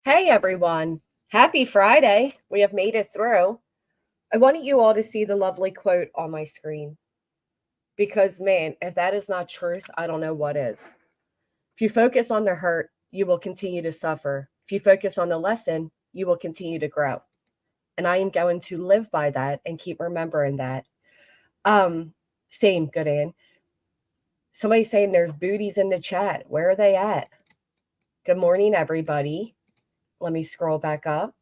Hey everyone, happy Friday. We have made it through. I wanted you all to see the lovely quote on my screen because, man, if that is not truth, I don't know what is. If you focus on the hurt, you will continue to suffer. If you focus on the lesson, you will continue to grow. And I am going to live by that and keep remembering that. Um, Same, good Ann. Somebody's saying there's booties in the chat. Where are they at? Good morning, everybody. Let me scroll back up.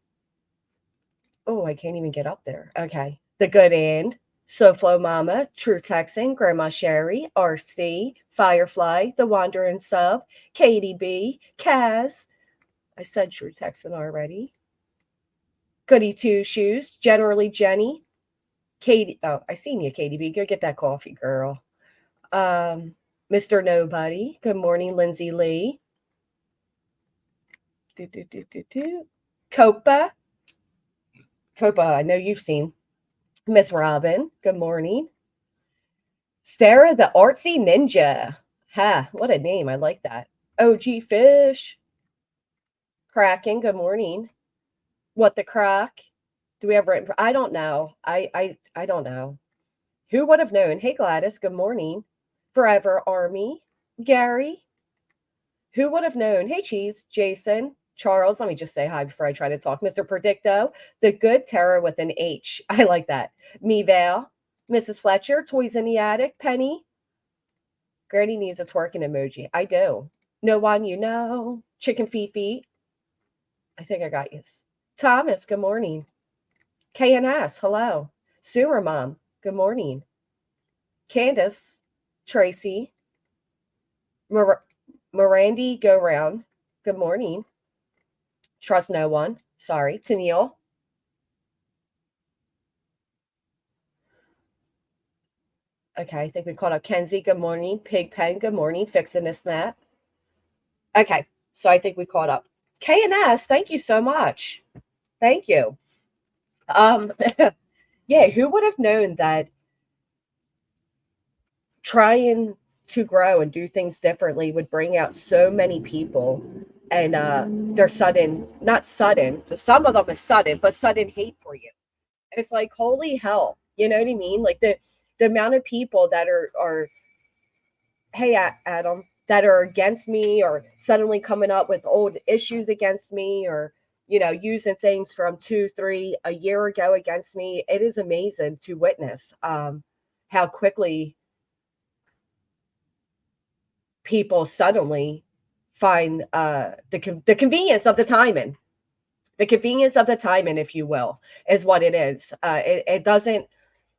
Oh, I can't even get up there. Okay. The Good End, SoFlo Mama, True Texan, Grandma Sherry, RC, Firefly, The Wandering Sub, Katie B, Kaz. I said True Texan already. Goody Two Shoes, Generally Jenny, Katie. Oh, I seen you, Katie B. Go get that coffee, girl. Mr. Nobody. Good morning, Lindsay Lee. Copa. Copa, I know you've seen. Miss Robin, good morning. Sarah the Artsy Ninja. Ha, what a name. I like that. OG Fish. Kraken, good morning. What the crack? Do we have written? I don't know. I don't know. Who would have known? Hey Gladys, good morning. Forever Army. Gary. Who would have known? Hey Cheese, Jason, Charles. Let me just say hi before I try to talk. Mr. Predicto, the good terror with an H. I like that. Me Val, Mrs. Fletcher, Toys in the Attic, Penny. Granny needs a twerking emoji. I do. No one you know. Chicken Fifi. I think I got you. Thomas, good morning. KNS, hello. Sewer Mom, good morning. Candace, Tracy, Mirandy Go Round, good morning. Trust no one. Sorry. Tennille. Okay, I think we caught up. Kenzie, good morning. Pigpen, good morning. Fixing a snap. Okay, so I think we caught up. KNS, thank you so much. Thank you. Um, yeah, who would have known that trying to grow and do things differently would bring out so many people and they're sudden, not sudden, some of them is sudden, but sudden hate for you. And it's like, holy hell, you know what I mean? Like the amount of people that are hey Adam, that are against me or suddenly coming up with old issues against me or using things from 2 3 a year ago against me. It is amazing to witness how quickly people suddenly find the convenience of the timing. The convenience of the timing, if you will, is what it is. It doesn't.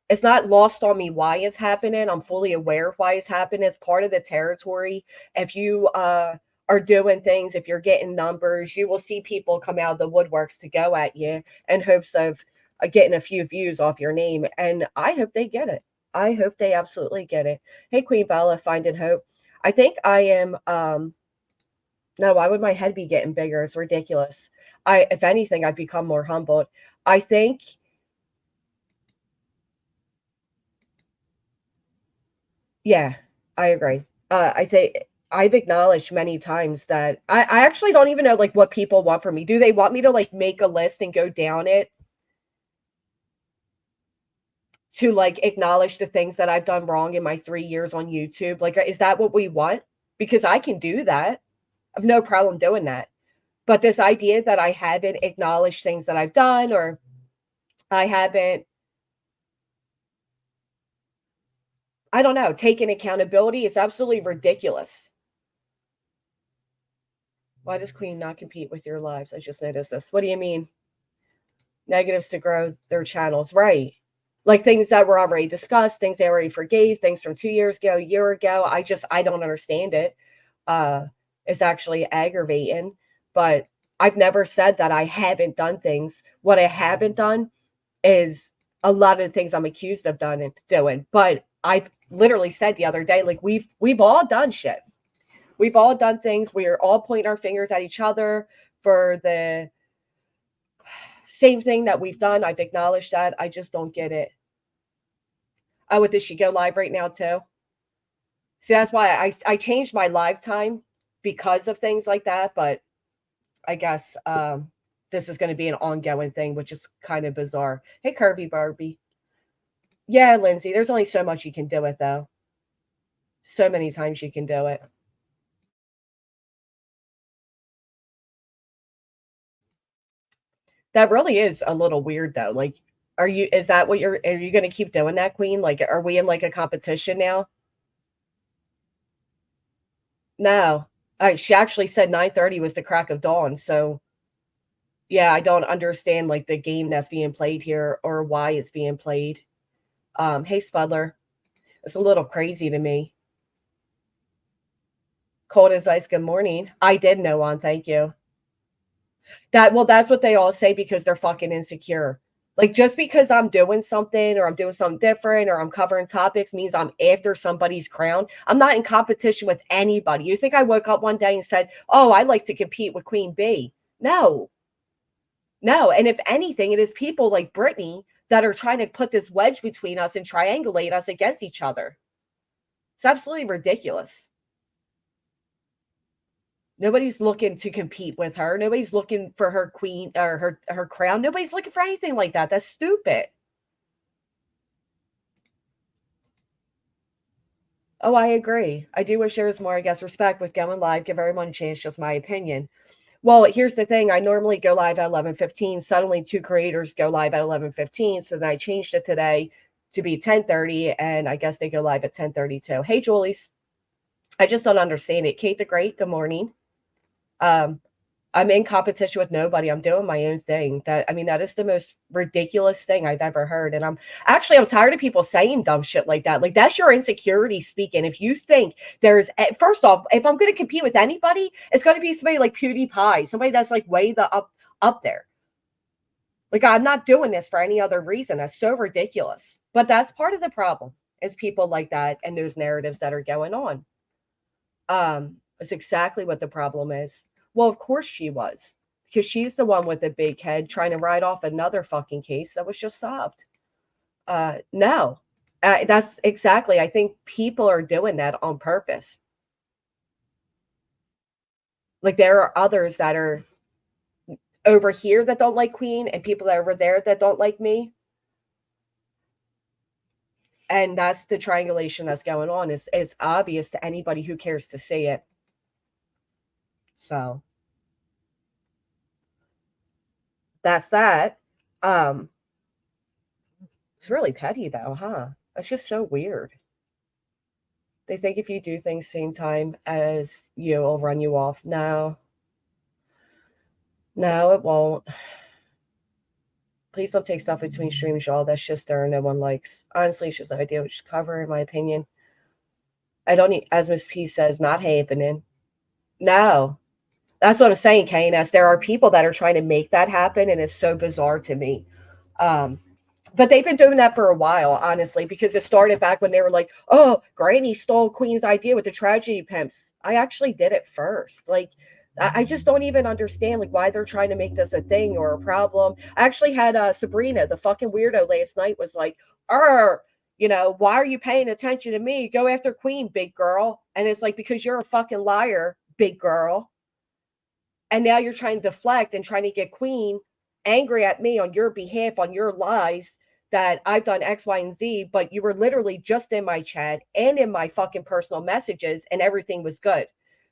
It's not lost on me why it's happening. I'm fully aware of why it's happening. It's part of the territory. If you are doing things, if you're getting numbers, you will see people come out of the woodworks to go at you in hopes of getting a few views off your name. And I hope they get it. I hope they absolutely get it. Hey, Queen Bella, finding hope. I think I am. No, why would my head be getting bigger? It's ridiculous. If anything, I've become more humbled. I think. Yeah, I agree. I say I've acknowledged many times that I actually don't even know like what people want from me. Do they want me to like make a list and go down it to like acknowledge the things that I've done wrong in my 3 years on YouTube? Like, is that what we want? Because I can do that. I've no problem doing that. But this idea that I haven't acknowledged things that I've done or I haven't, I don't know, taken accountability is absolutely ridiculous. Why does Queen not compete with your lives? I just noticed this. What do you mean? Negatives to grow their channels, right? Like things that were already discussed, things they already forgave, things from 2 years ago, a year ago. I don't understand it. It's actually aggravating, but I've never said that I haven't done things. What I haven't done is a lot of the things I'm accused of done and doing. But I've literally said the other day, like we've all done shit. We've all done things. We're all pointing our fingers at each other for the same thing that we've done. I've acknowledged that. I just don't get it. Oh, does she go live right now too? See, that's why I changed my live time because of things like that. But I guess this is going to be an ongoing thing, which is kind of bizarre. Hey, Curvy Barbie. Yeah, Lindsay, there's only so much you can do it, though. So many times you can do it. That really is a little weird, though. Like, is that what are you going to keep doing that, Queen? Like, are we in like a competition now? No. She actually said 9:30 was the crack of dawn. So, yeah, I don't understand like the game that's being played here or why it's being played. Hey, Spudler. It's a little crazy to me. Cold as ice, good morning. I did know on, thank you. That's what they all say because they're fucking insecure. Like just because I'm doing something or I'm doing something different or I'm covering topics means I'm after somebody's crown. I'm not in competition with anybody. You think I woke up one day and said, "Oh, I like to compete with Queen Bee." No. No, and if anything, it is people like Brittany that are trying to put this wedge between us and triangulate us against each other. It's absolutely ridiculous. Nobody's looking to compete with her. Nobody's looking for her queen or her crown. Nobody's looking for anything like that. That's stupid. Oh, I agree. I do wish there was more, I guess, respect with going live. Give everyone a chance, just my opinion. Well, here's the thing. I normally go live at 11:15. Suddenly two creators go live at 11:15. So then I changed it today to be 10:30. And I guess they go live at 10:32. Hey, Julies. I just don't understand it. Kate the Great, good morning. Um, I'm in competition with nobody. I'm doing my own thing. That is the most ridiculous thing I've ever heard. And I'm tired of people saying dumb shit like that. Like that's your insecurity speaking. If you think first off, if I'm going to compete with anybody, it's going to be somebody like PewDiePie, somebody that's like way the up there. Like I'm not doing this for any other reason. That's so ridiculous. But that's part of the problem is people like that and those narratives that are going on. It's exactly what the problem is. Well, of course she was, because she's the one with a big head trying to write off another fucking case that was just solved. No, that's exactly. I think people are doing that on purpose. Like there are others that are over here that don't like Queen, and people that are over there that don't like me. And that's the triangulation that's going on. Is obvious to anybody who cares to see it. So that's that. Um, it's really petty though, huh? That's just so weird. They think if you do things same time as you, it'll run you off. No, no, it won't. Please don't take stuff between streams, y'all. That's just there no one likes. Honestly, it's just an idea which cover, in my opinion. I don't need, as Miss P says, not happening. No. That's what I'm saying, KNS. There are people that are trying to make that happen, and it's so bizarre to me. Um, but they've been doing that for a while, honestly, because it started back when they were like, "Oh, Granny stole Queen's idea with the tragedy pimps." I actually did it first. Like, I just don't even understand like why they're trying to make this a thing or a problem. I actually had Sabrina, the fucking weirdo, last night was like, why are you paying attention to me? Go after Queen, big girl." And it's like because you're a fucking liar, big girl. And now you're trying to deflect and trying to get Queen angry at me on your behalf, on your lies that I've done X, Y, and Z, but you were literally just in my chat and in my fucking personal messages and everything was good.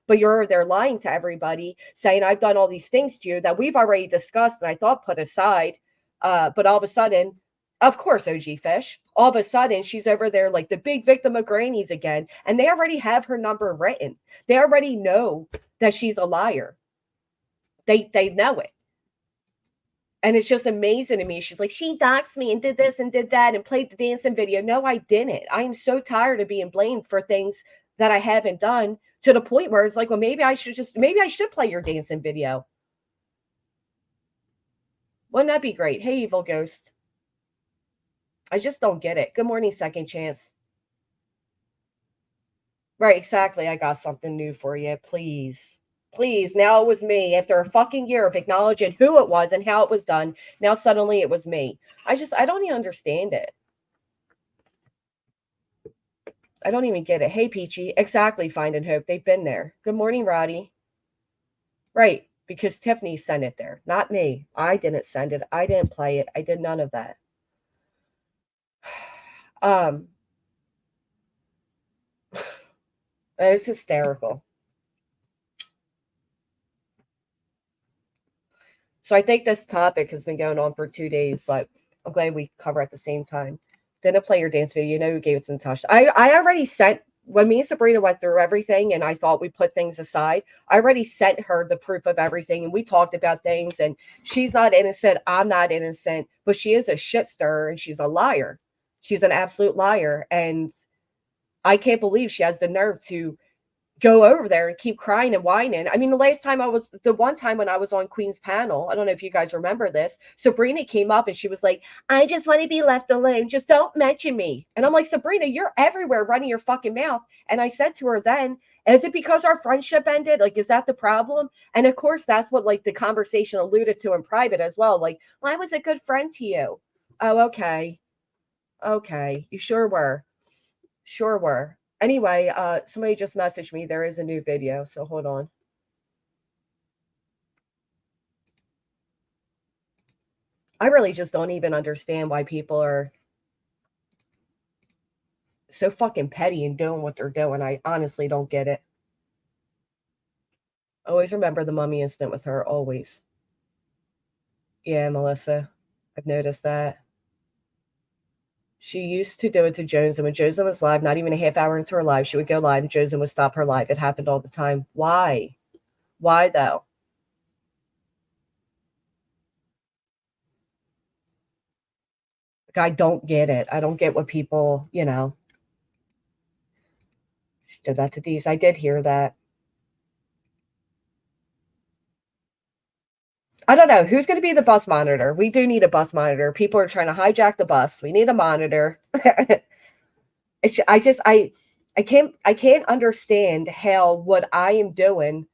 But you're there lying to everybody, saying I've done all these things to you that we've already discussed and I thought put aside. But all of a sudden, of course, OG Fish, all of a sudden she's over there like the big victim of grannies again. And they already have her number written. They already know that she's a liar. They know it. And it's just amazing to me. She's like, she doxed me and did this and did that and played the dancing video. No, I didn't. I am so tired of being blamed for things that I haven't done to the point where it's like, well, maybe I should play your dancing video. Wouldn't that be great? Hey, evil ghost. I just don't get it. Good morning, second chance. Right, exactly. I got something new for you. Please. Please. Now it was me. After a fucking year of acknowledging who it was and how it was done, now suddenly it was me. I don't even understand it. I don't even get it. Hey, Peachy. Exactly, Find and Hope. They've been there. Good morning, Roddy. Right. because Tiffany sent it there, not me. I didn't send it. I didn't play it. I did none of that. Um, it's hysterical. So I think this topic has been going on for 2 days, but I'm glad we cover at the same time. Then a play your dance video. You know who gave it to Natasha. I already sent when me and Sabrina went through everything and I thought we put things aside, I already sent her the proof of everything and we talked about things and she's not innocent. I'm not innocent, but she is a shit stirrer and she's a liar. She's an absolute liar. And I can't believe she has the nerve to go over there and keep crying and whining. I mean, the one time when I was on Queen's panel, I don't know if you guys remember this, Sabrina came up and she was like, I just want to be left alone. Just don't mention me. And I'm like, Sabrina, you're everywhere running your fucking mouth. And I said to her then, is it because our friendship ended? Like, is that the problem? And of course, that's what like the conversation alluded to in private as well. Like, well, I was a good friend to you. Oh, okay. Okay. You sure were. Sure were. Anyway, somebody just messaged me. There is a new video, so hold on. I really just don't even understand why people are so fucking petty and doing what they're doing. I honestly don't get it. Always remember the mummy incident with her, always. Yeah, Melissa, I've noticed that. She used to do it to Jones, and when Jones was live, not even a half hour into her live, she would go live and Jones would stop her live. It happened all the time. Why? Why though? Like, I don't get it. I don't get what people, she did that to these. I did hear that. I don't know who's going to be the bus monitor. We do need a bus monitor. People are trying to hijack the bus. We need a monitor. I can't understand how what I am doing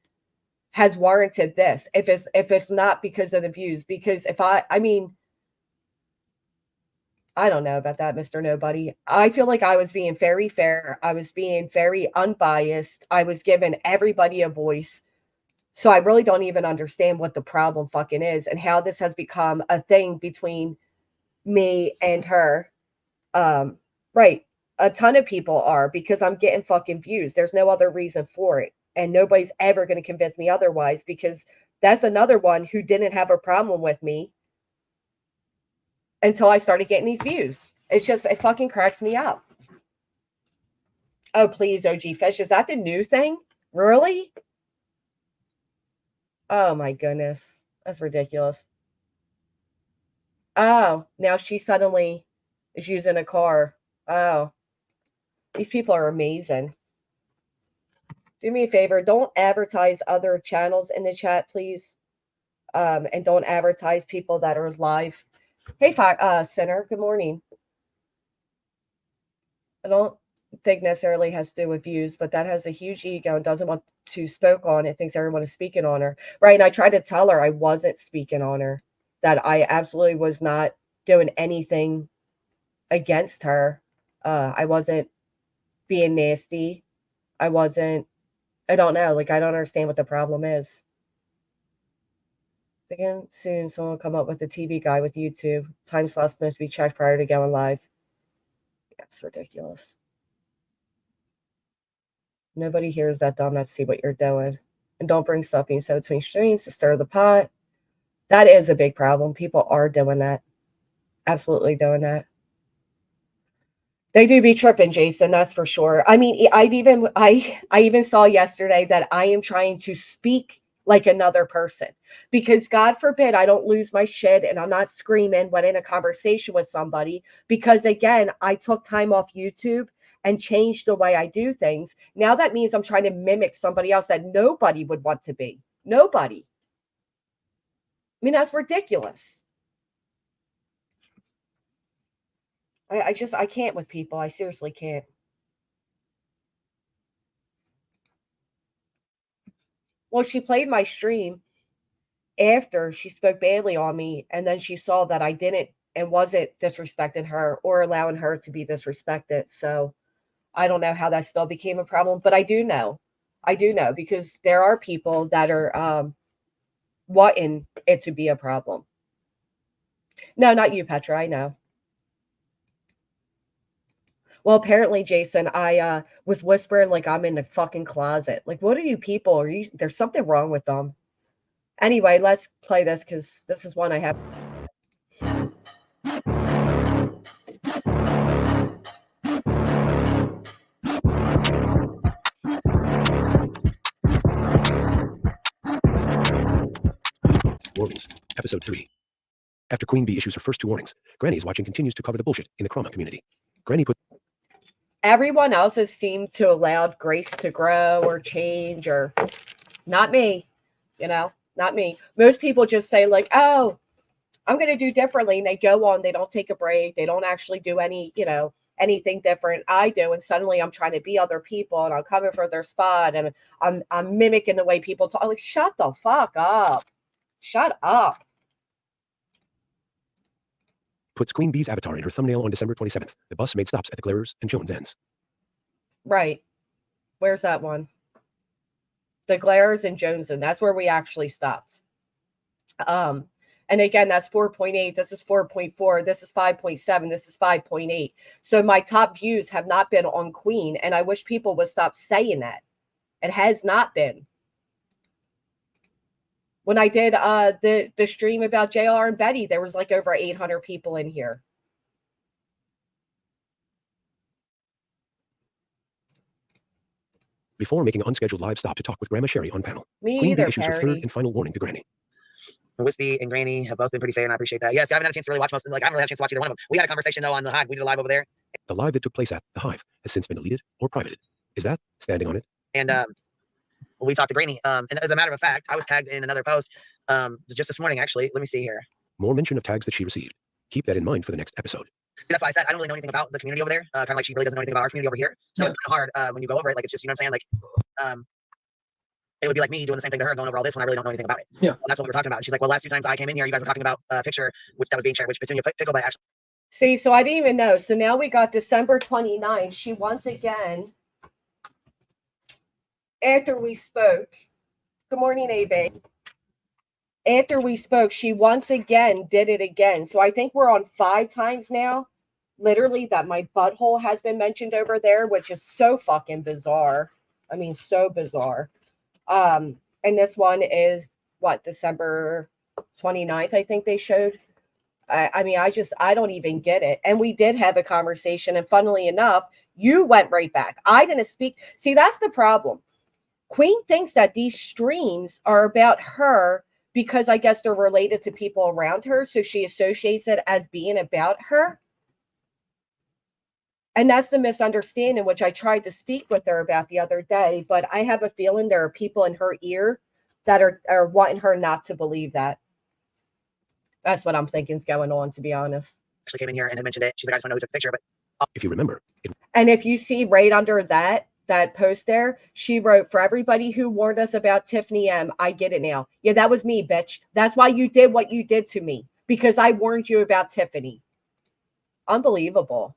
has warranted this. If it's not because of the views, because if I mean, I don't know about that, Mr. Nobody. I feel like I was being very fair. I was being very unbiased. I was giving everybody a voice. So I really don't even understand what the problem fucking is and how this has become a thing between me and her. Right. A ton of people are because I'm getting fucking views. There's no other reason for it. And nobody's ever going to convince me otherwise because that's another one who didn't have a problem with me until I started getting these views. It fucking cracks me up. Oh, please, OG Fish. Is that the new thing? Really? Oh my goodness. That's ridiculous. Oh, now she suddenly is using a car. Oh, these people are amazing. Do me a favor, don't advertise other channels in the chat, please. And don't advertise people that are live. Hey, Sinner, good morning. I don't think necessarily has to do with views, but that has a huge ego and doesn't want to spoke on it, thinks everyone is speaking on her. Right. And I tried to tell her I wasn't speaking on her, that I absolutely was not doing anything against her. I wasn't being nasty. I don't know. Like, I don't understand what the problem is. Again, soon someone will come up with a TV guy with YouTube. Time slots must be checked prior to going live. Yeah, it's ridiculous. Nobody here is that dumb. Let's see what you're doing. And don't bring stuff being said between streams to stir the pot. That is a big problem. People are doing that. Absolutely doing that. They do be tripping, Jason, that's for sure. I mean, I even saw yesterday that I am trying to speak like another person because God forbid I don't lose my shit and I'm not screaming when in a conversation with somebody because again, I took time off YouTube and changed the way I do things. Now that means I'm trying to mimic somebody else that nobody would want to be. Nobody. I mean, that's ridiculous. I can't with people. I seriously can't. Well, she played my stream after she spoke badly on me, and then she saw that I didn't and wasn't disrespecting her or allowing her to be disrespected. So I don't know how that still became a problem, but I do know. I do know because there are people that are wanting it to be a problem. No, not you, Petra. I know. Well, apparently, Jason, I was whispering like I'm in the fucking closet. Like, what are you people? Are you? There's something wrong with them. Anyway, let's play this because this is one I have. Warnings. Episode 3. After Queen Bee issues her first 2 warnings, Granny's watching continues to cover the bullshit in the Chroma community. Granny put... Everyone else has seemed to allowed grace to grow or change, or not me, not me. Most people just say like, oh, I'm going to do differently. And they go on, they don't take a break. They don't actually do any, anything different. I do. And suddenly I'm trying to be other people and I'm coming for their spot. And I'm mimicking the way people talk. Like, shut the fuck up. Shut up. Puts Queen Bee's avatar in her thumbnail on December 27th. The bus made stops at the Clarers and Jones ends. Right. Where's that one? The Glarers and Jones end. That's where we actually stopped. And again, that's 4.8. This is 4.4. This is 5.7. This is 5.8. So my top views have not been on Queen. And I wish people would stop saying that. It has not been. When I did the stream about JR and Betty, there was like over 800 people in here. Before making an unscheduled live stop to talk with Grandma Sherry on panel, Me Queen either, Bee issues her third and final warning to Granny. Wispy and Granny have both been pretty fair, and I appreciate that. Yes, I haven't had a chance to really watch most. Like, I haven't really had a chance to watch either one of them. We had a conversation though on the Hive. We did a live over there. The live that took place at the Hive has since been deleted or privated. Is that standing on it? And we talked to Granny. And as a matter of fact, I was tagged in another post just this morning. Actually, let me see here. More mention of tags that she received. Keep that in mind for the next episode. That's why I said I don't really know anything about the community over there. Kind of like she really doesn't know anything about our community over here. So it's kind of hard when you go over it. Like, it's just, you know what I'm saying? Like, it would be like me doing the same thing to her, going over all this when I really don't know anything about it. Yeah, well, that's what we were talking about. And she's like, well, last 2 times I came in here, you guys were talking about a picture that was being shared, which Petunia Pickleback actually. See, so I didn't even know. So now we got December 29th. She once again, after we spoke, good morning, A-Bay. After we spoke, she once again did it again. So I think we're on 5 times now, literally, that my butthole has been mentioned over there, which is so fucking bizarre. I mean, so bizarre. And this one is what, December 29th, I think they showed. I mean, I don't even get it. And we did have a conversation, and funnily enough, you went right back. I didn't speak. See, that's the problem. Queen thinks that these streams are about her because I guess they're related to people around her. So she associates it as being about her. And that's the misunderstanding, which I tried to speak with her about the other day. But I have a feeling there are people in her ear that are wanting her not to believe that. That's what I'm thinking is going on, to be honest. Actually came in here and had mentioned it. She's like, I just want to know who took the picture. But if you remember. And if you see right under that post there, she wrote, for everybody who warned us about Tiffany M, I get it now. Yeah, that was me, bitch. That's why you did what you did to me, because I warned you about Tiffany. Unbelievable.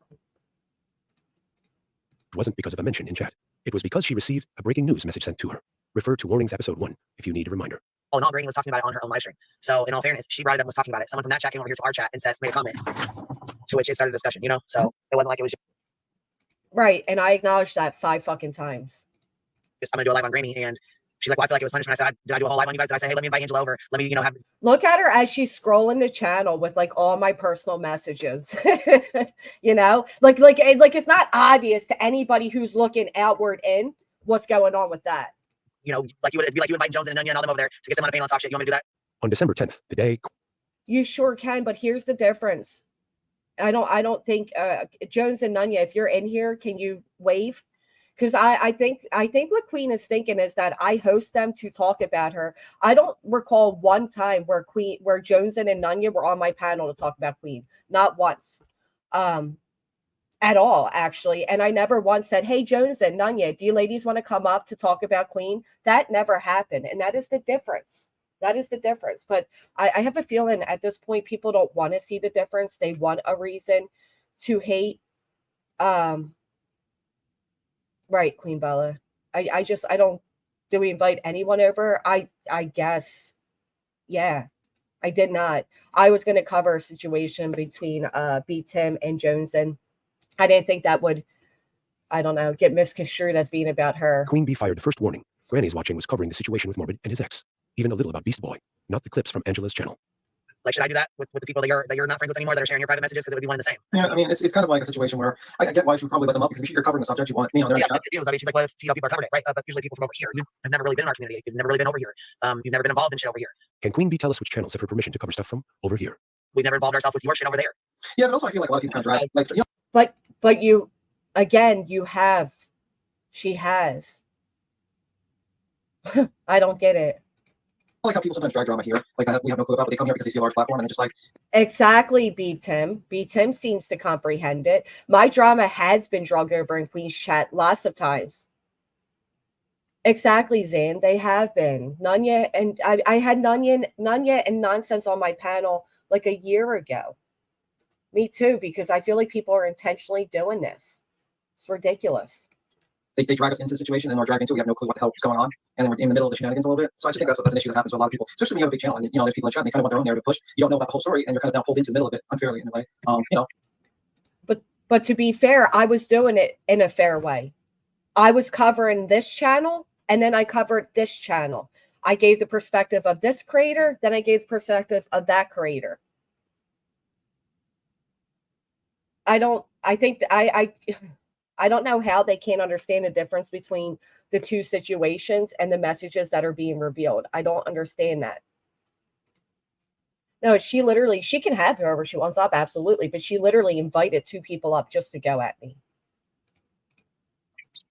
It wasn't because of a mention in chat. It was because she received a breaking news message sent to her. Refer to Warnings Episode 1 if you need a reminder. Oh, and all Granny was talking about it on her own live stream. So in all fairness, she brought it up and was talking about it. Someone from that chat came over here to our chat and made a comment, to which it started a discussion, you know? So it wasn't like it was just... Right, and I acknowledged that 5 fucking times. I'm gonna do a live on Granny, and she's like, well, I feel like it was punishment. I said, did I do a whole live on you guys? Did I say, hey, let me invite Angela over? Let me, have... Look at her as she's scrolling the channel with like all my personal messages. Like it's not obvious to anybody who's looking outward in what's going on with that. Like you would be like you invite Jones and Onion and all them over there to get them on a panel and talk shit. You want me to do that? On December 10th, the day. You sure can, but here's the difference. I don't think Jones and Nunya, if you're in here, can you wave? Because I think what Queen is thinking is that I host them to talk about her. I don't recall one time where Jones and Nunya were on my panel to talk about Queen. Not once. At all, actually. And I never once said, hey, Jones and Nunya, do you ladies want to come up to talk about Queen? That never happened. And that is the difference. That is the difference. But I have a feeling at this point, people don't want to see the difference. They want a reason to hate. Right, Queen Bella. I don't, do we invite anyone over? I guess. Yeah, I did not. I was going to cover a situation between B. Tim and Jones, and I didn't think that would, I don't know, get misconstrued as being about her. Queen Bee fired the first warning. Granny's watching was covering the situation with Morbid and his ex. Even a little about Beast Boy, not the clips from Angela's channel. Like, should I do that with the people that you're not friends with anymore, that are sharing your private messages? Because it would be one and the same. Yeah, I mean, it's kind of like a situation where I get why you should probably let them up, because if you're covering the subject, you want, you know, they're Yeah, in the chat. it is. I mean, she's like, well, people are covered it, right? But usually people from over here, you've never really been in our community. You've never really been over here. You've never been involved in shit over here. Can Queen Bee tell us which channels have her permission to cover stuff from over here? We've never involved ourselves with your shit over there. Yeah, but also I feel like a lot of people kind of drag, like, you know. But you, again, you have, she has. I don't get it. I like how people sometimes drag drama here, like that we have no clue about, but they come here because they see a large platform and they're just like, Exactly, B. Tim. B. Tim seems to comprehend it. My drama has been drug over in Queen's chat lots of times. Exactly, Zan. They have been. Nunya, and I had Nunya and Nonsense on my panel like a year ago. Me too, because I feel like people are intentionally doing this. It's ridiculous. they drag us into the situation and we're dragged into it. We have no clue what the hell is going on. And then we're in the middle of the shenanigans a little bit. So I just think that's an issue that happens with a lot of people, especially when you have a big channel and, you know, there's people in chat and they kind of want their own narrative push. You don't know about the whole story and you're kind of now pulled into the middle of it unfairly in a way. You know. But to be fair, I was doing it in a fair way. I was covering this channel and then I covered this channel. I gave the perspective of this creator, then I gave the perspective of that creator. I don't know how they can't understand the difference between the two situations and the messages that are being revealed. I don't understand that. No, she can have whoever she wants up, absolutely. But she literally invited two people up just to go at me.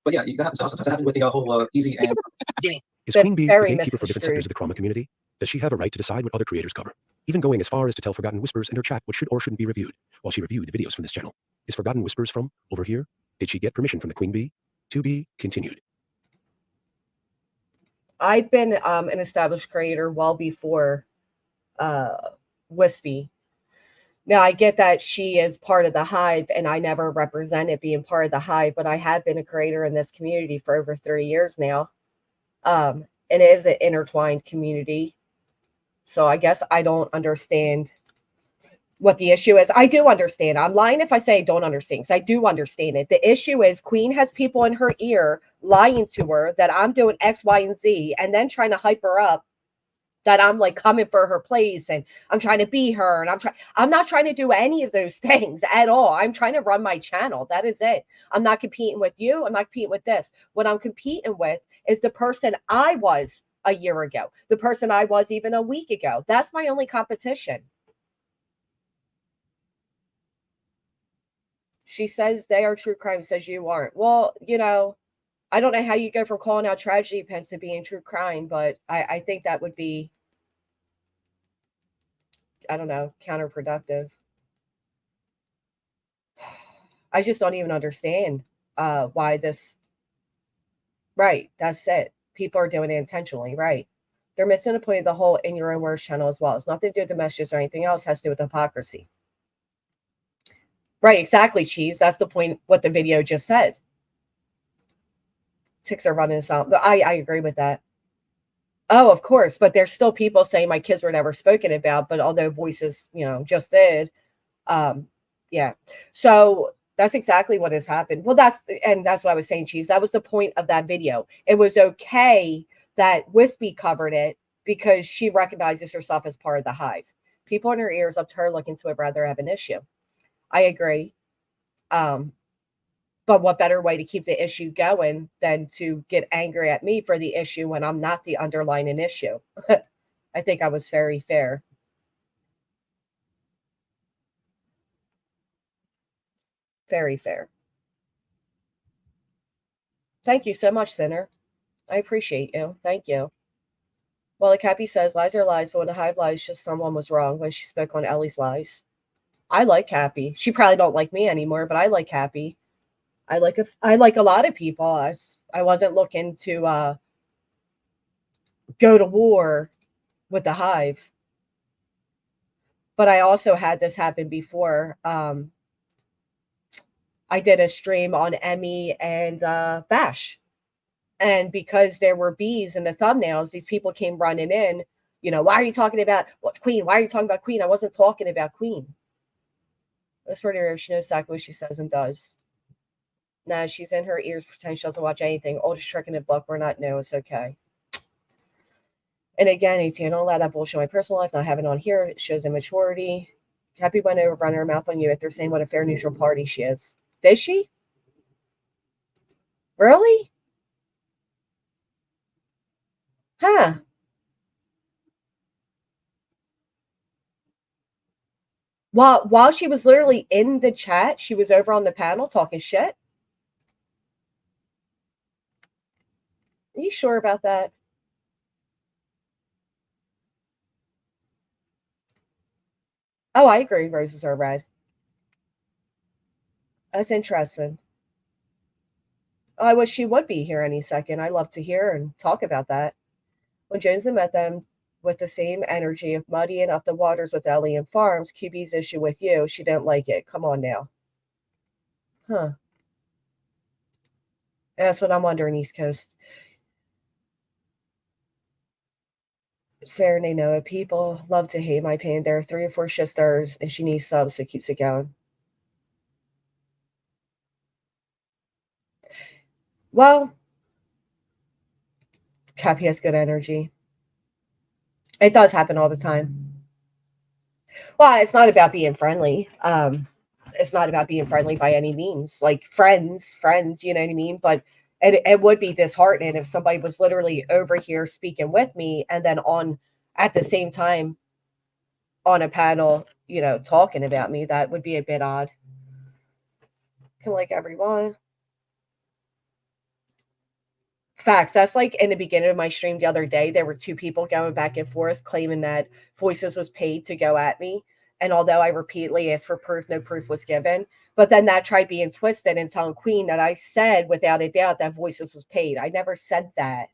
But yeah, that happens. Sometimes it happened with the whole Easy and Is Queen Bee the very gatekeeper for different misconstrued. sectors of the Chroma community? Does she have a right to decide what other creators cover? Even going as far as to tell Forgotten Whispers and her chat what should or shouldn't be reviewed, while she reviewed the videos from this channel. Is Forgotten Whispers from over here? Did she get permission from the Queen Bee? To be continued. I've been an established creator well before Wispy. Now, I get that she is part of the hive, and I never represented being part of the hive, but I have been a creator in this community for over 30 years now. And it is an intertwined community. So I guess I don't understand what the issue is. I do understand. I'm lying if I say I don't understand, because I do understand it. The issue is Queen has people in her ear lying to her that I'm doing X, Y, and Z, and then trying to hype her up that I'm like coming for her place and I'm trying to be her. And I'm not trying to do any of those things at all. I'm trying to run my channel. That is it. I'm not competing with you. I'm not competing with this. What I'm competing with is the person I was a year ago, the person I was even a week ago. That's my only competition. She says they are true crime, says you aren't. Well, you know, I don't know how you go from calling out tragedy pens to being true crime, but I think that would be, I don't know, counterproductive. I just don't even understand why this. Right, that's it. People are doing it intentionally, right? They're missing the point of the whole in your own words channel as well. It's nothing to do with the messages or anything else. It has to do with hypocrisy. Right, exactly, Cheese. That's the point, what the video just said. Ticks are running us out. But I agree with that. Oh, of course. But there's still people saying my kids were never spoken about, but although voices, you know, just did. Yeah. So that's exactly what has happened. Well, that's what I was saying, Cheese. That was the point of that video. It was okay that Wispy covered it because she recognizes herself as part of the hive. People in her ears up to her looking to it rather have an issue. I agree. But what better way to keep the issue going than to get angry at me for the issue when I'm not the underlying issue? I think I was very fair. Very fair. Thank you so much, Sinner. I appreciate you. Thank you. Well, like Happy says, lies are lies, but when a hive lies, just someone was wrong when she spoke on Ellie's lies. I like Happy. She probably don't like me anymore, but I like Happy. I like a lot of people. I wasn't looking to go to war with the hive. But I also had this happen before. I did a stream on Emmy and Bash. And because there were bees in the thumbnails, these people came running in You know, why are you talking about what Queen? Why are you talking about Queen? I wasn't talking about Queen. That's pretty rare. She knows exactly what she says and does. Nah, she's in her ears, pretending she doesn't watch anything. Oldest trick in the book. We're not. No, it's okay. And again, 18, don't allow that bullshit in my personal life. Not having on here. It shows immaturity. Happy when they run her mouth on you if they're saying what a fair, neutral party she is. Did she? Really? Huh. While she was literally in the chat, she was over on the panel talking shit. Are you sure about that? Oh, I agree. Roses are red. That's interesting. Oh, I wish she would be here any second. I love to hear and talk about that. When Jones met them with the same energy of muddying up the waters with Ellie and Farms, QB's issue with you, she didn't like it. Come on now. Huh. That's what I'm wondering, East Coast. Fair and they know it. People love to hate my pain. There are 3 or 4 shift stars and she needs subs, so it keeps it going. Well, Cappy has good energy. It does happen all the time. Well, it's not about being friendly. It's not about being friendly by any means. Like friends, you know what I mean? But it would be disheartening if somebody was literally over here speaking with me and then on at the same time on a panel, you know, talking about me. That would be a bit odd. Can like everyone. Facts. That's like in the beginning of my stream the other day, there were 2 people going back and forth claiming that Voices was paid to go at me. And although I repeatedly asked for proof, no proof was given. But then that tried being twisted and telling Queen that I said without a doubt that Voices was paid. I never said that.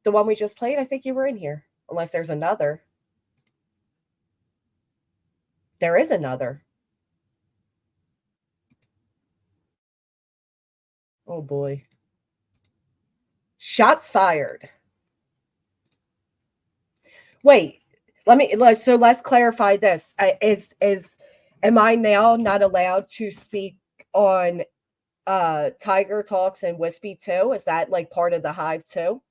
The one we just played, I think you were in here. Unless there's another. There is another. Oh boy. Shots fired. Wait, let's clarify this. Am I now not allowed to speak on Tiger Talks and Wispy too? Is that like part of the hive too?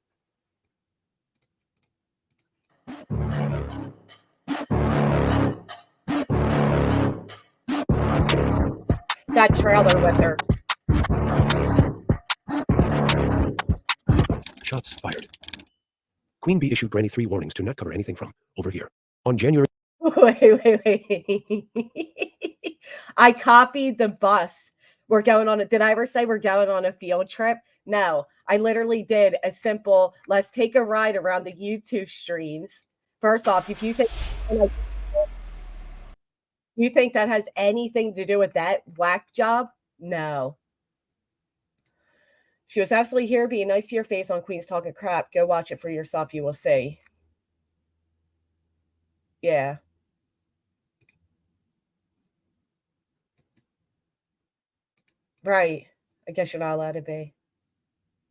That trailer with her. Shots fired. Queen Bee issued Granny 3 warnings to not cover anything from over here. On January. Wait. I copied the bus. We're going on did I ever say we're going on a field trip? No, I literally did a simple, let's take a ride around the YouTube streams. First off, if you think that has anything to do with that whack job, no. She was absolutely here being nice to your face on Queen's Talking Crap. Go watch it for yourself. You will see. Yeah. Right. I guess you're not allowed to be.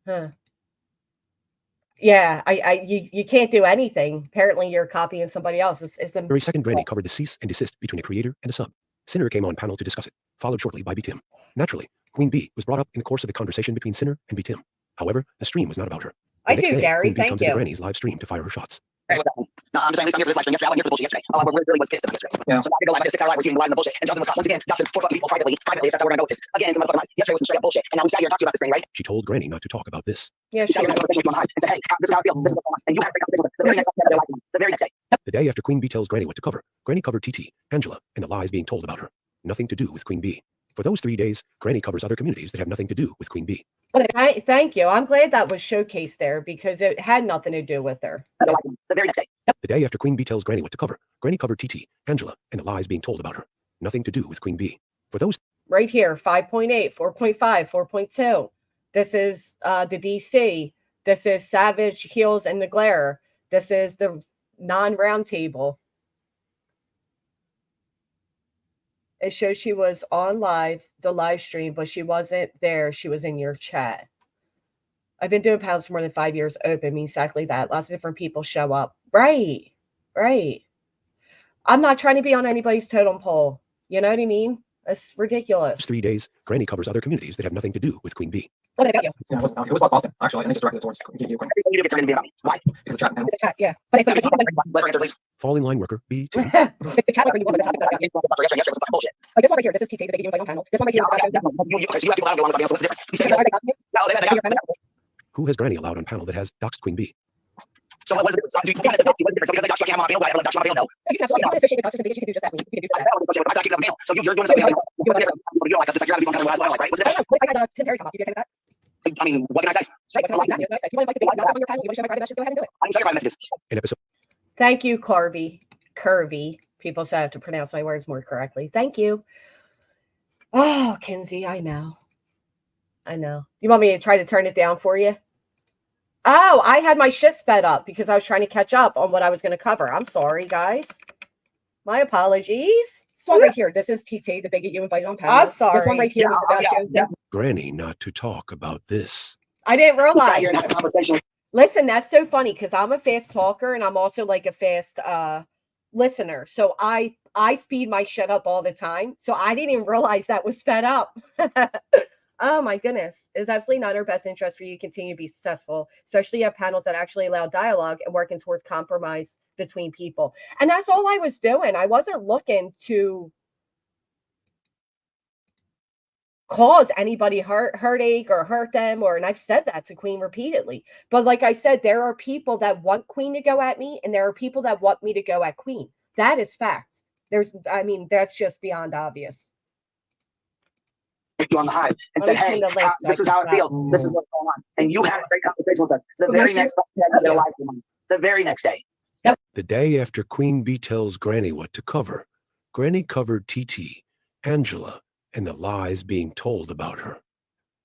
Huh. Yeah, you can't do anything. Apparently, you're copying somebody else. It's a Very second Granny covered the cease and desist between a creator and a sub. Sinner came on panel to discuss it, followed shortly by B-Tim. Naturally, Queen Bee was brought up in the course of the conversation between Sinner and B-Tim. However, the stream was not about her. The I next do, day, Gary. Queen Bee Thank comes you. into Granny's live stream to fire her shots. Hey, what's happening? No, I'm just saying, at least I'm here for this live stream yesterday. I wasn't here for the bullshit yesterday. I really was pissed about yesterday. Yeah. So now you're going live, I did a 6-hour live receiving the lies and the bullshit. And Jonathan was caught once again, got to 4 fucking people privately, if that's how we're gonna go with this. Again, some motherfucking lies. Yesterday was some straight up bullshit. And now we sat here and talked to you about this thing, right? She told Granny not to talk about this. Yeah, We sat here and had a conversation with you on the hive and said, hey, this is how I feel. This is what's going on. And you have to break up this the very next day. The very next day. The day after Queen Bee tells Granny what to cover, Granny covered TT, Angela, and the lies being told about her. Nothing to do with Queen Bee. For those 3 days, Granny covers other communities that have nothing to do with Queen Bee. Thank you. I'm glad that was showcased there because it had nothing to do with her. The very next day. The day after Queen Bee tells Granny what to cover, Granny covered TT, Angela, and the lies being told about her. Nothing to do with Queen Bee. For those Right here, 5.8, 4.5, 4.2. This is the DC. This is Savage, Heels, and the Glare. This is the non-round table. It shows she was on the live stream, but she wasn't there. She was in your chat. I've been doing panels for more than 5 years. Open means exactly that. Lots of different people show up. Right. Right. I'm not trying to be on anybody's totem pole. You know what I mean? It's ridiculous. 3 days, Granny covers other communities that have nothing to do with Queen Bee. Wasn't about you. Yeah, it wasn't about you. It was about Boston, actually, and they just directed it towards you, Queen. Everything you do gets turned into being about me. Why? Because the chat panel. It's a chat, yeah. But Let her answer, please. Fall in line worker B. Tim. the chat when you want, but the topic's not about you. Yesterday was fucking bullshit. Like this one right here. This is TT, the big invite on panel. This one right here is about you. Okay, so you have people I don't get along with, so what's the difference? You say Are they copying you? no, they Are you got friendly? Who has Granny allowed on panel that has doxed Queen Bee? So what was the difference? Do you want the doxy? What's the difference? So because I doxed you, I can't have my panel, but I have a doxed on my panel, no. You can absolutely. If you want to associate the doctors and bigots, you can do just that. You can do just I that. don't want to I keep it on the panel. So you're doing something. What's the difference? You don't like that. Just like you're having people on camera, what I like, right? What's the difference? What if I had Tim Terry come up? You be okay with that? I mean, what can I say? Right, what can I say? Exactly. That's what I said. If you want to invite the biggest doctors on your panel, you want to show my private messages, go ahead and do it. I can show your private messages. An episode. Thank you, Curvy. People say I have to pronounce my words more correctly. Thank you. Oh, Kinsey, I know. You want me to try to turn it down for you? Oh, I had my shit sped up because I was trying to catch up on what I was going to cover. I'm sorry, guys. My apologies. This one right here. This is TT, the bigot you invited on panel. I'm sorry. This one right here was about you. Granny not to talk about this. I didn't Sat realize. here and had a conversation with Listen, that's so funny because I'm a fast talker and I'm also like a fast listener. So I speed my shit up all the time. So I didn't even realize that was sped up. Oh my goodness. It's absolutely not in our best interest for you to continue to be successful, especially at panels that actually allow dialogue and working towards compromise between people. And that's all I was doing. I wasn't looking to cause anybody heartache or hurt them, and I've said that to Queen repeatedly. But like I said, there are people that want Queen to go at me, and there are people that want me to go at Queen. That is fact. That's just beyond obvious. you on the hive and said, hey, this is how I feel. This is what's going on. And you had a great conversation with us. The very next day, I did a live stream. The very next day. The day after Queen Bee tells Granny what to cover, Granny covered TT, Angela, and the lies being told about her.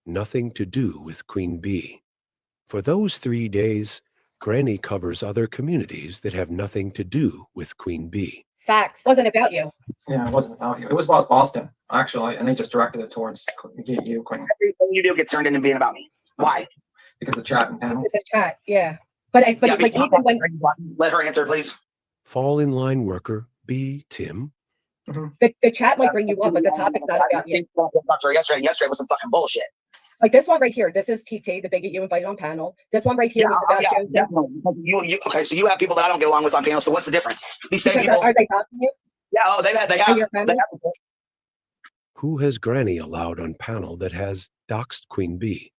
Nothing to do with Queen Bee. For those 3 days, Granny covers other communities that have nothing to do with Queen Bee. Facts. Wasn't about you. Yeah, it wasn't about you. It was about Boston, actually, and they just directed it towards you, Queen. Everything you do gets turned into being about me. Why? Because the chat and panel. It's a chat, yeah. But Yeah, like even when let her answer, please. Fall in line worker B. Tim. the chat might bring you up, but the topic's not about you. Yesterday was some fucking bullshit. Like this one right here. This is TT, the bigot you invited on panel. This one right here was about you. Definitely. Okay, so you have people that I don't get along with on panel. So what's the difference? These same people. Are they copying you? Yeah, they have. Who has Granny allowed on panel that has doxed Queen Bee?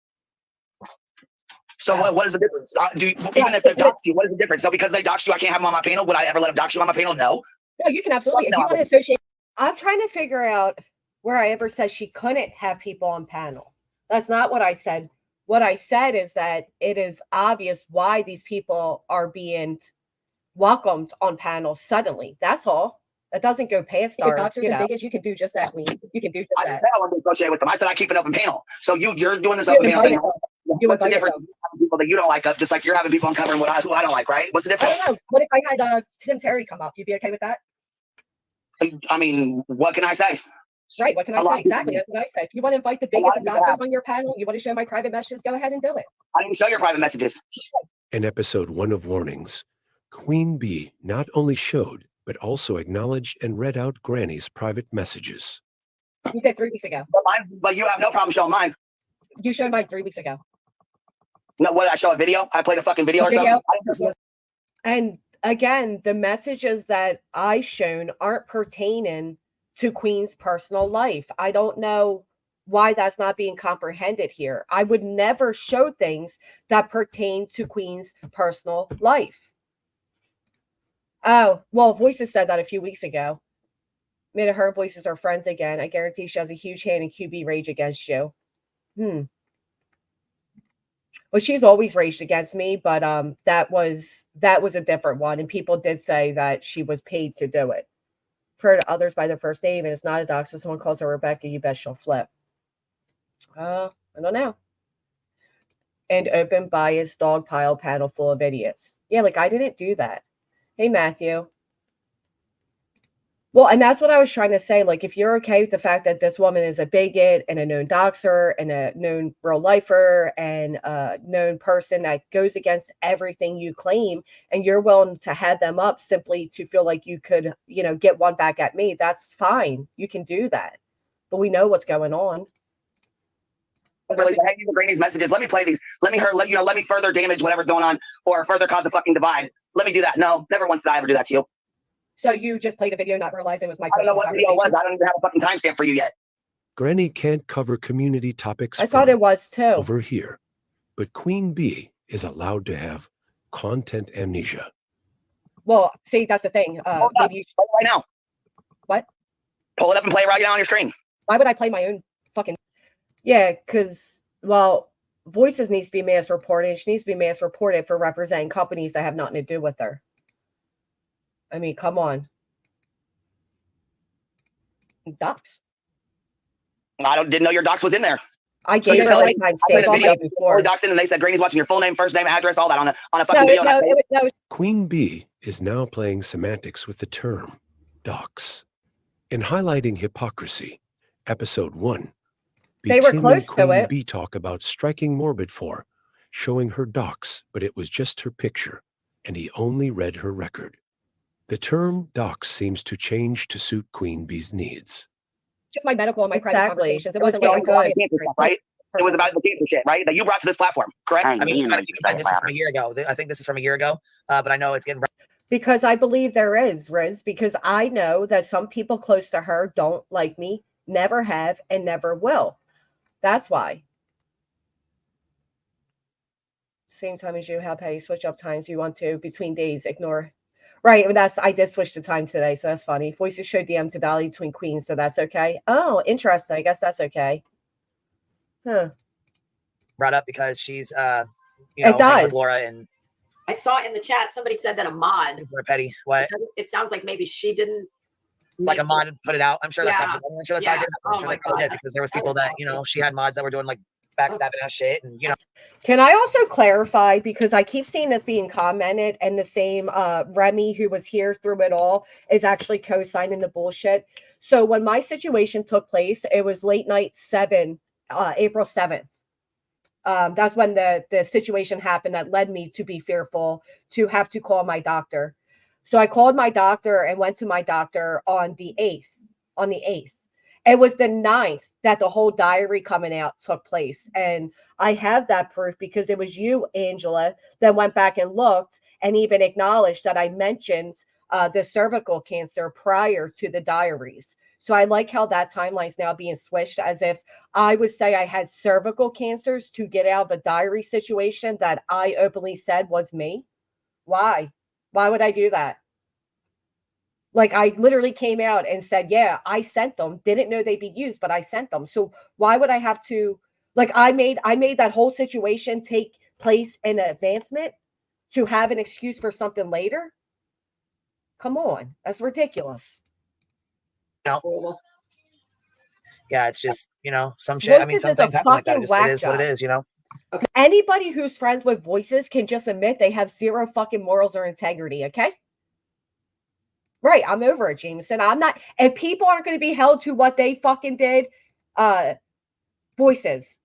So what is the difference? Even if they've doxed you, what is the difference? So because they doxed you, I can't have them on my panel. Would I ever let them dox you on my panel? No. No, you can absolutely. If you want to associate, I'm trying to figure out where I ever said she couldn't have people on panel. That's not what I said. What I said is that it is obvious why these people are being welcomed on panel suddenly. That's all. That doesn't go past our, you know. You can do just that, Queen. You can do just that. I didn't say I wanted to negotiate with them. I said I keep an open panel. So you're doing this open panel thing. What's the difference? People that you don't like, just like you're having people uncovering who I don't like, right? What's the difference? I don't know. What if I had Tim Terry come up? You'd be okay with that? I mean, what can I say? Right. What can I say? Exactly. That's what I said. If you want to invite the biggest doctors on your panel, you want to show my private messages, go ahead and do it. I didn't show your private messages. In episode 1 of Warnings, Queen Bee not only showed, but also acknowledged and read out Granny's private messages. You did 3 weeks ago. But you have no problem showing mine. You showed mine 3 weeks ago. No, what did I show? A video? I played a fucking video or something? And again, the messages that I shown aren't pertaining to Queen's personal life. I don't know why that's not being comprehended here. I would never show things that pertain to Queen's personal life. Oh, well, Voices said that a few weeks ago. Made her and Voices are friends again. I guarantee she has a huge hand in QB rage against you. Well, she's always raged against me, but that was a different one. And people did say that she was paid to do it. Refer to others by their first name, and it's not a dox. If someone calls her Rebecca, you bet she'll flip. I don't know. And open bias dog pile panel full of idiots. Yeah, like I didn't do that. Hey, Matthew. Well, and that's what I was trying to say. Like, if you're okay with the fact that this woman is a bigot and a known doxer and a known real lifer and a known person that goes against everything you claim, and you're willing to head them up simply to feel like you could, you know, get one back at me, that's fine. You can do that. But we know what's going on. Really, hey, you bring these messages. Let me play these. Let me further damage whatever's going on or further cause a fucking divide. Let me do that. No, never once did I ever do that to you. So you just played a video not realizing it was my I don't know what video it was. I don't even have a fucking timestamp for you yet. Granny can't cover community topics. I thought it was too. Over here. But Queen Bee is allowed to have content amnesia. Well, see, that's the thing. Maybe play it right now. What? Pull it up and play it right now on your screen. Why would I play my own fucking... Yeah, because, well, Voices needs to be mass reported. She needs to be mass reported for representing companies that have nothing to do with her. I mean, come on. Docs. I didn't know your docs was in there. I gave her like time stamp on my before. Docs in, and they said Granny's watching your full name, first name, address, all that on a fucking video. No. Queen Bee is now playing semantics with the term docs. In highlighting hypocrisy, episode 1. They were close to it. Bee talk about striking Morbid for showing her docs, but it was just her picture, and he only read her record. The term docs seems to change to suit Queen Bee's needs. Just my medical and my private conversations. It wasn't very good. Right? It was about the cancer shit, right? That you brought to this platform, correct? I mean, this is from a year ago. I think this is from a year ago, but I know it's getting... Because I believe there is, Riz, because I know that some people close to her don't like me, never have, and never will. That's why. Same time as you, how you switch up times you want to between days, ignore. Right, and I did switch the time today, so that's funny. Voices show DM to Valley between queens, so that's okay. Oh, interesting. I guess that's okay. Huh. Brought up because she's it does. Laura, and I saw in the chat somebody said that a mod. Petty. What? It sounds like maybe she didn't. Like a mod put it out. I'm sure that's Yeah. not, I'm sure that's not good. I'm sure they did, because there was people that, you know, she had mods that were doing like backstabbing ass shit, and you know. Can I also clarify, because I keep seeing this being commented, and the same Remy who was here through it all is actually co-signing the bullshit. So when my situation took place, it was late night April 7th. That's when the situation happened that led me to be fearful, to have to call my doctor. So I called my doctor and went to my doctor on the 8th. It was the 9th that the whole diary coming out took place. And I have that proof because it was you, Angela, that went back and looked and even acknowledged that I mentioned the cervical cancer prior to the diaries. So I like how that timeline is now being switched, as if I would say I had cervical cancers to get out of a diary situation that I openly said was me. Why? Why would I do that? Like, I literally came out and said, yeah, I sent them. Didn't know they'd be used, but I sent them. So why would I have to, like, I made that whole situation take place in advancement to have an excuse for something later? Come on. That's ridiculous. No. Yeah, it's just, you know, some shit. I mean, some things happen like that. It is what it is, you know. Okay. Anybody who's friends with Voices can just admit they have zero fucking morals or integrity, okay? Right, I'm over it, Jameson. I'm not... If people aren't going to be held to what they fucking did, Voices,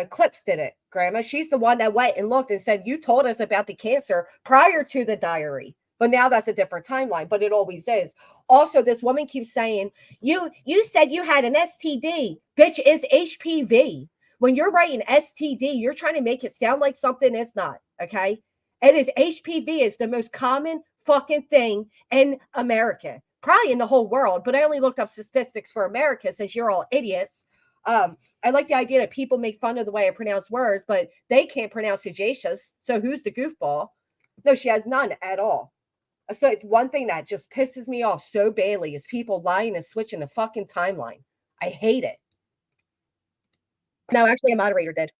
Clips did it, Grandma. She's the one that went and looked and said, you told us about the cancer prior to the diary. But now that's a different timeline, but it always is. Also, this woman keeps saying, you said you had an STD. Bitch, is HPV. When you're writing STD, you're trying to make it sound like something it's not, okay? It is HPV is the most common fucking thing in America, probably in the whole world, but I only looked up statistics for America since you're all idiots. I like the idea that people make fun of the way I pronounce words, but they can't pronounce sagacious, so who's the goofball? No, she has none at all. So one thing that just pisses me off so badly is people lying and switching the fucking timeline. I hate it. No, actually, a moderator did.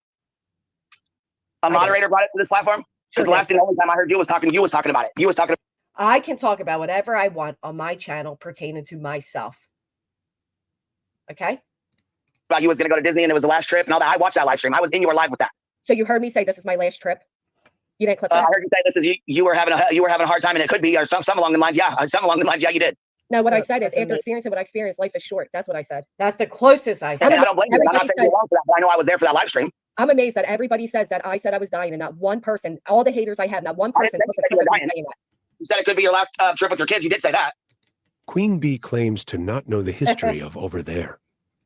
A moderator brought it to this platform? Because the only time I heard you was talking about it. You was talking. I can talk about whatever I want on my channel pertaining to myself. Okay? About you was going to go to Disney and it was the last trip and all that. I watched that live stream. I was in your live with that. So you heard me say this is my last trip? You didn't clip that? I heard you say this is you were having a hard time, and it could be, or some along the lines. Yeah, some along the lines. Yeah, you did. No, what I Look, said is, that's after amazing. experiencing what I experienced, life is short. That's what I said. That's the closest I And said. I don't blame you. I'm not Everybody saying you're says- wrong for that, but I know I was there for that live stream. I'm amazed that everybody says that I said I was dying, and not one person, all the haters I have, not one I person didn't took say the you were time to dying. saying that. You said it could be your last trip with your kids. You did say that. Queen Bee claims to not know the history of over there,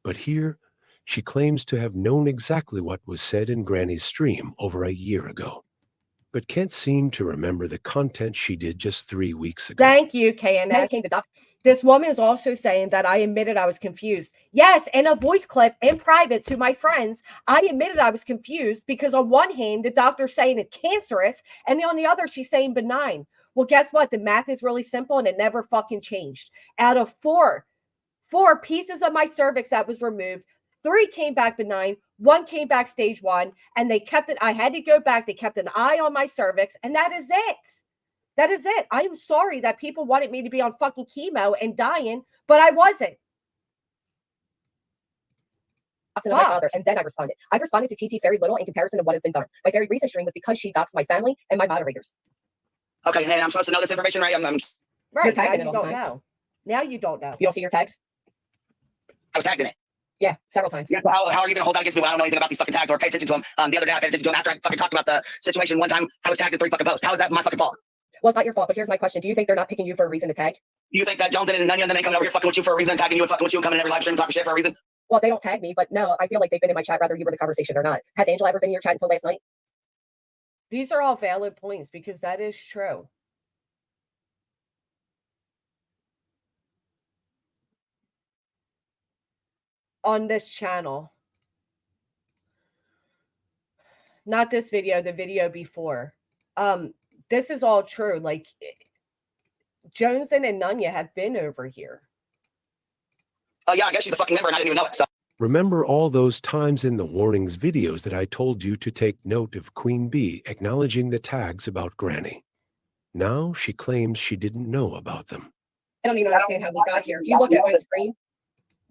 but here she claims to have known exactly what was said in Granny's stream over a year ago, but can't seem to remember the content she did just 3 weeks ago. Thank you, KNS. This woman is also saying that I admitted I was confused. Yes, in a voice clip in private to my friends, I admitted I was confused because on one hand, the doctor's saying it's cancerous, and on the other, she's saying benign. Well, guess what? The math is really simple, and it never fucking changed. Out of four pieces of my cervix that was removed, 3 came back benign, 1 came back stage 1, and they kept it. I had to go back. They kept an eye on my cervix, and that is it. That is it. I am sorry that people wanted me to be on fucking chemo and dying, but I wasn't. And then I responded. I've responded to TT very little in comparison to what has been done. My very recent stream was because she doxed my family and my moderators. Okay, Nate, I'm supposed to know this information, right? Right. Now you don't know. Now you don't know. You don't see your tags? I was tagged in it. Yeah, several times. Yeah, so how are you going to hold that against me when I don't know anything about these fucking tags or pay attention to them? The other day I paid attention to them after I fucking talked about the situation one time. I was tagged in 3 fucking posts. How is that my fucking fault? Well, it's not your fault, but here's my question. Do you think they're not picking you for a reason to tag? You think that Jones and Nunya and then coming over here fucking with you for a reason, tagging you and fucking with you and coming in every live stream talking shit for a reason? Well, they don't tag me, but no, I feel like they've been in my chat whether you were in the conversation or not. Has Angela ever been in your chat until last night? These are all valid points because that is true. On this channel. Not this video, the video before. This is all true. Like, Jones and Nunya have been over here. Oh, yeah, I guess she's a fucking member and I didn't even know it. So. Remember all those times in the warnings videos that I told you to take note of Queen Bee acknowledging the tags about Granny? Now she claims she didn't know about them. I don't even understand how we got here. If you look at my screen,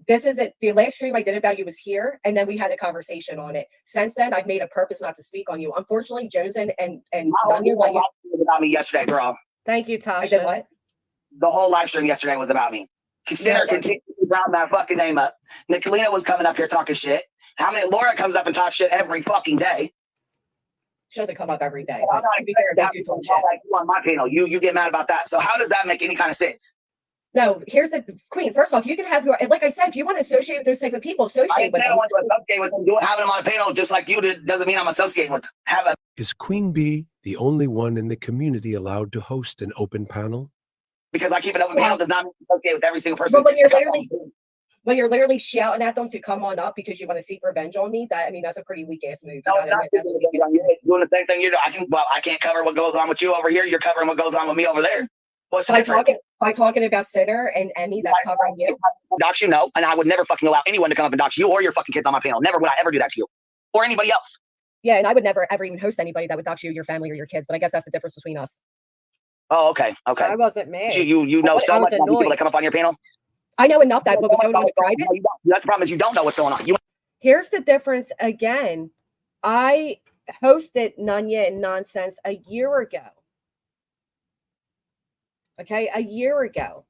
this is it. The last stream I did about you was here, and then we had a conversation on it. Since then, I've made a purpose not to speak on you. Unfortunately, Jones and Nunya was about me yesterday, girl. Thank you, Tasha. I did what? The whole live stream yesterday was about me. Consider continuing to round that fucking name up. Nicolina was coming up here talking shit. Laura comes up and talks shit every fucking day. She doesn't come up every day. I'm not be fair, that you on my panel. You get mad about that. So how does that make any kind of sense? No, here's the Queen. First off, you can have your, like I said, if you want to associate with those type of people, associate with them. I want to associate with them. Having them on a panel just like you did doesn't mean I'm associating with them. Is Queen Bee the only one in the community allowed to host an open panel? Because I keep an open panel does not mean associate with every single person. But when you're literally shouting at them to come on up because you want to seek revenge on me, that's a pretty weak ass move. No, that's doing the same thing you do. I can't cover what goes on with you over here. You're covering what goes on with me over there. What's the difference? By talking about Sinner and Emmy, that's covering you. Dox you, no, and I would never fucking allow anyone to come up and dox you or your fucking kids on my panel. Never would I ever do that to you or anybody else. Yeah, and I would never ever even host anybody that would dox you, your family, or your kids. But I guess that's the difference between us. Oh, okay. I wasn't mad. You know so much about the people that come up on your panel. I know enough that what was going on in private. That's the problem is you don't know what's going on. Here's the difference again. I hosted Nunya and Nonsense a year ago. Okay, a year ago.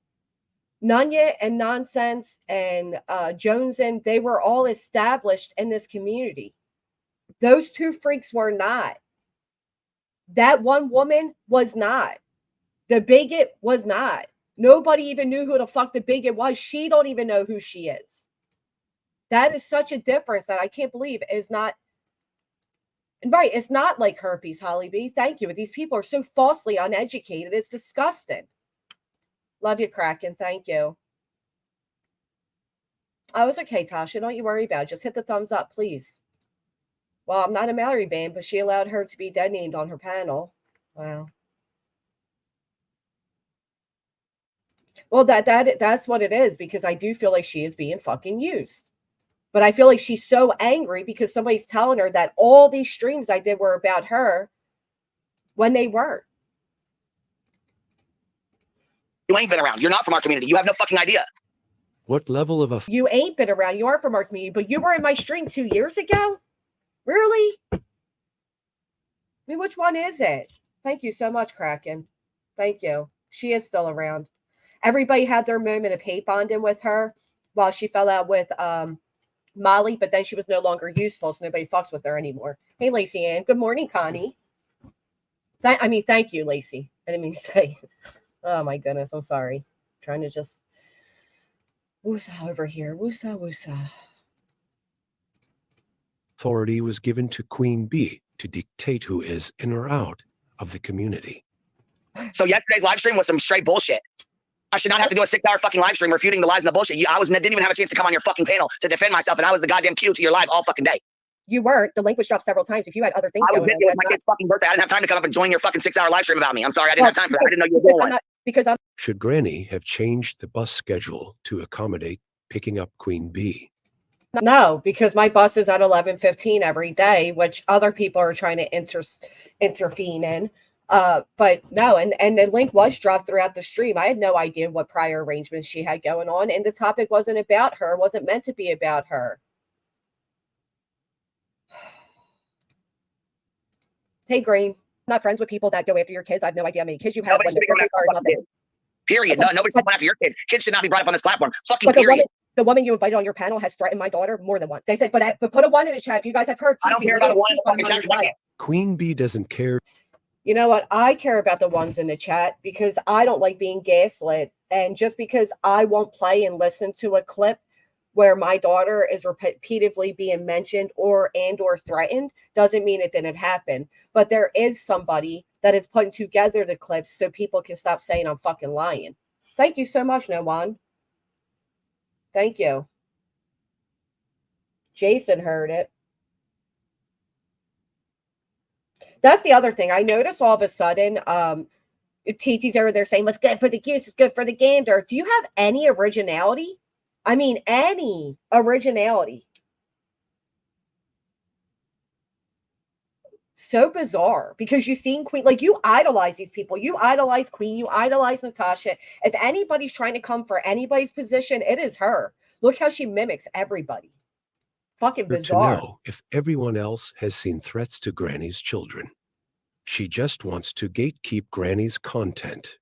Nunya and Nonsense and Jones and they were all established in this community. Those 2 freaks were not. That one woman was not. The bigot was not. Nobody even knew who the fuck the bigot was. She don't even know who she is. That is such a difference that I can't believe is not. And right, it's not like herpes, Holly B. Thank you. These people are so falsely uneducated. It's disgusting. Love you, Kraken. Thank you. Oh, it's okay, Tasha. Don't you worry about it. Just hit the thumbs up, please. Well, I'm not a Mallory Band, but she allowed her to be dead named on her panel. Wow. Well, that's what it is, because I do feel like she is being fucking used. But I feel like she's so angry because somebody's telling her that all these streams I did were about her when they weren't. You ain't been around. You're not from our community. You have no fucking idea. What level of You ain't been around. You aren't from our community, but you were in my stream 2 years ago? Really? I mean, which one is it? Thank you so much, Kraken. Thank you. She is still around. Everybody had their moment of hate bonding with her while she fell out with Molly, but then she was no longer useful, so nobody fucks with her anymore. Hey, Lacey Ann. Good morning, Connie. Thank you, Lacey. I didn't mean to say. Oh my goodness, I'm sorry. I'm trying to just woosah over here. Woosah, woosah. Authority was given to Queen Bee to dictate who is in or out of the community. So yesterday's live stream was some straight bullshit. I should not have to do a 6-hour fucking live stream refuting the lies and the bullshit. Didn't even have a chance to come on your fucking panel to defend myself, and I was the goddamn cue to your live all fucking day. You weren't. The link was dropped several times. If you had other things I was busy with my kid's fucking birthday. I didn't have time to come up and join your fucking 6-hour live stream about me. I'm sorry, I didn't have time for that. I didn't know you were doing one. Because I'm Should Granny have changed the bus schedule to accommodate picking up Queen Bee? No, because my bus is at 11:15 every day, which other people are trying to intervene in. But no, and the link was dropped throughout the stream. I had no idea what prior arrangements she had going on, and the topic wasn't about her, wasn't meant to be about her. Hey, Green, I'm not friends with people that go after your kids. I have no idea how many kids you have. Period. No, nobody's going after your kids. Kids should not be brought up on this platform. Fucking But period. the woman you invited on your panel has threatened my daughter more than once. They said, but put a 1 in the chat if you guys have heard. I don't care about a 1 in the fucking chat. Queen Bee doesn't care. You know what? I care about the ones in the chat because I don't like being gaslit. And just because I won't play and listen to a clip where my daughter is repeatedly being mentioned or threatened doesn't mean it didn't happen. But there is somebody that is putting together the clips so people can stop saying I'm fucking lying. Thank you so much, Noan. Thank you. Jason heard it. That's the other thing. I noticed all of a sudden, TT's over there saying, what's good for the goose is good for the gander. Do you have any originality? I mean, any originality. So bizarre because you've seen Queen, like you idolize these people. You idolize Queen, you idolize Natasha. If anybody's trying to come for anybody's position, it is her. Look how she mimics everybody. Fucking bizarre. To know if everyone else has seen threats to Granny's children. She just wants to gatekeep Granny's content.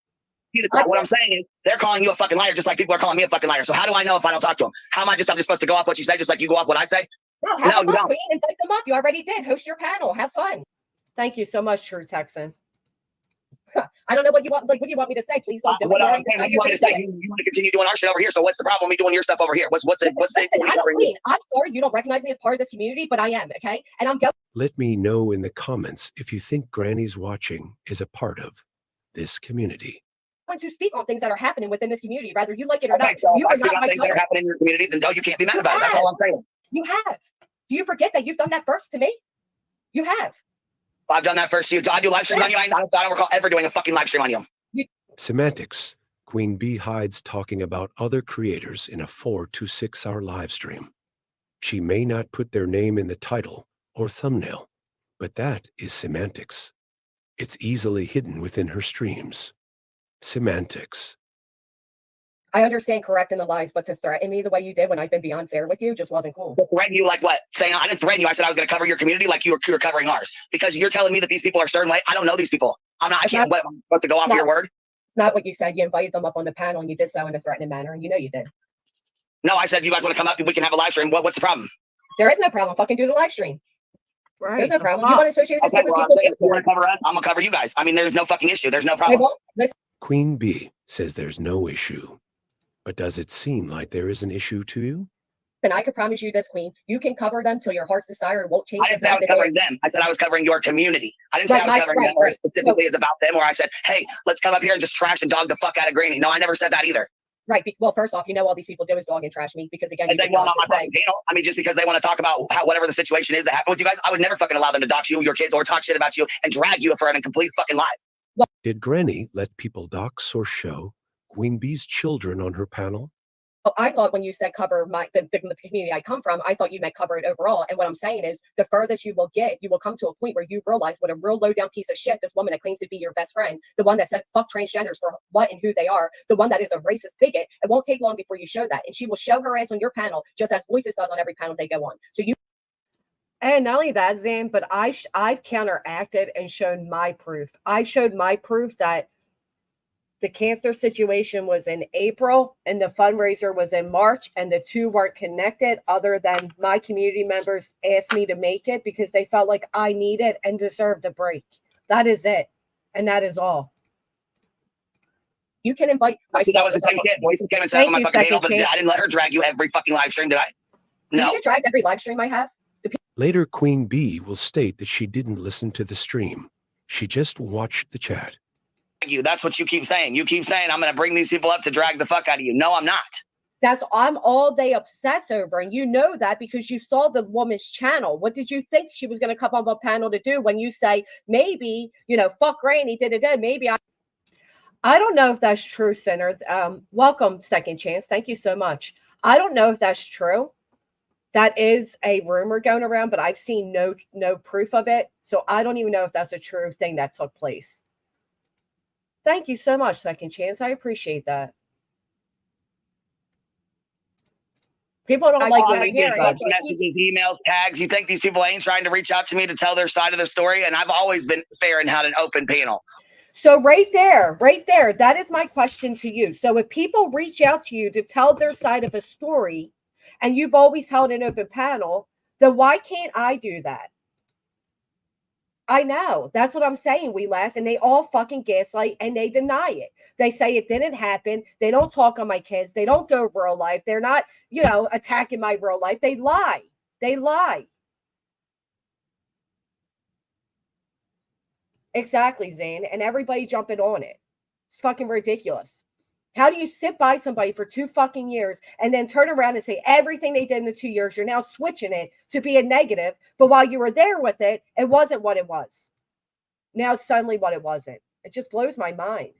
What I'm saying is they're calling you a fucking liar just like people are calling me a fucking liar. So how do I know if I don't talk to them? How am I just supposed to go off what you say just like you go off what I say? No, have them up, Queen. Invite them up. You already did. Host your panel. Have fun. Thank you so much, True Texan. I don't know what you want. Like, what do you want me to say? Please don't do it. What you want me to say? You want to continue doing our shit over here. So what's the problem with me doing your stuff over here? What's the I'm sorry you don't recognize me as part of this community, but I am, okay? And I'm going. Let me know in the comments if you think Granny's watching is a part of this community. To speak on things that are happening within this community, whether you like it or not. So you if I speak on things that are happening in your community, then no, you can't be mad about it. That's all I'm saying. You have. Do you forget that you've done that first to me? You have. I've done that first to you. Do I do live streams on you? I don't recall ever doing a fucking live stream on you. Semantics. Queen Bee hides talking about other creators in a 4 to 6 hour live stream. She may not put their name in the title or thumbnail, but that is semantics. It's easily hidden within her streams. Semantics. I understand correcting the lies, but to threaten me the way you did when I've been beyond fair with you just wasn't cool. To threaten you like what? Saying I didn't threaten you. I said I was going to cover your community like you were covering ours. Because you're telling me that these people are a certain way. I don't know these people. I'm supposed to go off your word? It's not what you said. You invited them up on the panel and you did so in a threatening manner, and you know you did. No, I said you guys want to come up and we can have a live stream. What's the problem? There is no problem. Fucking do the live stream. Right. There's no problem. You want to associate with people? If you want to cover us, I'm going to cover you guys. I mean, there's no fucking issue. There's no problem. Queen Bee says there's no issue. But does it seem like there is an issue to you? And I can promise you this, Queen. You can cover them till your heart's desire. It won't change. I didn't say I was covering them. I said I was covering your community. I didn't say I was covering them or specifically is about them, or I said, hey, let's come up here and just trash and dog the fuck out of Granny. No, I never said that either. Right. Well, first off, you know all these people do is dog and trash me because again, they want on my fucking channel. I mean, just because they want to talk about whatever the situation is that happened with you guys, I would never fucking allow them to dox you, your kids, or talk shit about you and drag you for a complete fucking lie. Well, did Granny let people dox or show Queen Bee's children on her panel? I thought when you said cover the community I come from, I thought you meant cover it overall. And what I'm saying is the furthest you will get, you will come to a point where you realize what a real low down piece of shit this woman that claims to be your best friend, the one that said fuck transgenders for what and who they are, the one that is a racist bigot. It won't take long before you show that. And she will show her ass on your panel just as Voices does on every panel they go on. So you. And not only that, Zan, but I've counteracted and shown my proof. I showed my proof that The cancer situation was in April and the fundraiser was in March, and the two weren't connected other than my community members asked me to make it because they felt like I needed and deserved a break. That is it. And that is all. You can invite. See, that was the same shit. Voices came and sat on my fucking panel, but I didn't let her drag you every fucking live stream, did I? No. You get dragged every live stream I have. Later, Queen Bee will state that she didn't listen to the stream. She just watched the chat. You. That's what you keep saying. You keep saying I'm going to bring these people up to drag the fuck out of you. No, I'm not. I'm all they obsess over, and you know that because you saw the woman's channel. What did you think she was going to come on a panel to do when you say maybe, fuck Granny, maybe I don't know if that's true, Sinner. Welcome, Second Chance. Thank you so much. I don't know if that's true. That is a rumor going around, but I've seen no proof of it. So I don't even know if that's a true thing that took place. Thank you so much, Second Chance. I appreciate that. People don't like messages, emails, tags. You think these people ain't trying to reach out to me to tell their side of their story? And I've always been fair and had an open panel. So right there, that is my question to you. So if people reach out to you to tell their side of a story and you've always held an open panel, then why can't I do that? I know. That's what I'm saying, and they all fucking gaslight and they deny it. They say it didn't happen. They don't talk on my kids. They don't go real life. They're not, attacking my real life. They lie. They lie. Exactly, Zane. And everybody jumping on it. It's fucking ridiculous. How do you sit by somebody for 2 fucking years and then turn around and say everything they did in the 2 years, you're now switching it to be a negative, but while you were there with it, it wasn't what it was. Now it's suddenly what it wasn't. It just blows my mind.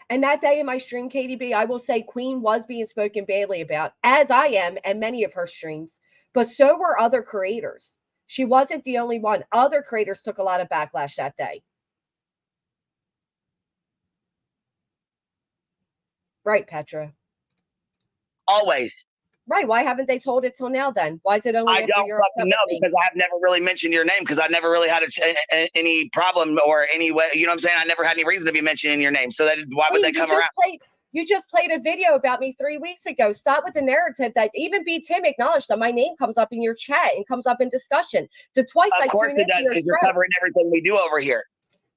And that day in my stream, KDB, I will say Queen was being spoken badly about, as I am, and many of her streams, but so were other creators. She wasn't the only one. Other creators took a lot of backlash that day. Right, Petra. Always. Right. Why haven't they told it till now then? Why is it only I don't fucking know because I have never really mentioned your name because I never really had any problem or any way. You know what I'm saying? I never had any reason to be mentioning your name. So why would they come around? You just played a video about me 3 weeks ago. Stop with the narrative that even B. Tim acknowledged that my name comes up in your chat and comes up in discussion. The twice I tuned into your show. You're covering everything we do over here.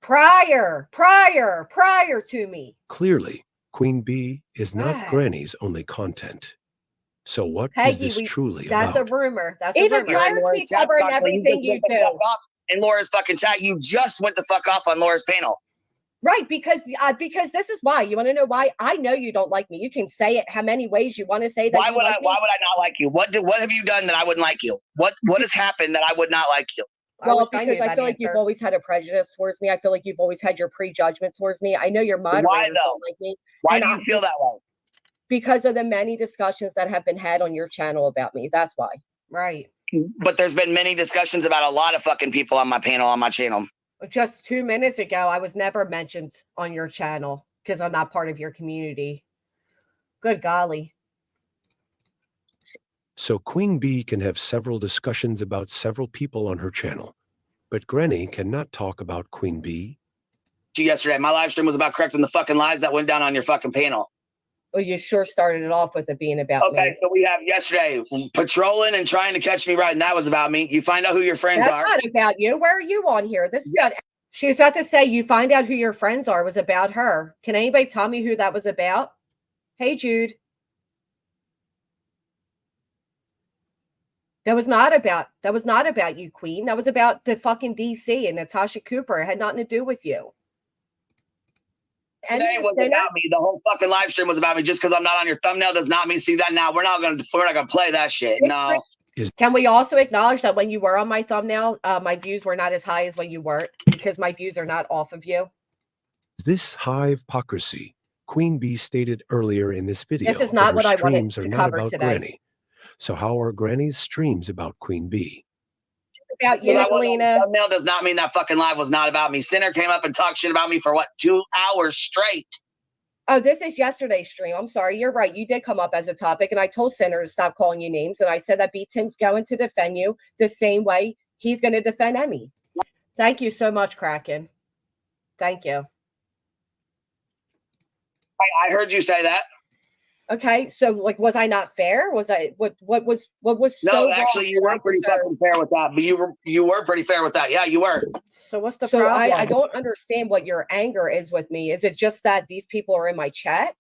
Prior to me. Clearly, Queen Bee is not Granny's only content. So what is this truly about? That's a rumor. That's a rumor. Laura's covering everything you do. In Laura's fucking chat, you just went the fuck off on Laura's panel. Right, because this is why. You want to know why? I know you don't like me. You can say it how many ways you want to say that. Why would I not like you? What have you done that I wouldn't like you? What has happened that I would not like you? Well, because I feel like you've always had a prejudice towards me. I feel like you've always had your prejudgment towards me. I know your moderators don't like me. Why do you feel that way? Because of the many discussions that have been had on your channel about me. That's why. Right. But there's been many discussions about a lot of fucking people on my panel, on my channel. Just 2 minutes ago, I was never mentioned on your channel because I'm not part of your community. Good golly. So Queen Bee can have several discussions about several people on her channel, but Granny cannot talk about Queen Bee. Yesterday, my live stream was about correcting the fucking lies that went down on your fucking panel. Well, you sure started it off with it being about me. Okay, so we have yesterday patrolling and trying to catch me right, and that was about me. You find out who your friends are. That's not about you. Where are you on here? This is about. She was about to say you find out who your friends are was about her. Can anybody tell me who that was about? Hey, Jude. That was not about you, Queen. That was about the fucking DC and Natasha Cooper. It had nothing to do with you. Today was about me. The whole fucking live stream was about me. Just because I'm not on your thumbnail does not mean see that now. We're not gonna play that shit. No. Can we also acknowledge that when you were on my thumbnail, my views were not as high as when you weren't because my views are not off of you? This hypocrisy, Queen Bee stated earlier in this video. This is not what I wanted to cover today. Granny. So how are Granny's streams about Queen Bee? About you, Lena. Thumbnail does not mean that fucking live was not about me. Sinner came up and talked shit about me for what, 2 hours straight. Oh, this is yesterday's stream. I'm sorry. You're right. You did come up as a topic, and I told Sinner to stop calling you names, and I said that B. Tim's going to defend you the same way he's going to defend Emmy. Thank you so much, Kraken. Thank you. I heard you say that. Okay, so like, was I not fair? Was I what was No, so actually, wrong you that I were pretty deserved? fucking fair with that. But you were pretty fair with that. Yeah, you were. So what's the problem? I don't understand what your anger is with me. Is it just that these people are in my chat?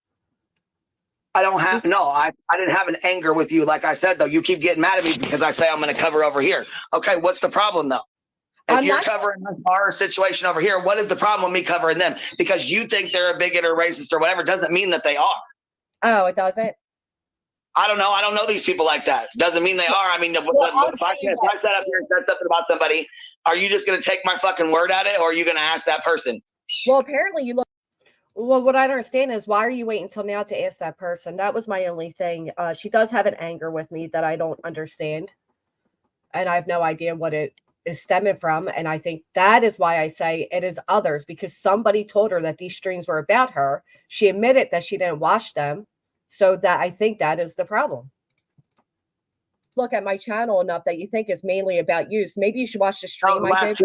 I don't have I didn't have an anger with you. Like I said, though, you keep getting mad at me because I say I'm going to cover over here. Okay, what's the problem though? If you're covering our situation over here, what is the problem with me covering them? Because you think they're a bigot or racist or whatever doesn't mean that they are. Oh, it doesn't. I don't know. I don't know these people like that. Doesn't mean they are. I mean, if I set up here and said something about somebody, are you just going to take my fucking word at it, or are you going to ask that person? Well, apparently you look. Well, what I don't understand is why are you waiting until now to ask that person? That was my only thing. She does have an anger with me that I don't understand, and I have no idea what it is stemming from. And I think that is why I say it is others, because somebody told her that these streams were about her. She admitted that she didn't watch them. So that I think that is the problem. Look at my channel enough that you think it's mainly about you. So maybe you should watch the stream I did.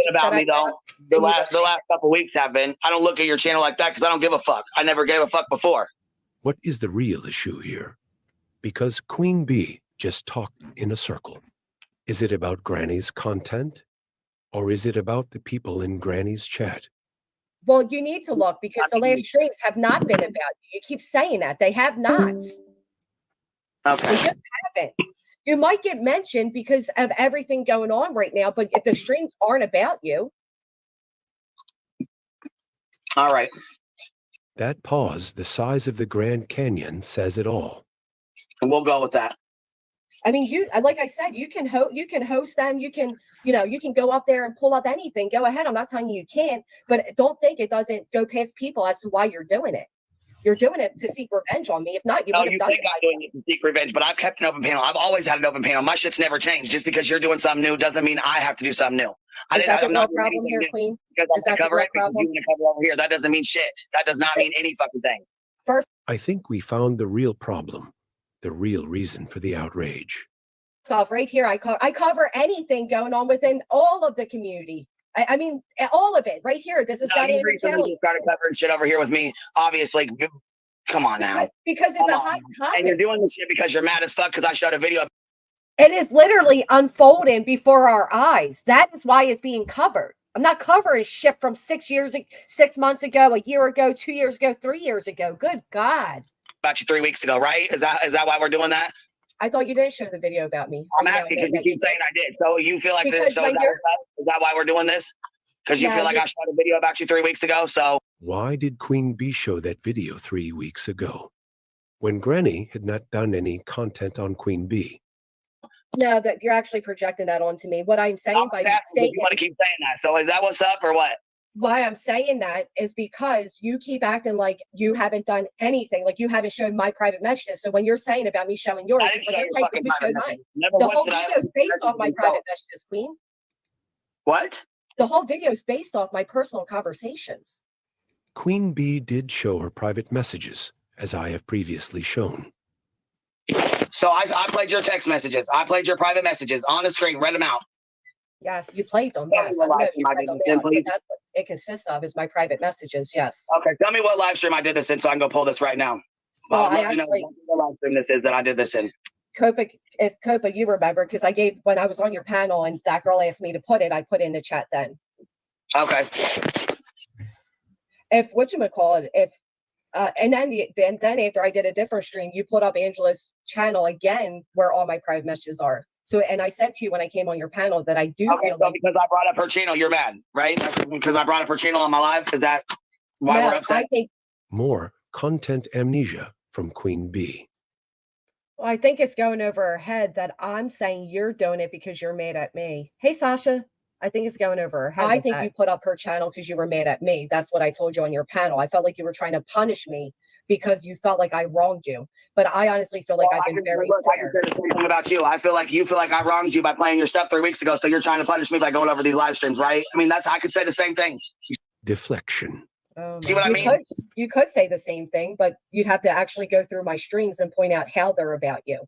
About me though. The last couple weeks have been. I don't look at your channel like that because I don't give a fuck. I never gave a fuck before. What is the real issue here? Because Queen Bee just talked in a circle. Is it about Granny's content? Or is it about the people in Granny's chat? Well, you need to look because the last streams have not been about you. You keep saying that. They have not. Okay. They just haven't. You might get mentioned because of everything going on right now, but if the streams aren't about you. All right. That pause, the size of the Grand Canyon, says it all. And we'll go with that. I mean, you like I said, you can host them. You can go up there and pull up anything. Go ahead. I'm not telling you can't, but don't think it doesn't go past people as to why you're doing it. You're doing it to seek revenge on me. If not, you would have done it. You think I'm doing it to seek revenge, but I've kept an open panel. I've always had an open panel. My shit's never changed. Just because you're doing something new doesn't mean I have to do something new. I'm not doing anything here, Queen. Because I'm going to cover it because you want to cover over here. That doesn't mean shit. That does not mean any fucking thing. First, I think we found the real problem, the real reason for the outrage. Stuff right here. I cover anything going on within all of the community. I mean, all of it right here. This is not even just started covering shit over here with me. Obviously, come on now. Because it's a hot topic. And you're doing this shit because you're mad as fuck because I shot a video. It is literally unfolding before our eyes. That is why it's being covered. I'm not covering shit from 6 months ago, a year ago, 2 years ago, 3 years ago. Good God. About you 3 weeks ago, right? Is that why we're doing that? I thought you didn't show the video about me. I'm asking because you keep saying I did. So you feel like this? So is that why we're doing this? Because you feel like I shot a video about you 3 weeks ago. So why did Queen Bee show that video 3 weeks ago, when Granny had not done any content on Queen Bee? No, that you're actually projecting that onto me. What I'm saying by you want to keep saying that. So is that what's up or what? Why I'm saying that is because you keep acting like you haven't done anything, like you haven't shown my private messages. So when you're saying about me showing yours, I didn't show your fucking private messages. The whole video is based off my private messages, Queen. What? The whole video is based off my personal conversations. Queen Bee did show her private messages, as I have previously shown. So I played your text messages. I played your private messages on the screen, read them out. Yes, you played them. Yes, that's what it consists of, is my private messages. Yes. Okay, tell me what live stream I did this in so I can go pull this right now. Well, I actually know what live stream this is that I did this in. Copa, you remember, because I gave, when I was on your panel and that girl asked me to put it, I put it in the chat then. Okay. If whatchamacallit, and then after I did a different stream, you put up Angela's channel again where all my private messages are. So, and I said to you when I came on your panel that I do feel like because I brought up her channel, you're mad, right? That's because I brought up her channel on my live. Is that why we're upset? I think more content amnesia from Queen Bee. Well, I think it's going over her head that I'm saying you're doing it because you're mad at me. Hey, Sasha. I think it's going over her head. I think you put up her channel because you were mad at me. That's what I told you on your panel. I felt like you were trying to punish me because you felt like I wronged you. But I honestly feel like I've been very fair. I can say the same thing about you. I feel like you feel like I wronged you by playing your stuff 3 weeks ago. So you're trying to punish me by going over these live streams, right? I mean, I could say the same thing. Deflection. See what I mean? You could say the same thing, but you'd have to actually go through my streams and point out how they're about you.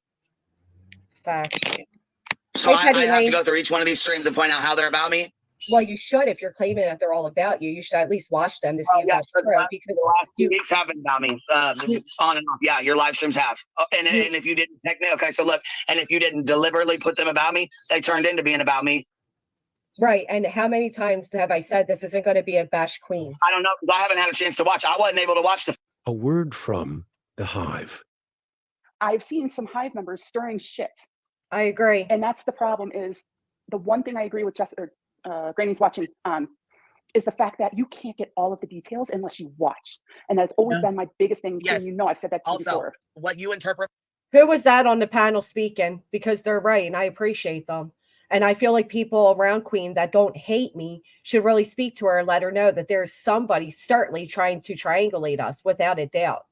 Facts. So I have to go through each one of these streams and point out how they're about me? Well, you should. If you're claiming that they're all about you, you should at least watch them to see if that's true. Because the last 2 weeks have been about me, on and off. Yeah, your live streams have. And if you didn't, okay, so look, and if you didn't deliberately put them about me, they turned into being about me. Right. And how many times have I said this isn't going to be a bash queen? I don't know, because I haven't had a chance to watch. I wasn't able to watch the. A word from the Hive. I've seen some Hive members stirring shit. I agree. And that's the problem. Is the one thing I agree with Granny's watching is the fact that you can't get all of the details unless you watch. And that's always been my biggest thing. Yes. You know, I've said that to you before. What you interpret. Who was that on the panel speaking? Because they're right, and I appreciate them. And I feel like people around Queen that don't hate me should really speak to her and let her know that there's somebody certainly trying to triangulate us, without a doubt.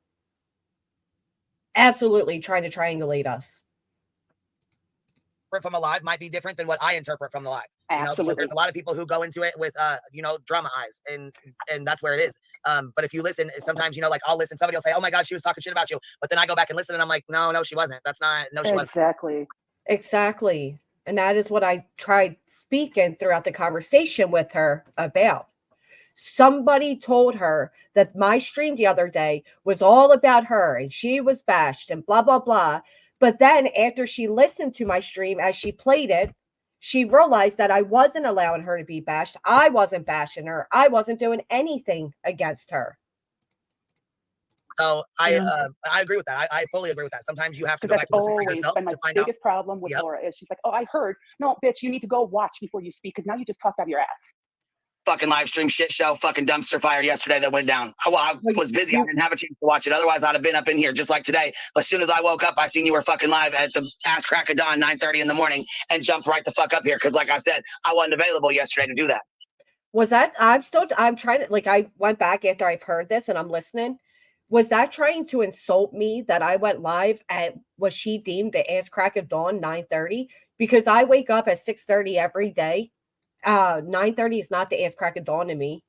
Absolutely trying to triangulate us. From a live might be different than what I interpret from the live. Absolutely. There's a lot of people who go into it with drama eyes, and that's where it is. But if you listen, sometimes like I'll listen, somebody will say, "Oh my God, she was talking shit about you," but then I go back and listen, and I'm like, "No, she wasn't. That's not. No, she wasn't." Exactly. And that is what I tried speaking throughout the conversation with her about. Somebody told her that my stream the other day was all about her and she was bashed and blah, blah, blah. But then after she listened to my stream as she played it, she realized that I wasn't allowing her to be bashed. I wasn't bashing her. I wasn't doing anything against her. So I agree with that. I fully agree with that. Sometimes you have to go back and listen for yourself been my to find out. biggest problem with Laura is she's like, "Oh, I heard." No, bitch, you need to go watch before you speak, because now you just talked out of your ass. Fucking live stream shit show, fucking dumpster fire yesterday that went down. I was busy. I didn't have a chance to watch it. Otherwise, I'd have been up in here just like today. But as soon as I woke up, I seen you were fucking live at the ass crack of dawn, 9:30 in the morning, and jumped right the fuck up here. Because like I said, I wasn't available yesterday to do that. Was that, I'm trying to, I went back after I've heard this and I'm listening. Was that trying to insult me that I went live at what she deemed the ass crack of dawn, 9:30? Because I wake up at 6:30 every day. 9:30 is not the ass crack of dawn to me.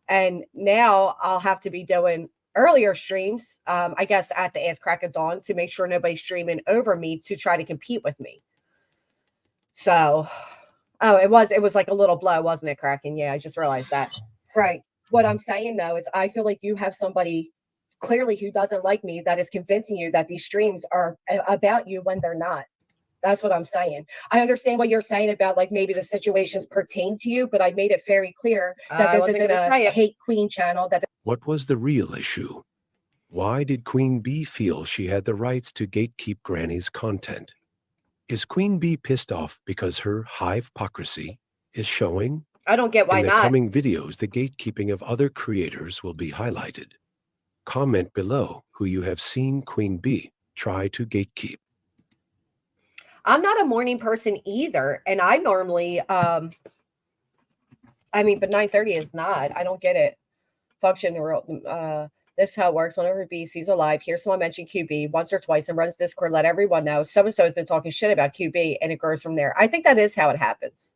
And now I'll have to be doing earlier streams, I guess at the ass crack of dawn, to make sure nobody's streaming over me to try to compete with me. So, it was like a little blow, wasn't it, Kraken? Yeah, I just realized that. Right. What I'm saying though is I feel like you have somebody clearly who doesn't like me that is convincing you that these streams are about you when they're not. That's what I'm saying. I understand what you're saying about like maybe the situations pertain to you, but I made it very clear that this isn't a hate Queen channel. What was the real issue? Why did Queen Bee feel she had the rights to gatekeep Granny's content? Is Queen Bee pissed off because her hive-pocracy is showing? I don't get why not. In the not. coming videos, the gatekeeping of other creators will be highlighted. Comment below who you have seen Queen Bee try to gatekeep. I'm not a morning person either, and I normally, but 9:30 is not. I don't get it. Function world. This is how it works. Whenever B sees a live, hears someone mention QB once or twice and runs Discord, let everyone know so-and-so has been talking shit about QB, and it grows from there. I think that is how it happens.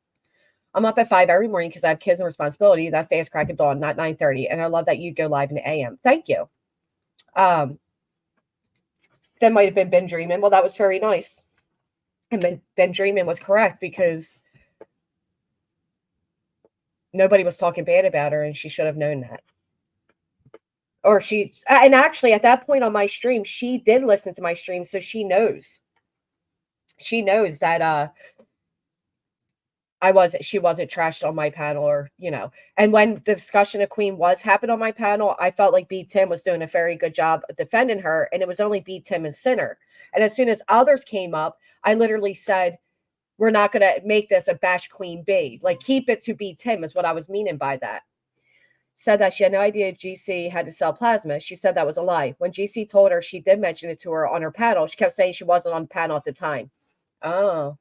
I'm up at 5 every morning because I have kids and responsibility. That's the ass crack of dawn, not 9:30. And I love that you go live in the AM. Thank you. That might have been Ben Dreaming. Well, that was very nice. And Ben Dreaming was correct because nobody was talking bad about her, and she should have known that. Or and actually at that point on my stream, she did listen to my stream, so she knows. She knows that she wasn't trashed on my panel, or and when the discussion of Queen was happening on my panel, I felt like B Tim was doing a very good job of defending her, and it was only B Tim and Sinner. And as soon as others came up, I literally said, we're not going to make this a bash Queen B. Like, keep it to B Tim is what I was meaning by that. Said that she had no idea GC had to sell plasma. She said that was a lie. When GC told her she did mention it to her on her panel, she kept saying she wasn't on the panel at the time. Oh.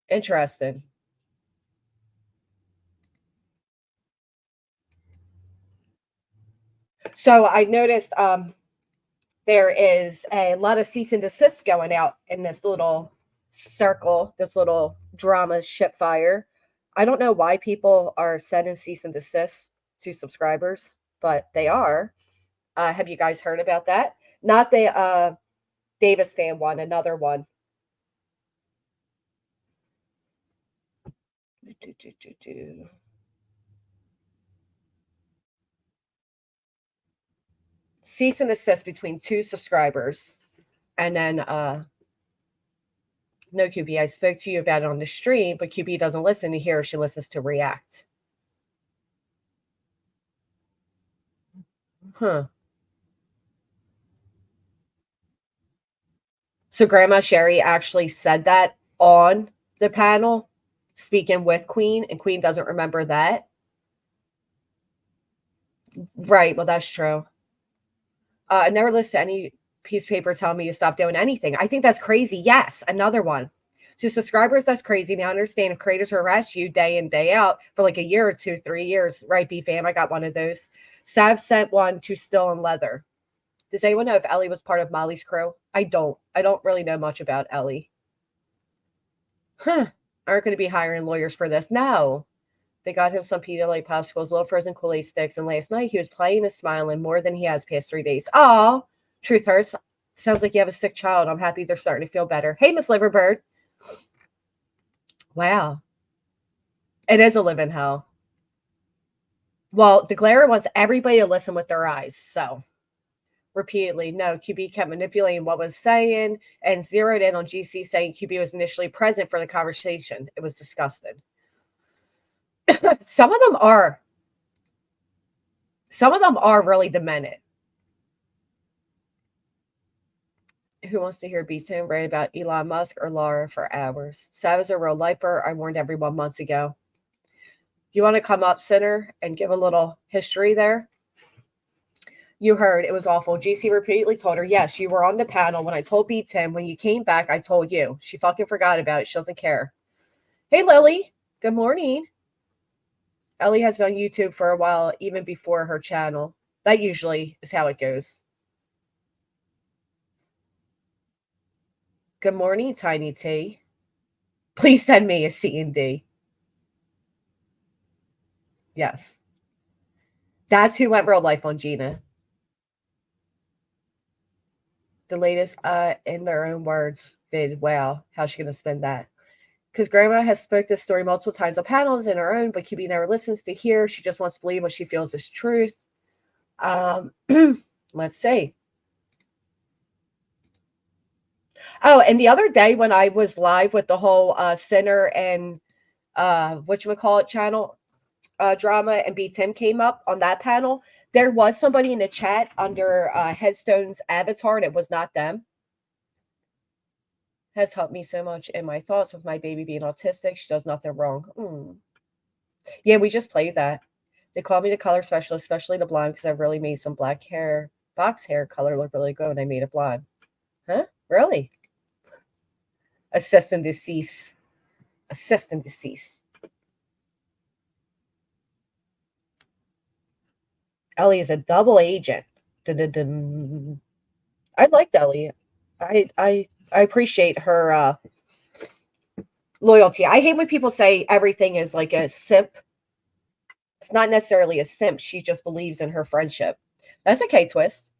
Interesting. So I noticed there is a lot of cease and desist going out in this little circle, this little drama ship fire. I don't know why people are sending cease and desist to subscribers, but they are. Have you guys heard about that? Not the Davis fan one, another one. Cease and desist between 2 subscribers. And then no, QB, I spoke to you about it on the stream, but QB doesn't listen to hear. She listens to react. Huh. So Grandma Sherry actually said that on the panel, speaking with Queen, and Queen doesn't remember that. Right. Well, that's true. I never listened to any piece of paper telling me to stop doing anything. I think that's crazy. Yes, another one. To subscribers, that's crazy. Now, I understand if creators harass you day in, day out for like a year or 2, 3 years, right, B-Fam? I got one of those. Sav sent one to Still in Leather. Does anyone know if Ellie was part of Molly's crew? I don't really know much about Ellie. Aren't going to be hiring lawyers for this. No. They got him some Pedialyte popsicles, little frozen Kool-Aid sticks, and last night he was playing and smiling more than he has past 3 days. Oh, truth hurts. Sounds like you have a sick child. I'm happy they're starting to feel better. Hey, Miss Liverbird. Wow. It is a living hell. Well, DeGlara wants everybody to listen with their eyes. So, repeatedly, no, QB kept manipulating what was saying and zeroed in on GC saying QB was initially present for the conversation. It was disgusting. Some of them are really demented. Who wants to hear B-Toon write about Elon Musk or Laura for hours? Sav is a real lifer. I warned everyone months ago. You want to come up, Sinner, and give a little history there? You heard it was awful. GC repeatedly told her, yes, you were on the panel when I told B-Tim. When you came back, I told you. She fucking forgot about it. She doesn't care. Hey, Lily. Good morning. Ellie has been on YouTube for a while, even before her channel. That usually is how it goes. Good morning, Tiny T. Please send me a C&D. Yes. That's who went real life on Gina. The latest, in their own words, vid. Wow, how's she going to spend that? Because Grandma has spoke this story multiple times on panels in her own, but QB never listens to hear. She just wants to believe what she feels is truth. Let's see. Oh, and the other day when I was live with the whole Sinner and whatchamacallit channel drama, and B. Tim came up on that panel, there was somebody in the chat under Headstone's avatar, and it was not them. Has helped me so much in my thoughts with my baby being autistic. She does nothing wrong. Yeah, we just played that. They call me the color specialist, especially the blonde, because I really made some black hair, box hair color look really good when I made it blonde. Huh? Really? Assist and decease. Assist and decease. Ellie is a double agent. Dun-dun-dun. I liked Ellie. I appreciate her loyalty. I hate when people say everything is like a simp. It's not necessarily a simp. She just believes in her friendship. That's okay, Twist.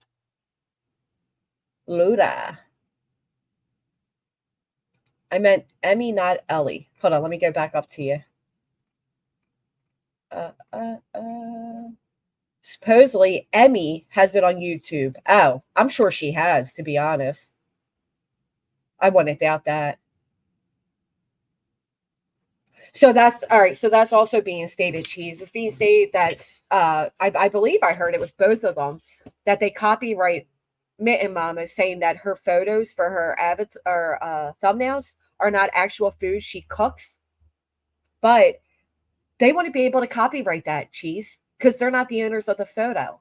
Luda. I meant Emmy, not Ellie. Hold on, let me go back up to you. Supposedly, Emmy has been on YouTube. Oh, I'm sure she has, to be honest. I wouldn't doubt that. So that's all right. So that's also being stated, Cheese. It's being stated that I believe I heard it was both of them, that they copyright Mitten Mama, saying that her photos for her avatar or thumbnails are not actual food she cooks, but they want to be able to copyright that, Cheese, because they're not the owners of the photo.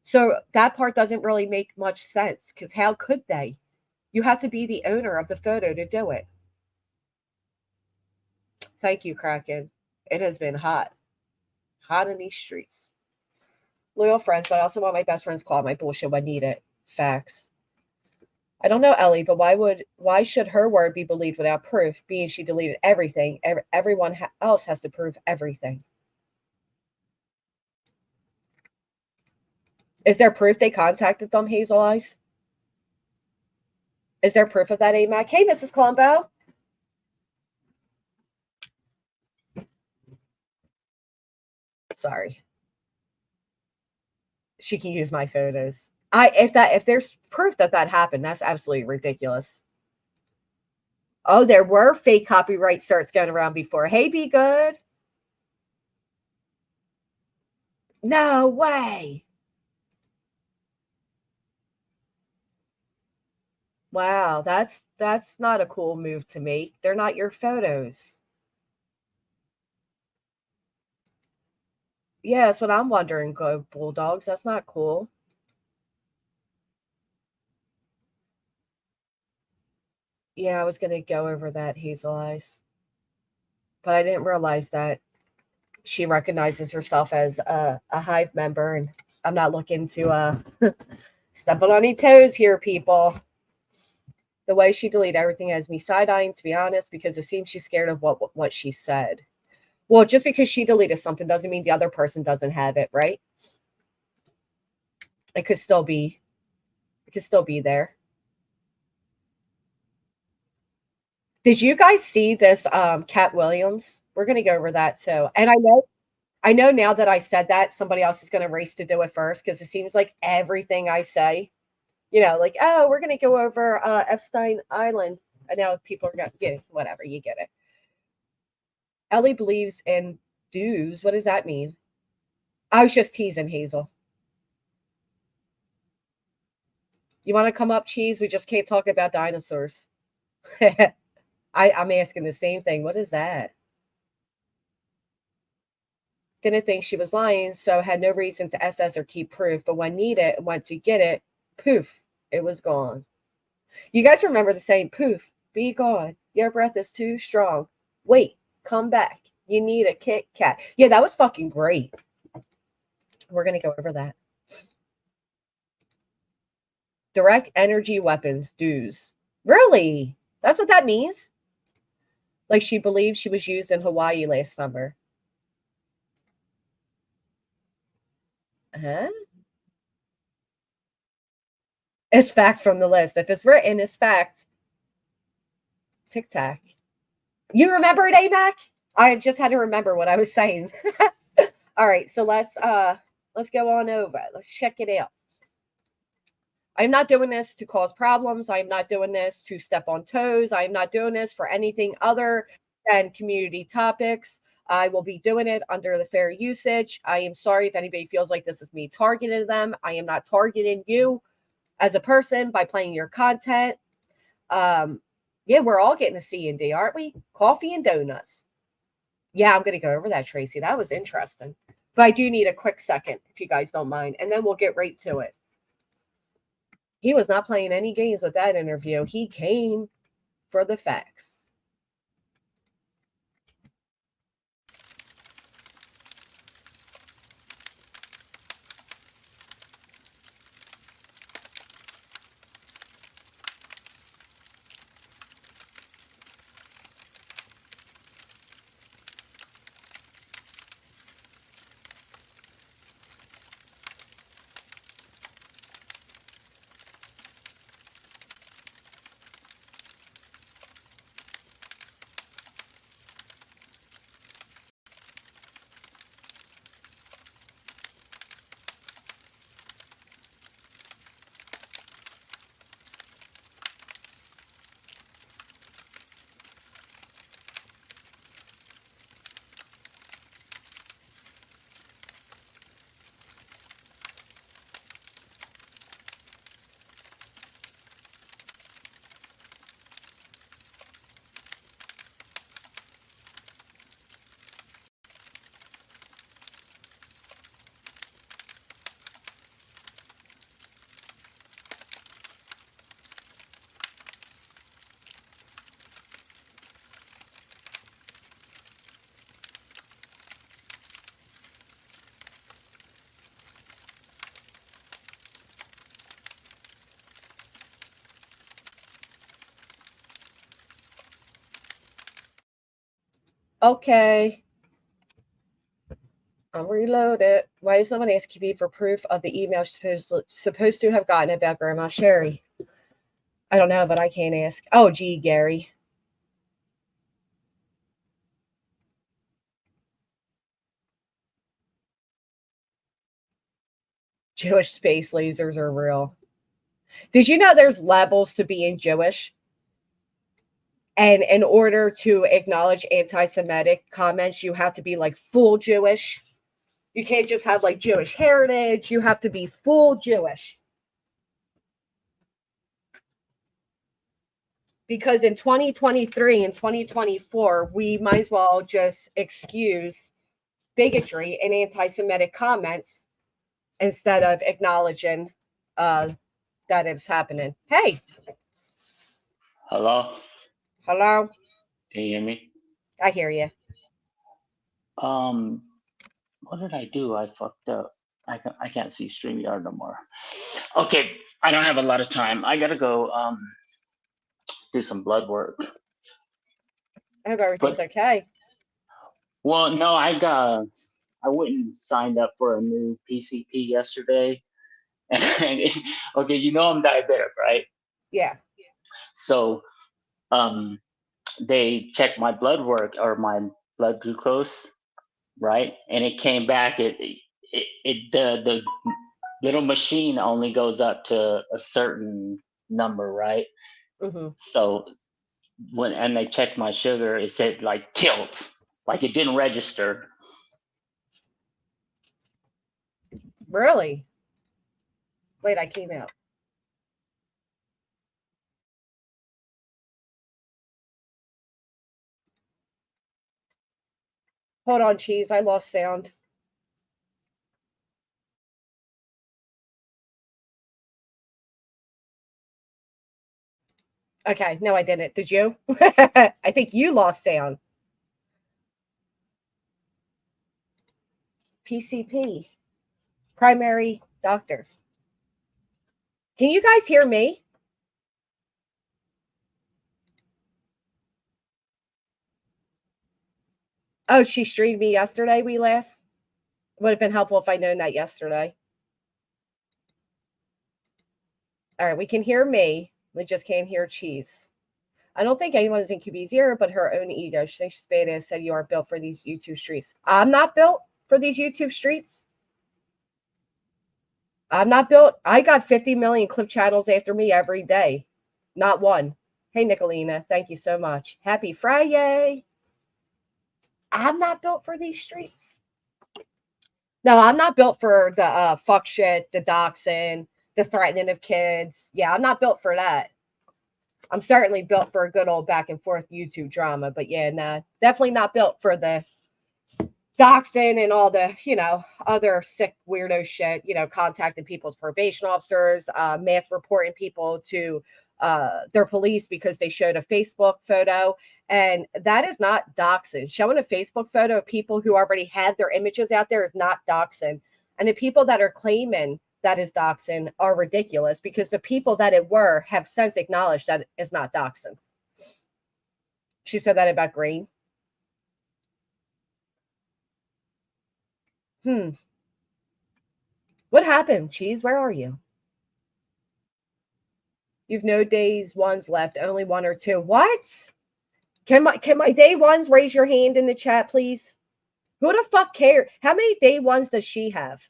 So that part doesn't really make much sense, because how could they? You have to be the owner of the photo to do it. Thank you, Kraken. It has been hot. Hot in these streets. Loyal friends, but I also want my best friends call my bullshit when needed. Facts. I don't know, Ellie, but why should her word be believed without proof, being she deleted everything? Everyone else has to prove everything. Is there proof they contacted them, Hazel Eyes? Is there proof of that, AMAC? Hey, Mrs. Colombo. Sorry. She can use my photos. If there's proof that happened, that's absolutely ridiculous. Oh, there were fake copyright starts going around before. Hey, Be Good. No way. Wow, that's not a cool move to make. They're not your photos. Yeah, that's what I'm wondering, Go Bulldogs. That's not cool. Yeah, I was going to go over that, Hazel Eyes. But I didn't realize that she recognizes herself as a Hive member, and I'm not looking to step on any toes here, people. The way she deleted everything has me side-eyeing, to be honest, because it seems she's scared of what she said. Well, just because she deleted something doesn't mean the other person doesn't have it, right? It could still be there. Did you guys see this Cat Williams? We're going to go over that too. And I know now that I said that, somebody else is going to race to do it first, because it seems like everything I say, like, oh, we're going to go over Epstein Island. And now people are going to get whatever, you get it. Ellie believes in dues. What does that mean? I was just teasing, Hazel. You want to come up, Cheese? We just can't talk about dinosaurs. I'm asking the same thing. What is that? Didn't think she was lying, so had no reason to SS or keep proof. But when needed, went to get it, poof, it was gone. You guys remember the saying, poof, be gone. Your breath is too strong. Wait, come back. You need a Kit Kat. Yeah, that was fucking great. We're going to go over that. Direct energy weapons, dues. Really? That's what that means? Like she believes she was used in Hawaii last summer. Huh? It's fact from the list. If it's written, it's fact. Tic Tac. You remember it, AMAC? I just had to remember what I was saying. All right, so let's go on over. Let's check it out. I'm not doing this to cause problems. I'm not doing this to step on toes. I'm not doing this for anything other than community topics. I will be doing it under the fair usage. I am sorry if anybody feels like this is me targeting them. I am not targeting you as a person by playing your content. Yeah, we're all getting a C&D, aren't we? Coffee and donuts. Yeah, I'm going to go over that, Tracy. That was interesting. But I do need a quick second, if you guys don't mind, and then we'll get right to it. He was not playing any games with that interview. He came for the facts. Okay. I'm reloaded. Why is someone asking me for proof of the email she's supposed to have gotten about Grandma Sherry? I don't know, but I can't ask. Oh, gee, Gary. Jewish space lasers are real. Did you know there's levels to being Jewish? And in order to acknowledge anti-Semitic comments, you have to be like full Jewish. You can't just have like Jewish heritage. You have to be full Jewish. Because in 2023 and 2024, we might as well just excuse bigotry and anti-Semitic comments instead of acknowledging that it's happening. Hey. Hello? Hello? Can you hear me? I hear you. What did I do? I fucked up. I can't see StreamYard no more. Okay, I don't have a lot of time. I gotta go do some blood work. I hope everything's But, okay. well, no, I went and signed up for a new PCP yesterday. And okay, you know I'm diabetic, right? Yeah. So they checked my blood work or my blood glucose, right? And it came back. The little machine only goes up to a certain number, right? Mm-hmm. So and they checked my sugar, it said like tilt, like it didn't register. Really? Wait, I came out. Hold on, cheese. I lost sound. Okay, no, I didn't. Did you? I think you lost sound. PCP, primary doctor. Can you guys hear me? Oh, she streamed me yesterday, we last. Would have been helpful if I'd known that yesterday. All right, we can hear me. We just can't hear cheese. I don't think anyone is in QB's ear, but her own ego. She thinks she's badass, said you aren't built for these YouTube streets. I'm not built for these YouTube streets. I'm not built. I got 50 million clip channels after me every day. Not one. Hey, Nicolina, thank you so much. Happy Friday. I'm not built for these streets. No, I'm not built for the fuck shit, the doxing, the threatening of kids. Yeah, I'm not built for that. I'm certainly built for a good old back and forth YouTube drama, but yeah, nah, definitely not built for the doxing and all the, other sick weirdo shit, contacting people's probation officers, mass reporting people to their police because they showed a Facebook photo. And that is not doxing. Showing a Facebook photo of people who already had their images out there is not doxing. And the people that are claiming that is doxing are ridiculous because the people that it were have since acknowledged that it's not doxing. She said that about Green. What happened, Cheese? Where are you? You've no days ones left, only one or two. What? Can my day ones raise your hand in the chat, please? Who the fuck cares? How many day ones does she have?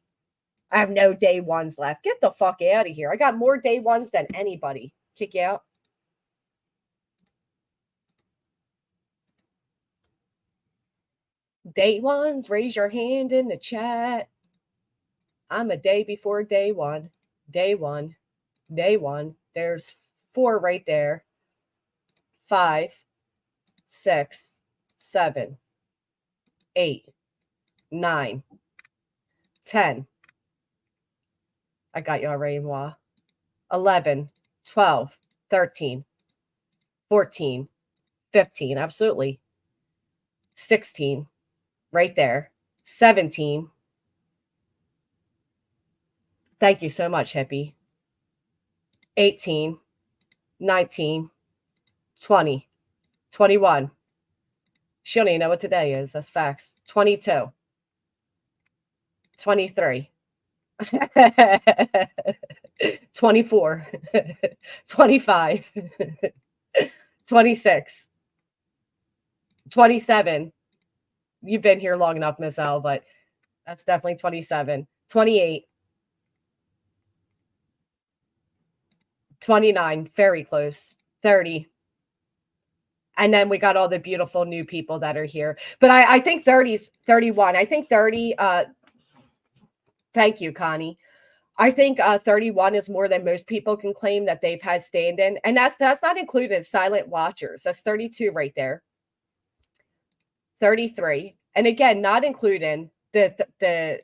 I have no day ones left. Get the fuck out of here. I got more day ones than anybody. Kick you out. Day ones, raise your hand in the chat. I'm a day before day one. Day one. Day one. There's 4 right there. 5, 6, 7, 8, 9, 10. I got you already, moi. 11, 12, 13, 14, 15. Absolutely. 16. Right there. 17. Thank you so much, hippie. 18, 19, 20, 21. She don't even know what today is. That's facts. 22, 23, 24, 25, 26, 27. You've been here long enough, Miss L, but that's definitely 27, 28, 29, very close. 30. And then we got all the beautiful new people that are here. But I think 30's 31. I think 30, thank you, Connie. I think 31 is more than most people can claim that they've had stand-in. And that's not included silent watchers. That's 32 right there. 33. And again, not including the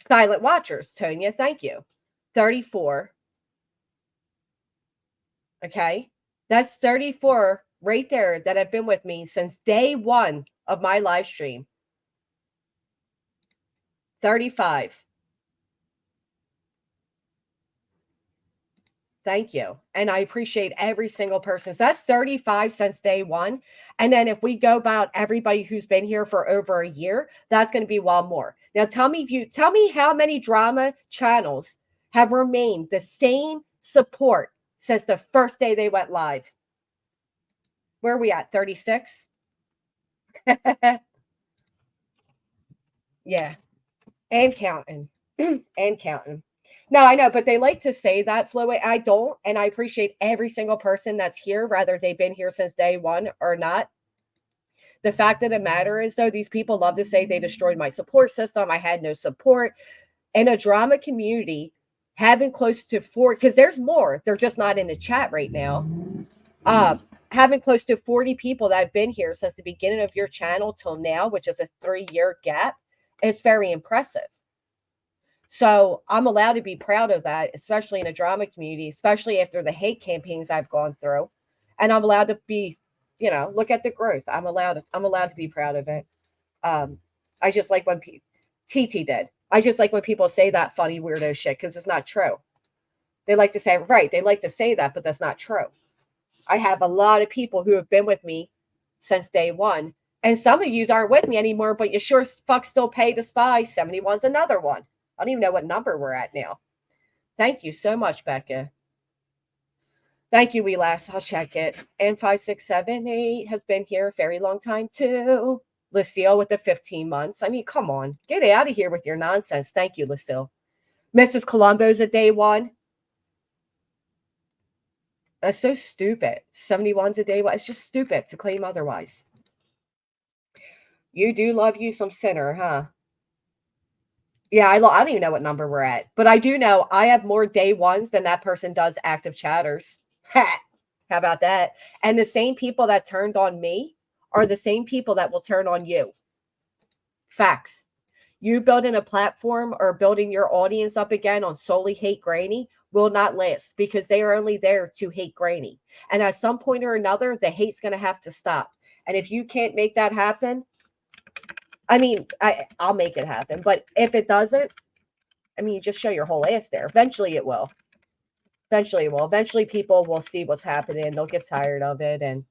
silent watchers, Tonya. Thank you. 34. Okay. That's 34 right there that have been with me since day one of my live stream. 35. Thank you. And I appreciate every single person. So that's 35 since day one. And then if we go about everybody who's been here for over a year, that's going to be well more. Now tell me how many drama channels have remained the same support since the first day they went live. Where are we at? 36? Yeah. And counting. And counting. No, I know, but they like to say that, Floyd. I don't, and I appreciate every single person that's here, whether they've been here since day one or not. The fact of the matter is, though, these people love to say they destroyed my support system. I had no support. In a drama community, having close to 40, because there's more. They're just not in the chat right now. Having close to 40 people that have been here since the beginning of your channel till now, which is a 3-year gap, is very impressive. So I'm allowed to be proud of that, especially in a drama community, especially after the hate campaigns I've gone through. And I'm allowed to be, look at the growth. I'm allowed to be proud of it. I just like when TT did. I just like when people say that funny weirdo shit because it's not true. They like to say, right, they like to say that, but that's not true. I have a lot of people who have been with me since day one. And some of yous aren't with me anymore, but you sure fuck still pay to spy. 71's another one. I don't even know what number we're at now. Thank you so much, Becca. Thank you, Weelass. I'll check it. And 5678 has been here a very long time, too. Lucille with the 15 months. I mean, come on. Get out of here with your nonsense. Thank you, Lucille. Mrs. Colombo's at day one. That's so stupid. 71's a day one. It's just stupid to claim otherwise. You do love you some sinner, huh? Yeah, I don't even know what number we're at, but I do know I have more day ones than that person does active chatters. How about that? And the same people that turned on me are the same people that will turn on you. Facts. You building a platform or building your audience up again on solely hate Granny will not last because they are only there to hate Granny. And at some point or another, the hate's going to have to stop. And if you can't make that happen, I mean, I'll make it happen. But if it doesn't, I mean, you just show your whole ass there. Eventually it will. Eventually it will. Eventually people will see what's happening. They'll get tired of it. And,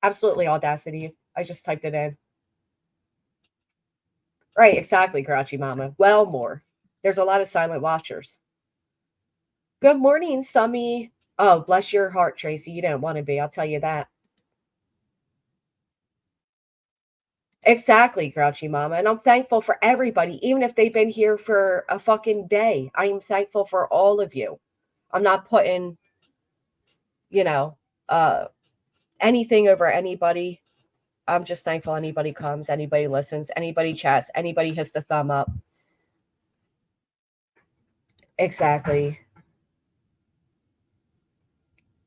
absolutely audacity. I just typed it in. Right, exactly, Grouchy Mama. Well, more. There's a lot of silent watchers. Good morning, Summy. Oh, bless your heart, Tracy. You don't want to be. I'll tell you that. Exactly, Grouchy Mama. And I'm thankful for everybody, even if they've been here for a fucking day. I am thankful for all of you. I'm not putting, anything over anybody. I'm just thankful anybody comes, anybody listens, anybody chats, anybody hits the thumb up. Exactly.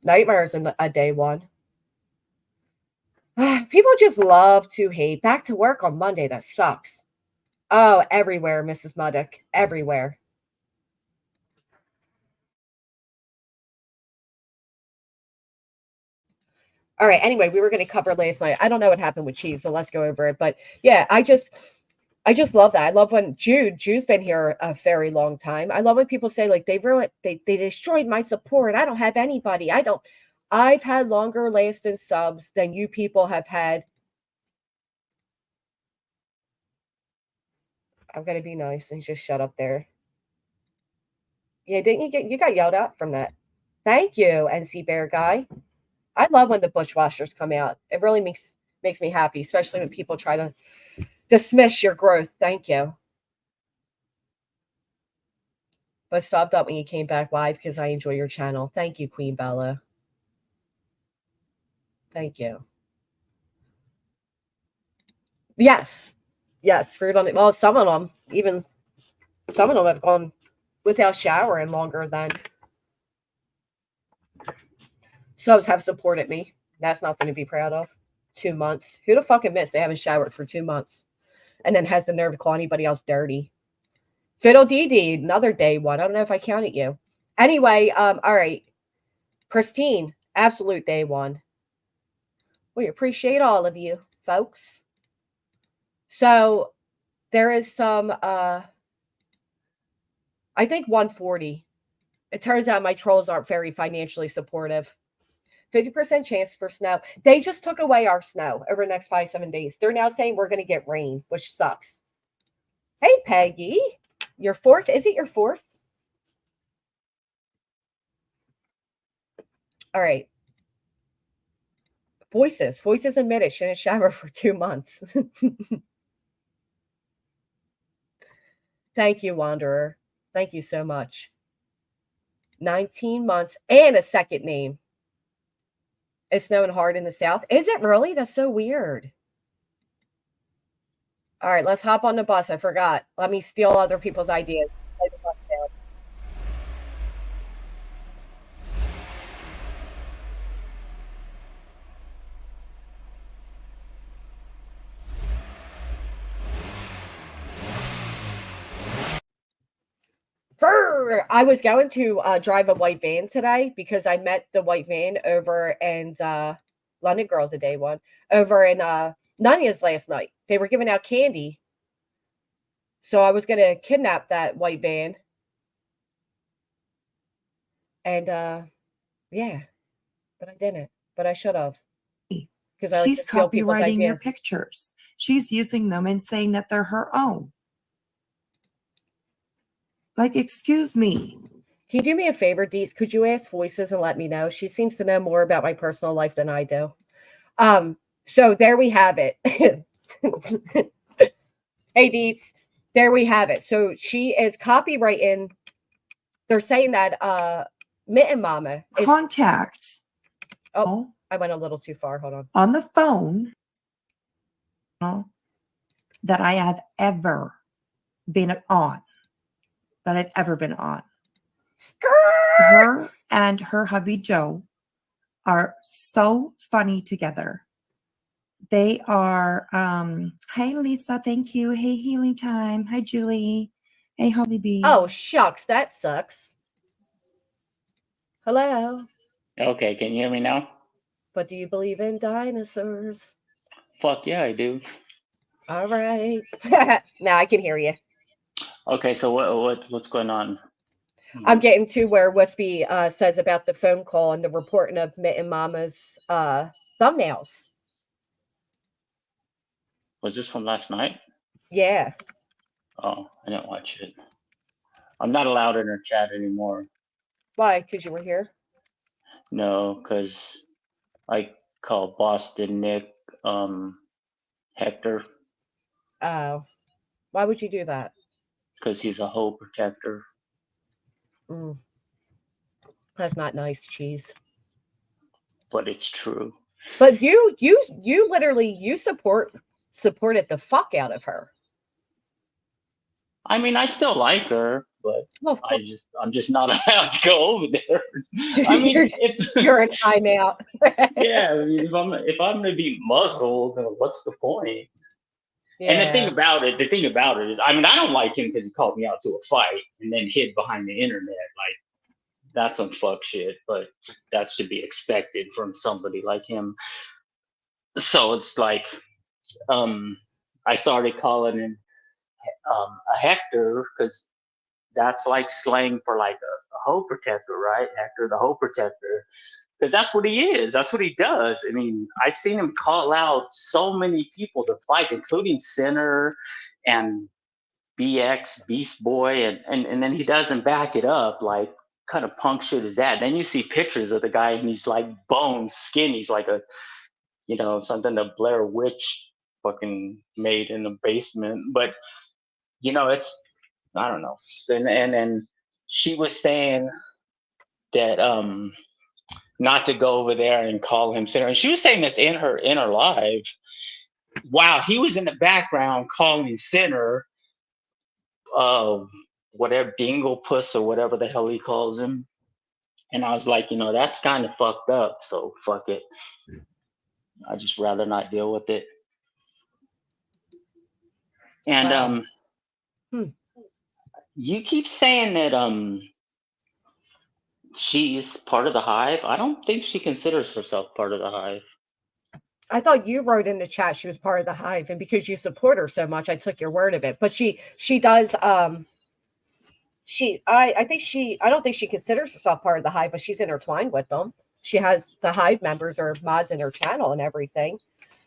Nightmares in a day one. People just love to hate. Back to work on Monday. That sucks. Oh, everywhere, Mrs. Muddock. Everywhere. All right. Anyway, we were going to cover last night. I don't know what happened with cheese, but let's go over it. But yeah, I just love that. I love when Jude's been here a very long time. I love when people say like they destroyed my support. I don't have anybody. I've had longer lasting subs than you people have had. I'm going to be nice and just shut up there. Yeah, didn't you got yelled at from that? Thank you, NC Bear Guy. I love when the bushwashers come out. It really makes me happy, especially when people try to dismiss your growth. Thank you. but subbed up when you came back live because I enjoy your channel. Thank you, Queen Bella. Thank you. Yes. Yes, fruit on it. Well, some of them have gone without showering longer than subs have supported me. That's nothing to be proud of. 2 months. Who the fuck admits they haven't showered for 2 months and then has the nerve to call anybody else dirty? Fiddle Dee Dee, another day one. I don't know if I counted you. Anyway, all right. Pristine, absolute day one. We appreciate all of you, folks. So there is some, I think 140. It turns out my trolls aren't very financially supportive. 50% chance for snow. They just took away our snow over the next 5-7 days. They're now saying we're going to get rain, which sucks. Hey, Peggy. Your fourth? Is it your fourth? All right. Voices. Voices admitted shouldn't shower for 2 months. Thank you, Wanderer. Thank you so much. 19 months and a second name. It's snowing hard in the south. Is it really? That's so weird. All right, let's hop on the bus. I forgot. Let me steal other people's ideas. I was going to drive a white van today because I met the white van over in London Girls a Day one over in Nania's last night. They were giving out candy. So I was going to kidnap that white van. And yeah, but I didn't. But I should have. Because I like to steal people's copywriting your ideas. pictures. She's using them and saying that they're her own. Like, excuse me. Can you do me a favor, Deets? Could you ask Voices and let me know? She seems to know more about my personal life than I do. So there we have it. Hey, Deets. There we have it. So she is copywriting. They're saying that Mitten Mama is Contact. Oh, I went a little too far. Hold on. On the phone that I have ever been on. That I've ever been on. Her and her hubby Joe are so funny together. They are, hey Lisa, thank you. Hey Healing Time. Hi Julie. Hey Holly B. Oh, shucks, that sucks. Hello. Okay, can you hear me now? But do you believe in dinosaurs? Fuck yeah, I do. All right. Now I can hear you. Okay, so what's going on? I'm getting to where Wispy says about the phone call and the reporting of Mitten Mama's thumbnails. Was this from last night? Yeah. Oh, I didn't watch it. I'm not allowed in her chat anymore. Why? Because you were here? No, because I call Boston Nick Hector. Oh. Why would you do that? Because he's a hoe protector. That's not nice, Cheese. But it's true. But you literally supported the fuck out of her. I mean, I still like her, but well, I'm just not allowed to go over there. I mean, you're in timeout. Yeah, I mean, if I'm gonna be muzzled, then what's the point? Yeah. And the thing about it is, I mean, I don't like him because he called me out to a fight and then hid behind the internet. Like, that's some fuck shit, but that's to be expected from somebody like him. So it's like, I started calling him a Hector because that's like slang for like a hoe protector, right? Hector the hoe protector. Because that's what he is. That's what he does. I mean, I've seen him call out so many people to fight, including Sinner and BX, Beast Boy, and then he doesn't back it up. Like, kind of punk shit is that? Then you see pictures of the guy and he's like bone skinny. He's like something the Blair Witch fucking made in the basement. But, it's, I don't know. And she was saying that not to go over there and call him sinner. And she was saying this in her live. Wow, he was in the background calling sinner, whatever, dingle puss or whatever the hell he calls him. And I was like, that's kind of fucked up. So fuck it. I just rather not deal with it. And you keep saying that she's part of the hive. I don't think she considers herself part of the hive. I thought you wrote in the chat she was part of the hive, and because you support her so much, I took your word of it. But she does. I don't think she considers herself part of the hive, but she's intertwined with them. She has the hive members or mods in her channel and everything.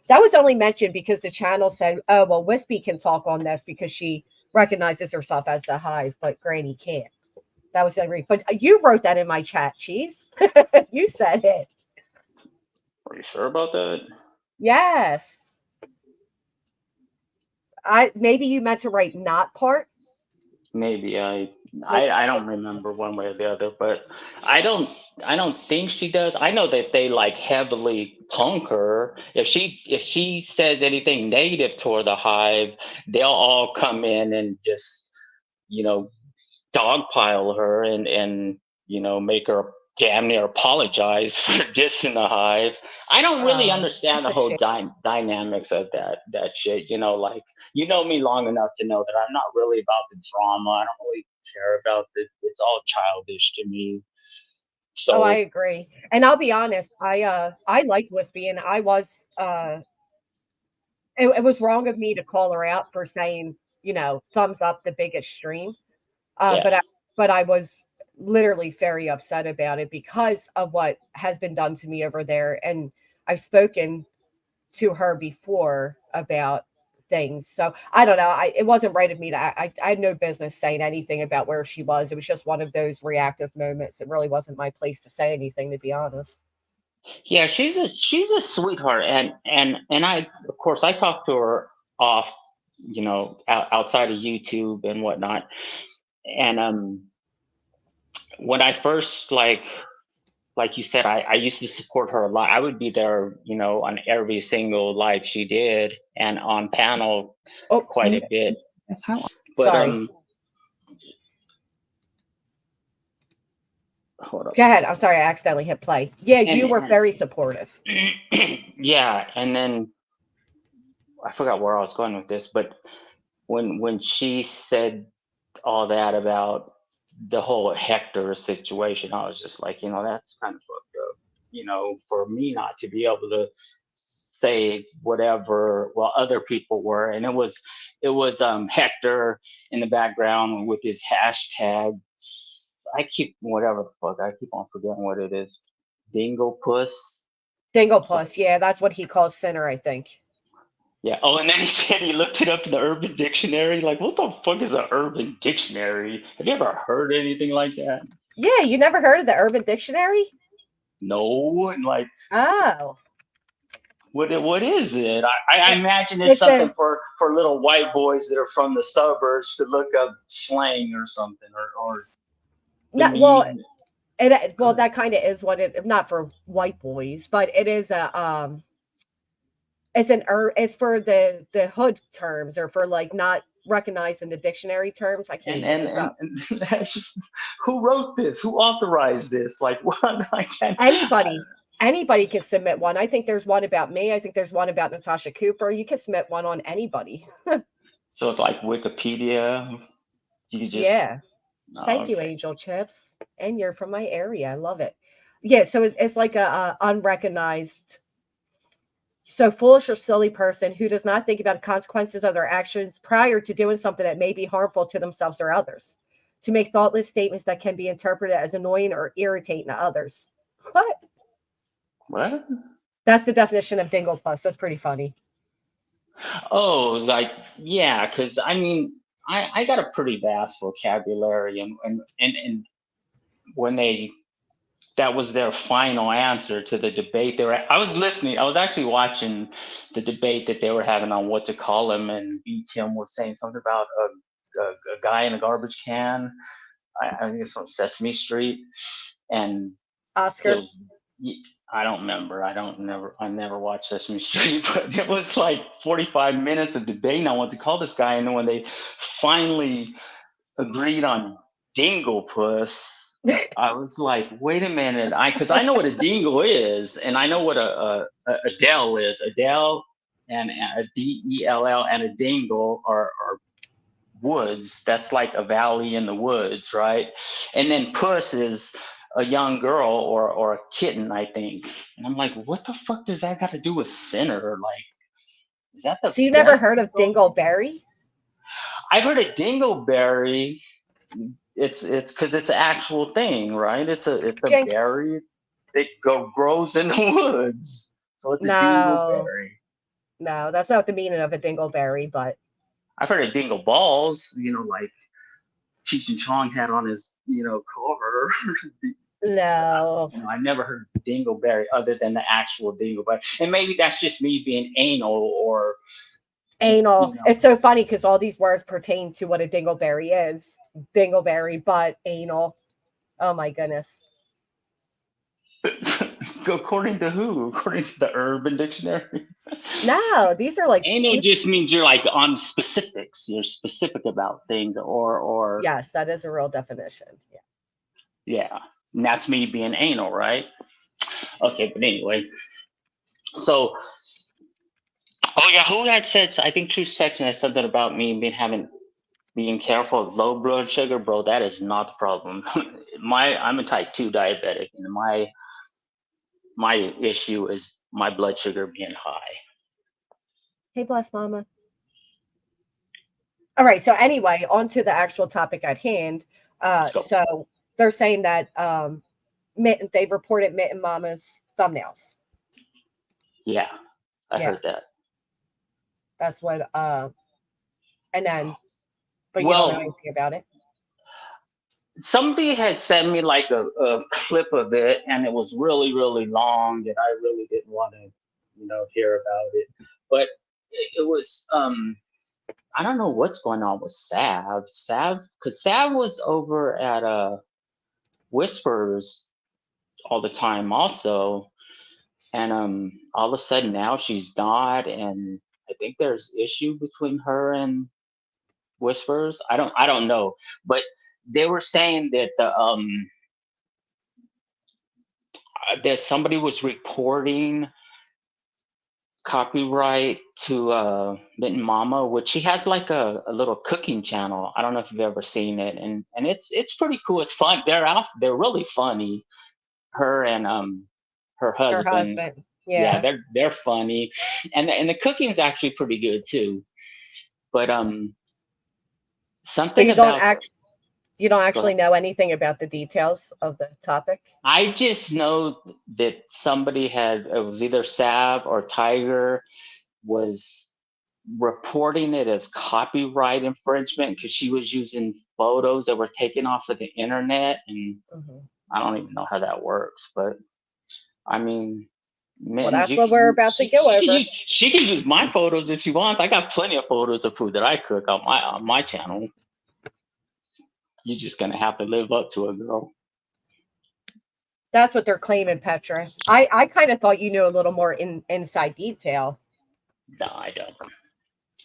That was only mentioned because the channel said, "Oh well, Wispy can talk on this because she recognizes herself as the hive, but Granny can't." That was the only reason. But you wrote that in my chat, Cheese. You said it. Are you sure about that? Yes. Maybe you meant to write not part. Maybe I don't remember one way or the other, but I don't think she does. I know that they like heavily punk her. If she says anything negative toward the hive, they'll all come in and just dogpile her and make her damn near apologize for dissing the hive. I don't really understand the whole dynamics of that shit. Like, me long enough to know that I'm not really about the drama. I don't really care about it's all childish to me. So I agree. And I'll be honest, I liked Wispy, and I was it was wrong of me to call her out for saying, thumbs up the biggest stream. yeah. But I was literally very upset about it because of what has been done to me over there. And I've spoken to her before about things. So I don't know. It wasn't right of me to, I had no business saying anything about where she was. It was just one of those reactive moments. It really wasn't my place to say anything, to be honest. Yeah, she's a sweetheart. And I, of course, I talked to her off, outside of YouTube and whatnot. And when I first, like you said, I used to support her a lot. I would be there, on every single live she did and on panel quite a bit. That's how. But sorry. Hold up. Go ahead. I'm sorry, I accidentally hit play. Yeah, you were very supportive. Yeah, and then I forgot where I was going with this, but when she said all that about the whole Hector situation, I was just like, that's kind of fucked up. For me not to be able to say whatever other people were, and it was Hector in the background with his hashtag. I keep on forgetting what it is. Dingle puss. Yeah, that's what he calls sinner, I think. Yeah. Oh, and then he said he looked it up in the Urban Dictionary. Like, what the fuck is an Urban Dictionary? Have you ever heard anything like that? Yeah, you never heard of the Urban Dictionary? No, and like, oh, what is it? I imagine it's something for little white boys that are from the suburbs to look up slang or something, or no, well, that kind of is what it. Not for white boys, but it is a it's for the hood terms, or for like not recognized in the dictionary terms. I can't even this up. And that's just, who wrote this? Who authorized this? Like, what? I can't. Anybody can submit one. I think there's one about me. I think there's one about Natasha Cooper. You can submit one on anybody. So it's like Wikipedia. You just, yeah. Thank you, Angel Chips. And you're from my area. I love it. Yeah, so it's like a unrecognized, so foolish or silly person who does not think about the consequences of their actions prior to doing something that may be harmful to themselves or others. To make thoughtless statements that can be interpreted as annoying or irritating to others. What? That's the definition of dingle plus. That's pretty funny. Oh, like, yeah, because I mean, I got a pretty vast vocabulary, and when that was their final answer to the debate. I was actually watching the debate that they were having on what to call him, and B. Tim was saying something about a guy in a garbage can. I think it's on Sesame Street, and Oscar. I don't remember. I never watched Sesame Street, but it was like 45 minutes of debate. And I wanted to call this guy, and then when they finally agreed on Dinglepuss, I was like, wait a minute, because I know what a dingle is, and I know what a Adele is. Adele and a Dell and a dingle are woods. That's like a valley in the woods, right? And then puss is a young girl or a kitten, I think. And I'm like, what the fuck does that got to do with sinner? Like, is that the So you never best heard of result? Dingleberry? I've heard of dingleberry. It's because it's an actual thing, right? It's a Jinx. berry that grows in the woods. So it's a No. dingleberry. No, that's not the meaning of a dingleberry, but I've heard of dingle balls, like Cheech and Chong had on his, cover. no. I've never heard of dingleberry other than the actual dingleberry. And maybe that's just me being anal or Anal. It's so funny because all these words pertain to what a dingleberry is. Dingleberry, but anal. Oh my goodness. According to who? According to the Urban Dictionary? No, these are like Anal just means you're like on specifics. You're specific about things or yes, that is a real definition. Yeah. And that's me being anal, right? Okay, but anyway. So who had said, I think True Section had something about me being careful of low blood sugar, bro. That is not the problem. I'm a type 2 diabetic, and my issue is my blood sugar being high. Hey, bless mama. All right. So anyway, on to the actual topic at hand. So they're saying that they've reported Mitten Mama's thumbnails. Yeah, I heard that. That's what. And then, but you don't know anything about it. Somebody had sent me like a clip of it, and it was really, really long, and I really didn't want to, hear about it. But it was, I don't know what's going on with Sav. Because Sav was over at Whispers all the time also, and all of a sudden now she's not, and I think there's issue between her and Whispers. I don't know, but they were saying that that somebody was reporting copyright to Mitten Mama, which she has like a little cooking channel. I don't know if you've ever seen it, and it's pretty cool. It's fun. They're really funny. Her and her husband. Yeah, they're funny, and the cooking's actually pretty good too. But something about you don't actually know anything about the details of the topic. I just know that it was either Sav or Tiger was reporting it as copyright infringement because she was using photos that were taken off of the internet, and I don't even know how that works, but I mean, well, that's what we're about to go over. She can use my photos if she wants. I got plenty of photos of food that I cook on my channel. You're just gonna have to live up to it, girl. That's what they're claiming, Petra. I kind of thought you knew a little more inside detail. No, I don't.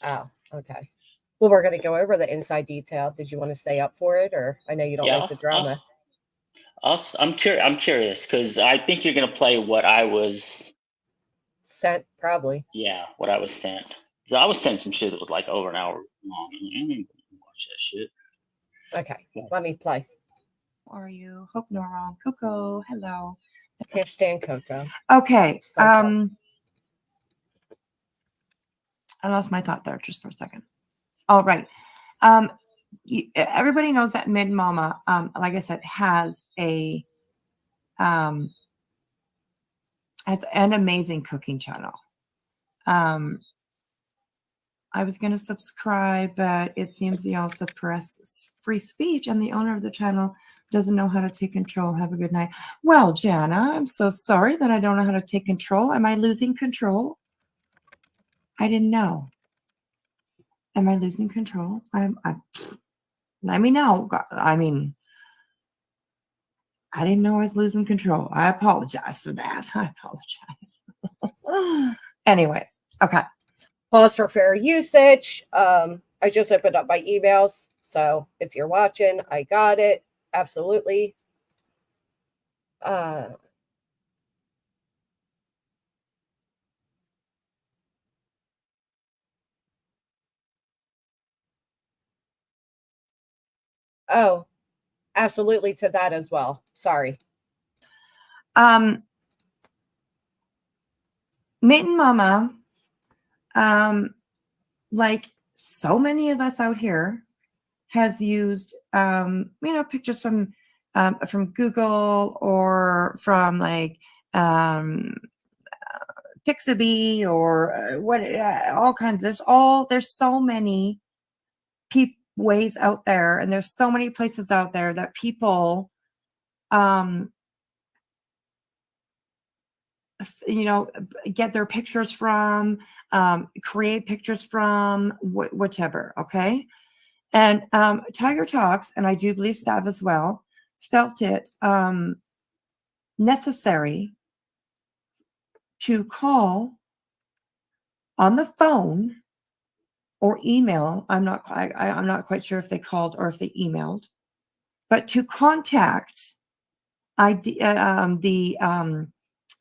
Oh, okay. Well, we're going to go over the inside detail. Did you want to stay up for it, or I know you don't like the drama? I'm curious because I think you're gonna play what I was sent, probably. Yeah, what I was sent. I was sent some shit that was like over an hour long. I didn't watch that shit. Okay, let me play. How are you? Hope normal. Coco, hello. Can't stand Coco. Okay. I lost my thought there just for a second. All right. Everybody knows that Mitten Mama, like I said, has an amazing cooking channel. I was going to subscribe, but it seems they also suppress free speech, and the owner of the channel doesn't know how to take control. Have a good night. Well, Jana, I'm so sorry that I don't know how to take control. Am I losing control? I didn't know. Am I losing control? Let me know. I mean, I didn't know I was losing control. I apologize for that. I apologize. Anyways, okay. Pause for fair usage. I just opened up my emails. So if you're watching, I got it. Absolutely. Oh, absolutely to that as well. Sorry. Mitten Mama, like so many of us out here, has used pictures from Google or from like Pixabay or all kinds. There's so many ways out there, and there's so many places out there that people get their pictures from, create pictures from, whichever. Okay. And Tiger Talks, and I do believe Sav as well, felt it necessary to call on the phone or email. I'm not quite sure if they called or if they emailed, but to contact the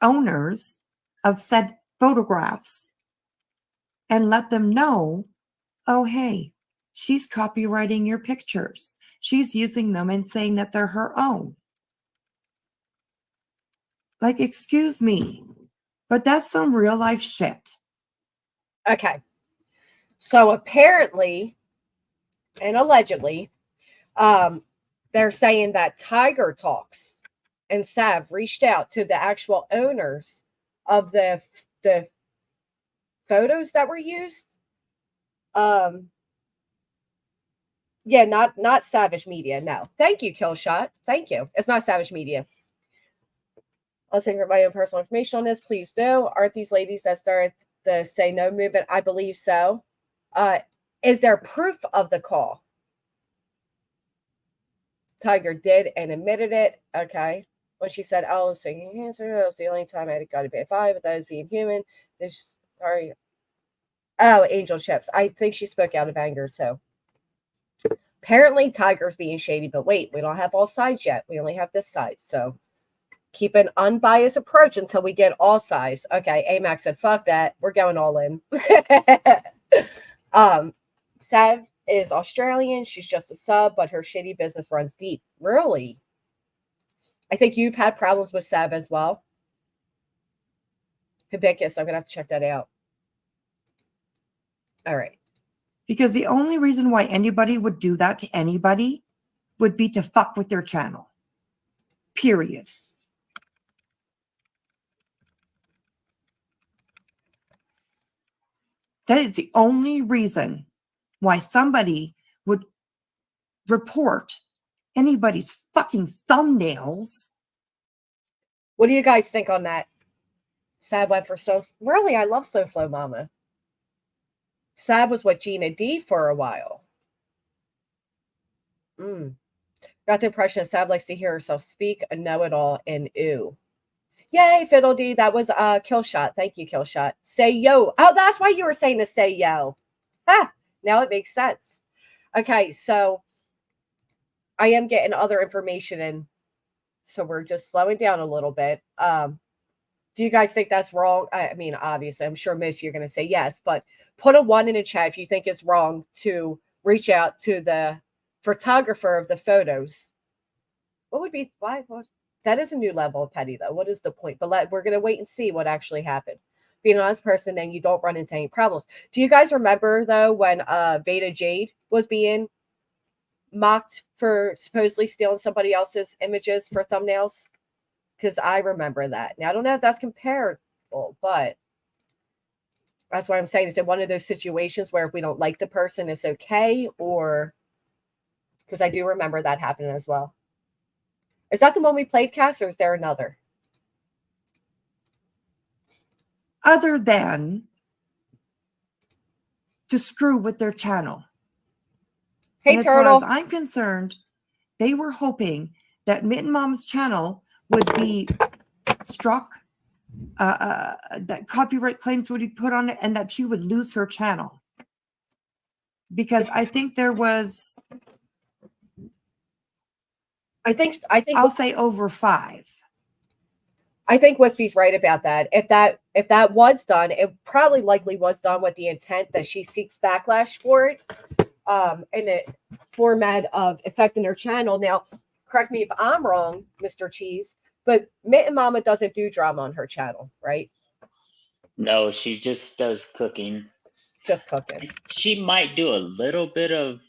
owners of said photographs and let them know, oh, hey, she's copywriting your pictures. She's using them and saying that they're her own. Like, excuse me, but that's some real life shit. Okay. So apparently and allegedly, they're saying that Tiger Talks and Sav reached out to the actual owners of the photos that were used. Yeah, not Savage Media. No, thank you, Killshot. Thank you. It's not Savage Media. I'll say for my own personal information on this. Please do. Aren't these ladies that started the Say No movement? I believe so. Is there proof of the call? Tiger did and admitted it. Okay. When she said, "Oh, I was taking cancer. That was the only time I got to be 5, but that is being human." Sorry. Oh, Angel Chips. I think she spoke out of anger. So apparently Tiger's being shady, but wait, we don't have all sides yet. We only have this side. So keep an unbiased approach until we get all sides. Okay. AMAX said, fuck that. We're going all in. Sav is Australian. She's just a sub, but her shitty business runs deep. Really? I think you've had problems with Sav as well. Hibicus, I'm going to have to check that out. All right. Because the only reason why anybody would do that to anybody would be to fuck with their channel. Period. That is the only reason why somebody would report anybody's fucking thumbnails. What do you guys think on that? Sav went for really, I love SoFlo Mama. Sav was with Gina D for a while. Got the impression that Sav likes to hear herself speak a know-it-all and ooh. Yay, Fiddle D. That was Killshot. Thank you, Killshot. Say yo. Oh, that's why you were saying to say yo. Now it makes sense. Okay, so I am getting other information in. So we're just slowing down a little bit. Do you guys think that's wrong? I mean, obviously, I'm sure most of you are going to say yes, but put a 1 in the chat if you think it's wrong to reach out to the photographer of the photos. What would be, why? That is a new level of petty, though. What is the point? But we're going to wait and see what actually happened. Being an honest person, and you don't run into any problems. Do you guys remember, though, when Veda Jade was being mocked for supposedly stealing somebody else's images for thumbnails? Because I remember that. Now, I don't know if that's comparable, but that's why I'm saying, is it one of those situations where if we don't like the person, it's okay? Or, because I do remember that happening as well. Is that the one we played, Cass, or is there another? Other than to screw with their channel. Hey, and as Turtle. far as I'm concerned, they were hoping that Mitten Mom's channel would be struck, that copyright claims would be put on it, and that she would lose her channel. Because I think there was, I think I'll say over 5. I think Wispy's right about that. If that was done, it probably likely was done with the intent that she seeks backlash for it, in a format of affecting her channel. Now, correct me if I'm wrong, Mr. Cheese, but Mitten Mama doesn't do drama on her channel, right? No, she just does cooking. Just cooking. She might do a little bit of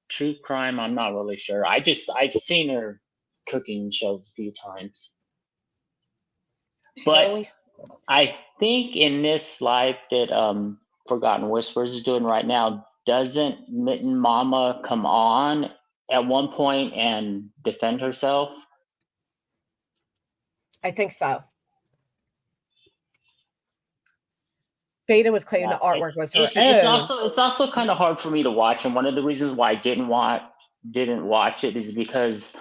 true crime. I'm not really sure. I've seen her cooking shows a few times. But I think in this live that Forgotten Whispers is doing right now, doesn't Mitten Mama come on at one point and defend herself? I think so. Beta was claiming the artwork was her own. It's also kind of hard for me to watch, and one of the reasons why I didn't watch it is because,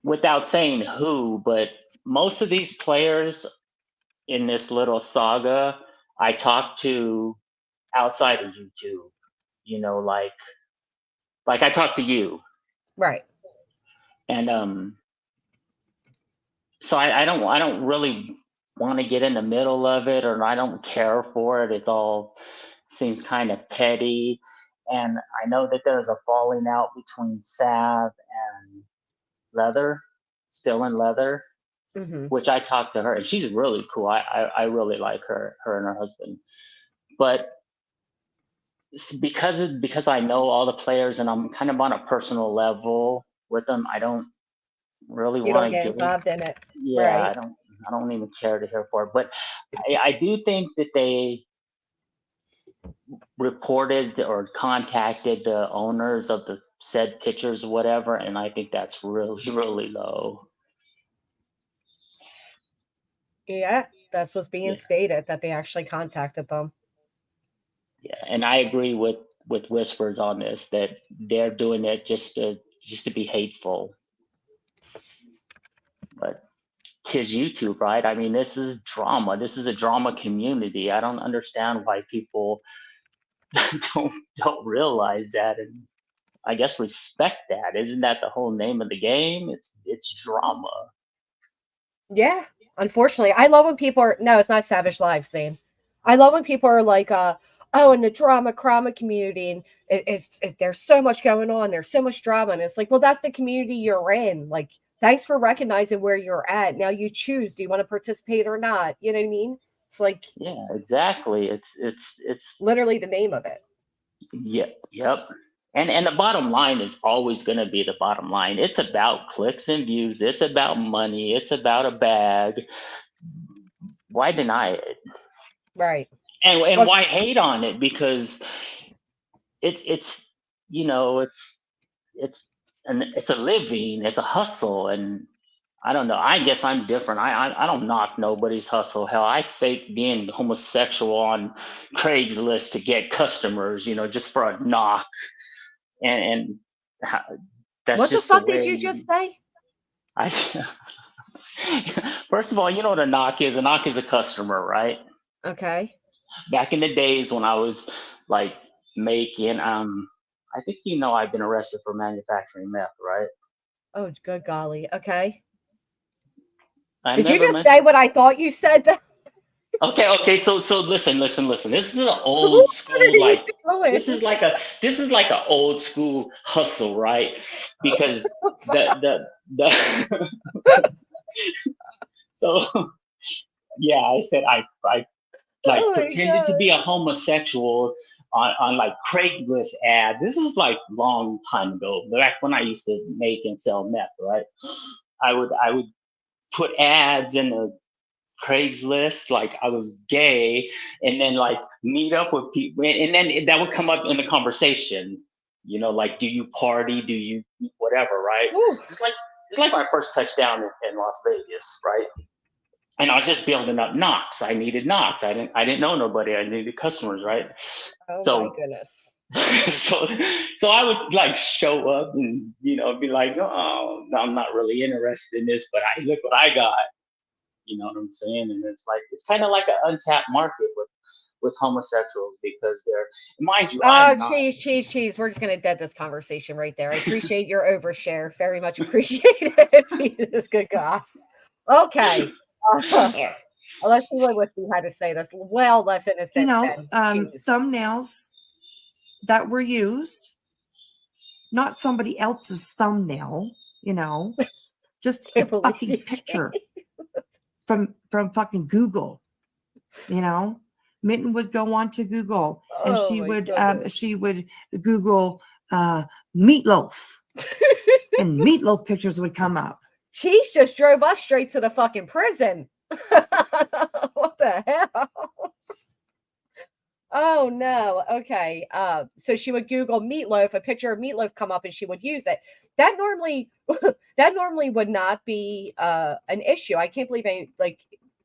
without saying who, but most of these players in this little saga I talked to outside of YouTube, you know, like I talked to you, right? And so I don't really want to get in the middle of it, or I don't care for it. It all seems kind of petty, and I know that there's a falling out between Sav and Leather, still in Leather, which I talked to her, and she's really cool. I really like her and her husband, but because I know all the players and I'm kind of on a personal level with them, I don't really want to get involved in it. Yeah, right. I don't even care to hear for it. But I do think that they reported or contacted the owners of the said pictures or whatever, and I think that's really, really low. Yeah, that's what's being stated, that they actually contacted them. Yeah, and I agree with Whispers on this, that they're doing it just to be hateful. But 'tis YouTube, right? I mean, this is drama. This is a drama community. I don't understand why people don't realize that, and I guess respect that. Isn't that the whole name of the game? It's drama. Yeah, unfortunately, I love when people are. No, it's not Savage Live, Zane. I love when people are like, "Oh, in the drama community, and there's so much going on. There's so much drama," and it's like, well, that's the community you're in. Like, thanks for recognizing where you're at. Now you choose: do you want to participate or not? You know what I mean? It's like, yeah, exactly. It's literally the name of it. Yep. And the bottom line is always going to be the bottom line. It's about clicks and views. It's about money. It's about a bag. Why deny it? Right. And why hate on it? Because it's you know, it's a living. It's a hustle, and I don't know. I guess I'm different. I don't knock nobody's hustle. Hell, I faked being homosexual on Craigslist to get customers, you know, just for a knock. And that's what just the fuck way, did you just say? First of all, you know what a knock is? A knock is a customer, right? Okay. Back in the days when I was like making, I think you know I've been arrested for manufacturing meth, right? Oh, good golly. Okay. I Did you just say what I thought you said? Okay. So listen. This is an old school, like this is like an old school hustle, right? Because the so yeah, I said I like pretended to be a homosexual on like Craigslist ads. This is like long time ago, back when I used to make and sell meth, right? I would put ads in the Craigslist like I was gay, and then like meet up with people, and then that would come up in the conversation, you know, like, do you party, do you whatever, right? It's like my first touchdown in Las Vegas, right? And I was just building up knocks. I needed knocks. I didn't know nobody. I needed customers, right? Oh So my goodness. so so I would like show up and be like, oh, no, I'm not really interested in this, but look what I got. You know what I'm saying? And it's kind of like an untapped market with homosexuals because mind you, Oh, I'm not. cheese. We're just gonna dead this conversation right there. I appreciate your overshare. Very much appreciate it. Jesus, good God. Okay. Let's see what Whiskey had to say. That's well less innocent than cheese. Thumbnails that were used, not somebody else's thumbnail, just a fucking picture from fucking Google, Mitten would go on to Google and she would Google meatloaf and meatloaf pictures would come up. Cheese just drove us straight to the fucking prison. What the hell? Oh no. Okay. So she would Google meatloaf, a picture of meatloaf come up, and she would use it. That normally would not be an issue. I can't believe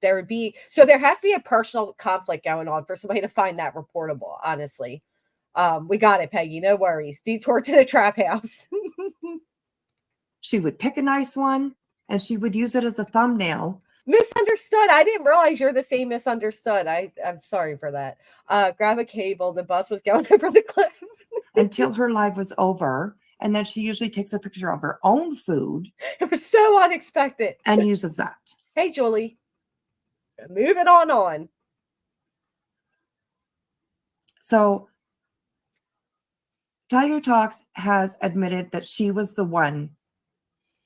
there would be. So there has to be a personal conflict going on for somebody to find that reportable. Honestly, we got it, Peggy. No worries. Detour to the trap house. She would pick a nice one and she would use it as a thumbnail. Misunderstood. I didn't realize you're the same misunderstood. I'm sorry for that. Grab a cable. The bus was going over the cliff. Until her live was over. And then she usually takes a picture of her own food. It was so unexpected. And uses that. Hey, Julie. Moving on. So Tiger Talks has admitted that she was the one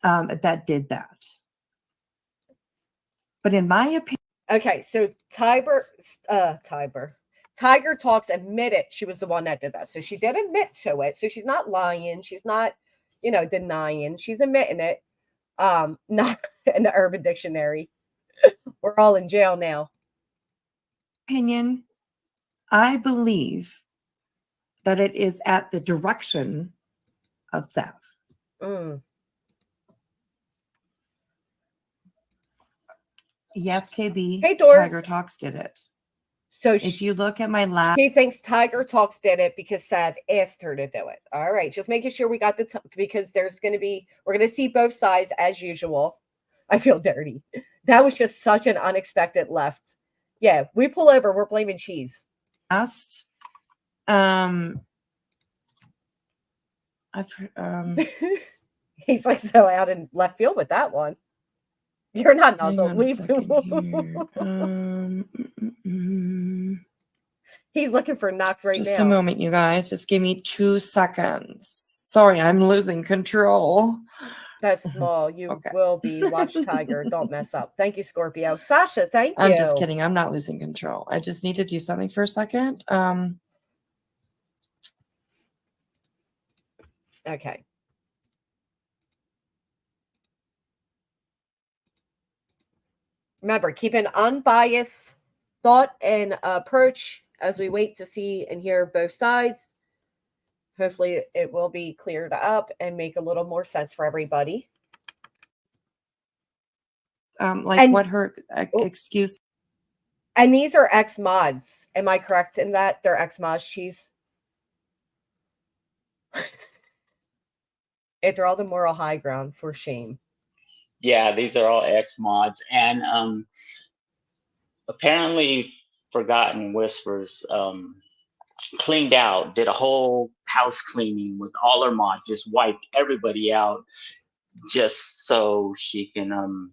that did that. But in my opinion... Okay, so Tiger Talks admitted she was the one that did that. So she did admit to it. So she's not lying. She's not, denying. She's admitting it. Not in the Urban Dictionary. We're all in jail now. Opinion, I believe that it is at the direction of Sav. Yes, KB. Hey, Doris. Tiger Talks did it. So if you look at my last... She thinks Tiger Talks did it because Sav asked her to do it. All right. Just making sure we got because we're going to see both sides as usual. I feel dirty. That was just such an unexpected left. Yeah, we pull over. We're blaming cheese. He's like so out in left field with that one. You're not nuzzled. He's looking for Knox right now. Just a moment, you guys. Just give me 2 seconds. Sorry, I'm losing control. That's small. You will be. Watch Tiger. Don't mess up. Thank you, Scorpio. Sasha, thank you. I'm just kidding. I'm not losing control. I just need to do something for a second. Okay. Remember, keep an unbiased thought and approach as we wait to see and hear both sides. Hopefully it will be cleared up and make a little more sense for everybody. What her excuse. And these are ex-mods. Am I correct in that? They're ex-mods, cheese? If they're all the moral high ground, for shame. Yeah, these are all ex-mods. And apparently Forgotten Whispers cleaned out, did a whole house cleaning with all her mods, just wiped everybody out just so she can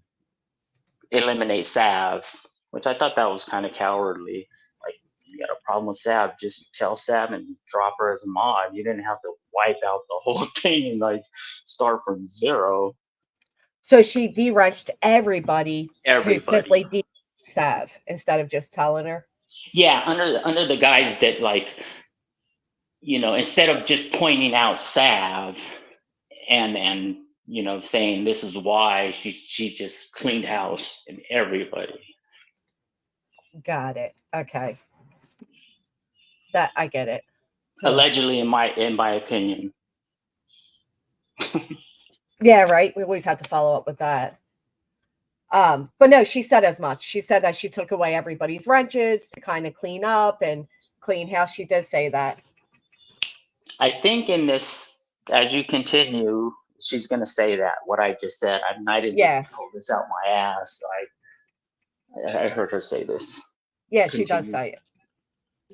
eliminate Sav, which I thought that was kind of cowardly. Like, you got a problem with Sav, just tell Sav and drop her as a mod. You didn't have to wipe out the whole thing and like start from zero. So she de-wrenched everybody to simply de-wrench Sav instead of just telling her? Yeah, under the guise that, like, instead of just pointing out Sav and saying this is why, she just cleaned house and everybody. Got it. Okay. That I get it. Allegedly, in my opinion. Yeah, right. We always have to follow up with that. But no, she said as much. She said that she took away everybody's wrenches to kind of clean up and clean house. She did say that. I think in this, as you continue, she's going to say that what I just said. I didn't Yeah. just pull this out my ass. I heard her say this. Yeah, she does Continue. say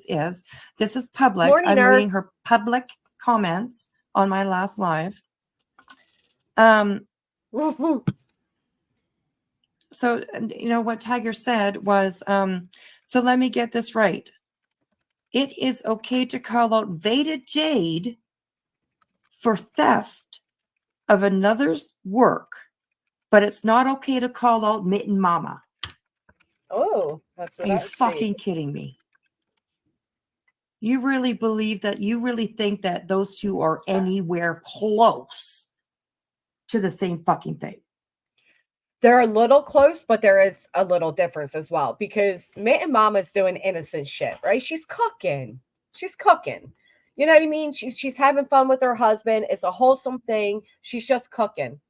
it. This is public. Morning, I'm Earth. reading her public comments on my last live. So you know what Tiger said was, so let me get this right. It is okay to call out Veda Jade for theft of another's work, but it's not okay to call out Mitten Mama. Oh, that's what Are you I fucking see. kidding me? You really believe that? You really think that those two are anywhere close to the same fucking thing? They're a little close, but there is a little difference as well, because Mitten Mama's doing innocent shit, right? She's cooking. She's cooking. You know what I mean? She's having fun with her husband. It's a wholesome thing. She's just cooking.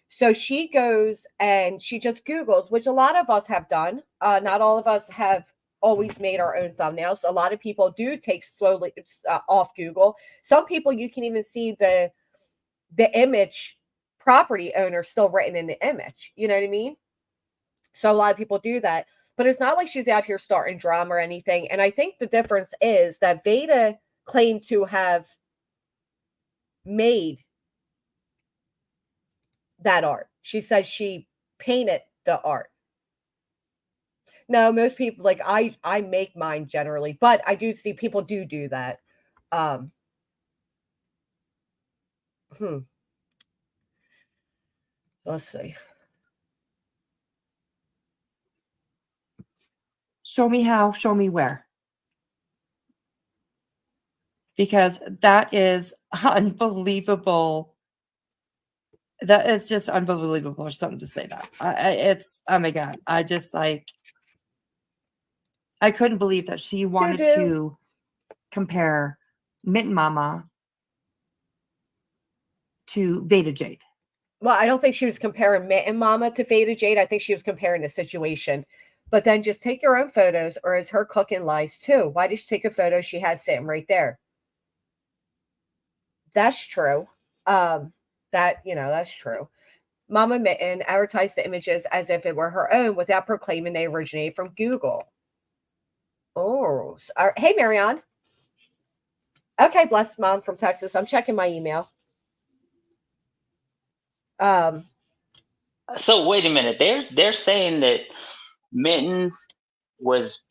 So she goes and she just Googles, which a lot of us have done. Not all of us have always made our own thumbnails. A lot of people do take slowly off Google. Some people, you can even see the image property owner still written in the image. You know what I mean? So a lot of people do that. But it's not like she's out here starting drama or anything. And I think the difference is that Veda claimed to have made that art. She says she painted the art. No, most people, like, I make mine generally, but I do see people do that. Let's see. Show me how, show me where. Because that is unbelievable. That is just unbelievable or something to say that. It's, oh my God. I just like, I couldn't believe that she wanted to compare Mitten Mama to Veda Jade. Well, I don't think she was comparing Mitten Mama to Veda Jade. I think she was comparing the situation. But then just take your own photos, or is her cooking lies too? Why did she take a photo she has sitting right there? That's true. That's true. Mama Mitten advertised the images as if it were her own without proclaiming they originate from Google. Oh, hey, Marianne. Okay, blessed mom from Texas. I'm checking my email. So wait a minute. They're saying that Mittens was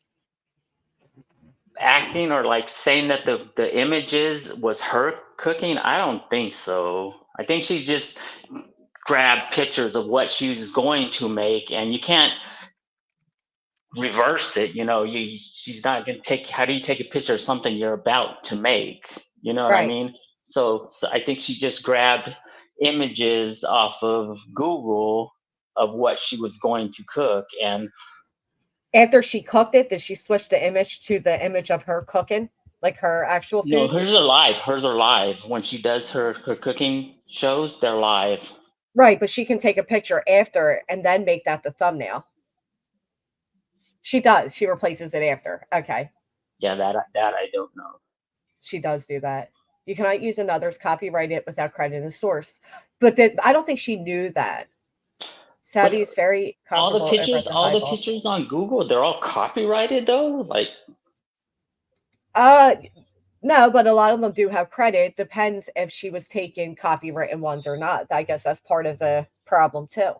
acting or like saying that the images was her cooking. I don't think so. I think she just grabbed pictures of what she was going to make, and you can't reverse it. She's not gonna take. How do you take a picture of something you're about to make? You know what I Right. mean? So I think she just grabbed images off of Google of what she was going to cook, and after she cooked it, did she switch the image to the image of her cooking, like her actual food? no, hers are live. Hers are live. When she does her cooking shows, they're live. Right, but she can take a picture after and then make that the thumbnail. She does. She replaces it after. Okay. Yeah, that I don't know. She does do that. You cannot use another's copyrighted without crediting the source. But I don't think she knew that. Saudi is very comfortable. All the pictures on Google, they're all copyrighted though? Like no, but a lot of them do have credit. Depends if she was taking copywritten ones or not. I guess that's part of the problem too.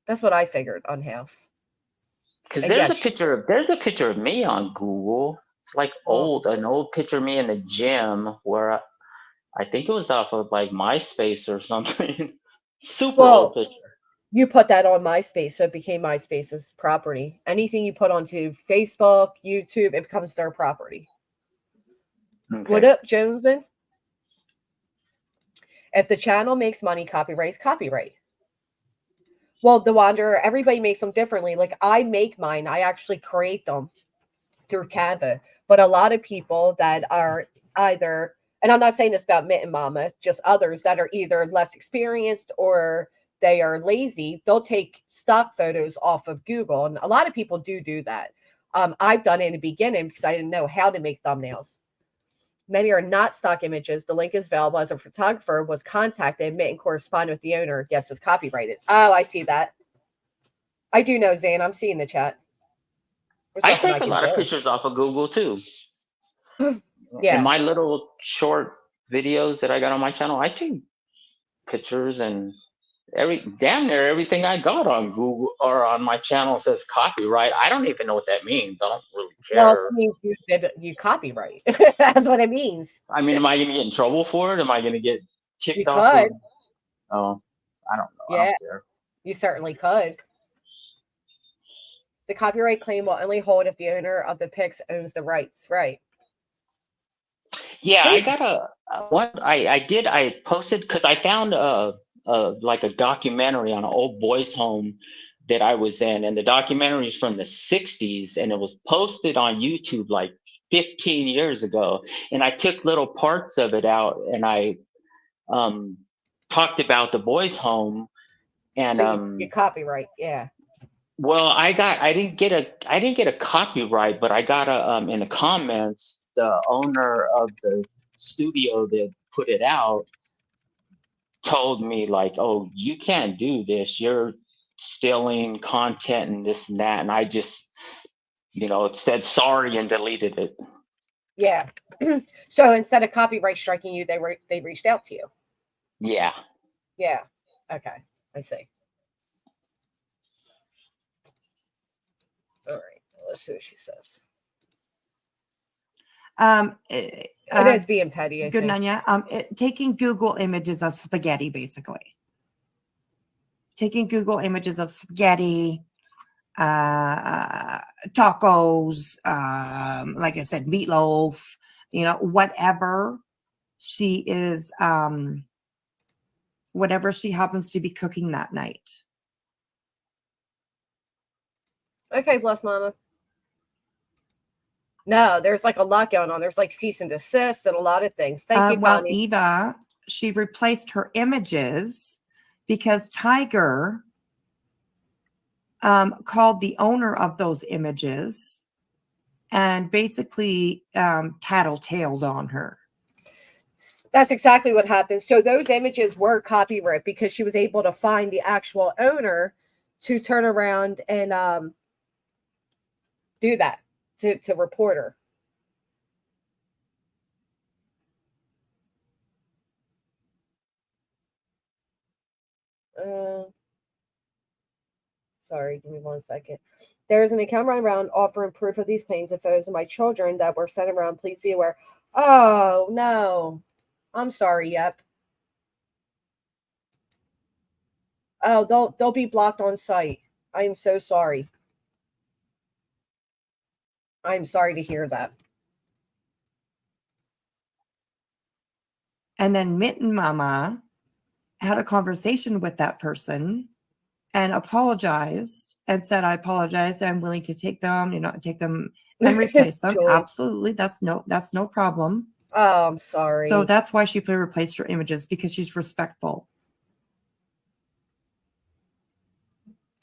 That's what I figured on House. because there's a picture of me on Google. It's like an old picture of me in the gym where I think it was off of like MySpace or something. Super old picture. You put that on MySpace, so it became MySpace's property. Anything you put onto Facebook, YouTube, it becomes their property. Okay. What up, Jonesin? If the channel makes money, copyright is copyright. Well, The Wanderer, everybody makes them differently. Like, I make mine. I actually create them through Canva. But a lot of people that are either, and I'm not saying this about Mitten Mama, just others that are either less experienced or they are lazy, they'll take stock photos off of Google. And a lot of people do that. I've done it in the beginning because I didn't know how to make thumbnails. Many are not stock images. The link is available as a photographer was contacted, admit and correspond with the owner. Yes, it's copyrighted. Oh, I see that. I do know, Zane. I'm seeing the chat. There's I nothing take I a can lot of do. pictures off of Google too. Yeah. In my little short videos that I got on my channel, I take pictures, and damn near everything I got on Google or on my channel says copyright. I don't even know what that means. I don't really Well, care. that means you copyright. That's what it means. I mean, am I going to get in trouble for it? Am I going to get You kicked off? could. Oh, I don't know. I Yeah, don't care. you certainly could. The copyright claim will only hold if the owner of the pics owns the rights. Right. Yeah, Hey. I got I posted because I found like a documentary on an old boys home that I was in, and the documentary is from the 60s, and it was posted on YouTube like 15 years ago, and I took little parts of it out, and I talked about the boys home, and So you copyright, yeah. well, I didn't get a copyright, but I got a in the comments, the owner of the studio that put it out told me like, "Oh, you can't do this. You're stealing content and this and that." And I just, it said sorry and deleted it. Yeah. So instead of copyright striking you, they reached out to you. Yeah. Yeah. Okay. I see. All right. Let's see what she says. It is being petty. Good, Nanya. Taking Google images of spaghetti, basically. Taking Google images of spaghetti, tacos, like I said, meatloaf, whatever she is, whatever she happens to be cooking that night. Okay, bless mama. No, there's like a lot going on. There's like cease and desist and a lot of things. Thank you, Well, Connie. Eva, she replaced her images because Tiger called the owner of those images and basically tattletaled on her. That's exactly what happened. So those images were copyright because she was able to find the actual owner to turn around and do that to report her. Sorry, give me 1 second. There is an account running around offering proof of these claims and photos of my children that were sent around. Please be aware. Oh, no. I'm sorry, yep. Oh, they'll be blocked on site. I am so sorry. I'm sorry to hear that. And then Mitten Mama had a conversation with that person and apologized and said, I apologize. I'm willing to take them, take them and replace them. Absolutely. That's no problem. Oh, I'm sorry. So that's why she replaced her images, because she's respectful.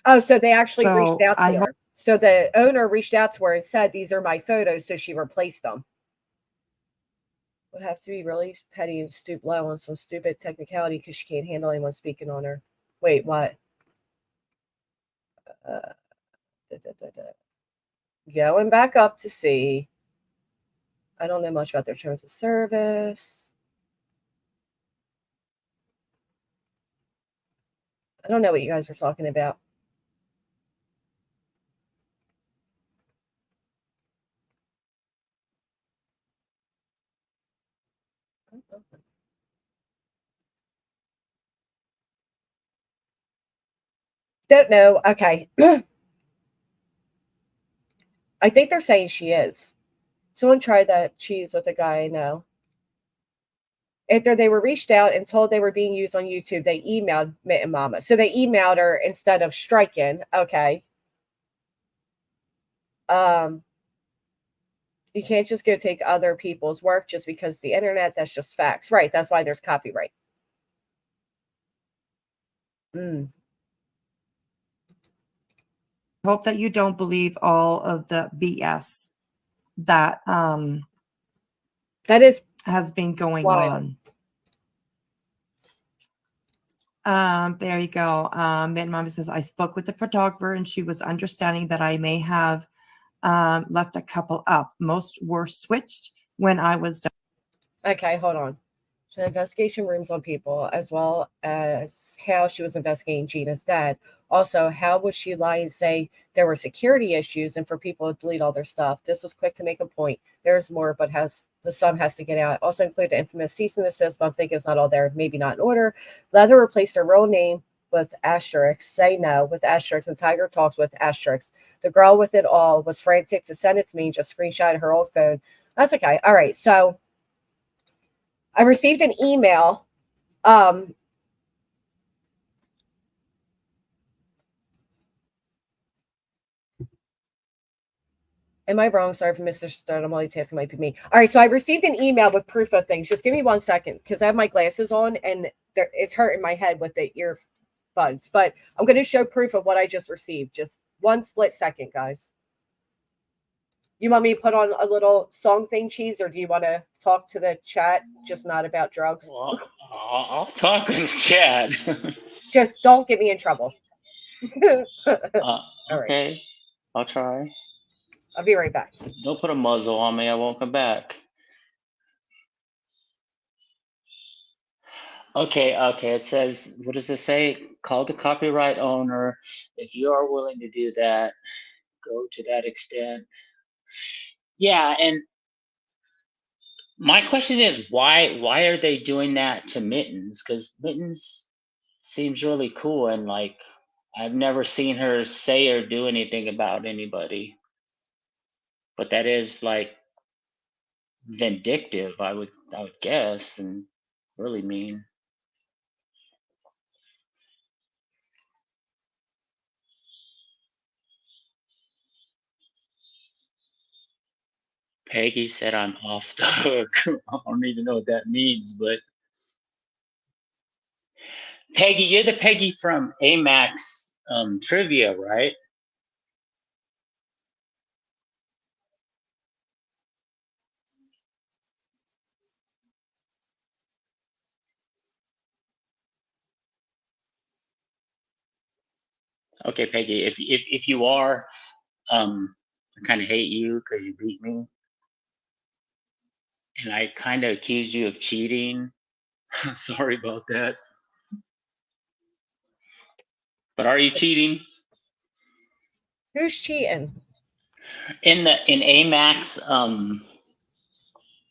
Oh, so they actually reached out to her. So the owner reached out to her and said, these are my photos. So she replaced them. Would have to be really petty and stoop low on some stupid technicality because she can't handle anyone speaking on her. Wait, what? Going back up to see. I don't know much about their terms of service. I don't know what you guys are talking about. Don't know. Okay. I think they're saying she is. Someone tried that cheese with a guy I know. After they were reached out and told they were being used on YouTube, they emailed Mitten Mama. So they emailed her instead of striking. Okay. You can't just go take other people's work just because the internet, that's just facts. Right. That's why there's copyright. Hope that you don't believe all of the BS that That is has been going wild. on. There you go. Mitten Mama says, I spoke with the photographer and she was understanding that I may have left a couple up. Most were switched when I was done. Okay, hold on. So investigation rooms on people, as well as how she was investigating Gina's dad. Also, how would she lie and say there were security issues and for people to delete all their stuff? This was quick to make a point. There's more, but some has to get out. Also include the infamous cease and desist, but I'm thinking it's not all there. Maybe not in order. Leather replaced her real name with asterisks. Say no with asterisks, and Tiger talks with asterisks. The girl with it all was frantic to send it to me, just screenshot her old phone. That's okay. All right, so I received an email. Am I wrong? Sorry for Mr. Stone. I'm multitasking. Might be me. All right, so I received an email with proof of things. Just give me 1 second because I have my glasses on and it's hurting my head with the earbuds. But I'm going to show proof of what I just received. Just 1 split second, guys. You want me to put on a little song thing, Cheese, or do you want to talk to the chat, just not about drugs? Well, I'll talk in the chat. Just don't get me in trouble. Okay, right. I'll try. I'll be right back. Don't put a muzzle on me. I won't come back. Okay. It says, what does it say? Call the copyright owner. If you are willing to do that, go to that extent. Yeah, and my question is, why are they doing that to Mittens? Because Mittens seems really cool, and like I've never seen her say or do anything about anybody. But that is like vindictive, I would guess, and really mean. Peggy said I'm off the hook. I don't even know what that means, but Peggy, you're the Peggy from Amax trivia, right? Okay, Peggy, if you are, I kind of hate you because you beat me, and I kind of accused you of cheating. Sorry about that. But are you cheating? Who's cheating? In Amax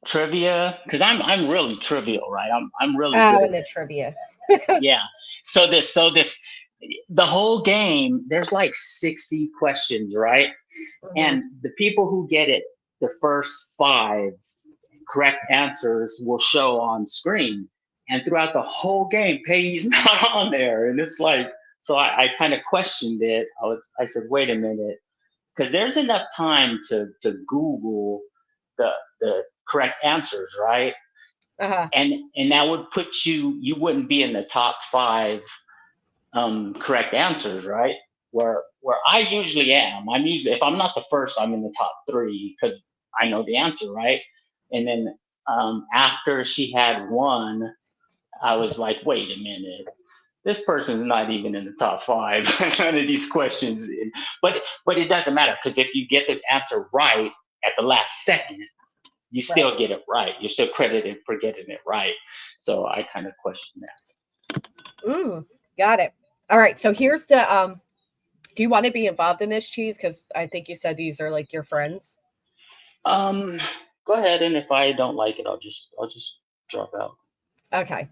trivia, because I'm really trivial, right? I'm really good in the trivia. Yeah. So the whole game, there's like 60 questions, right? Mm-hmm. And the people who get it, the first 5 correct answers will show on screen. And throughout the whole game, Peggy's not on there. And it's like, so I kind of questioned it. I said, wait a minute, because there's enough time to Google the correct answers, right? Uh-huh. And that would put you wouldn't be in the top 5 correct answers, right? Where I usually am. I'm usually, if I'm not the first, I'm in the top 3 because I know the answer, right? And then after she had won, I was like, wait a minute, this person's not even in the top 5. None of these questions, but it doesn't matter because if you get the answer right at the last second, you still get it right. You're still credited for getting it right. So I kind of question that. Got it. All right. So here's the do you want to be involved in this, Cheese? Because I think you said these are like your friends. Go ahead, and if I don't like it, I'll just drop out. Okay.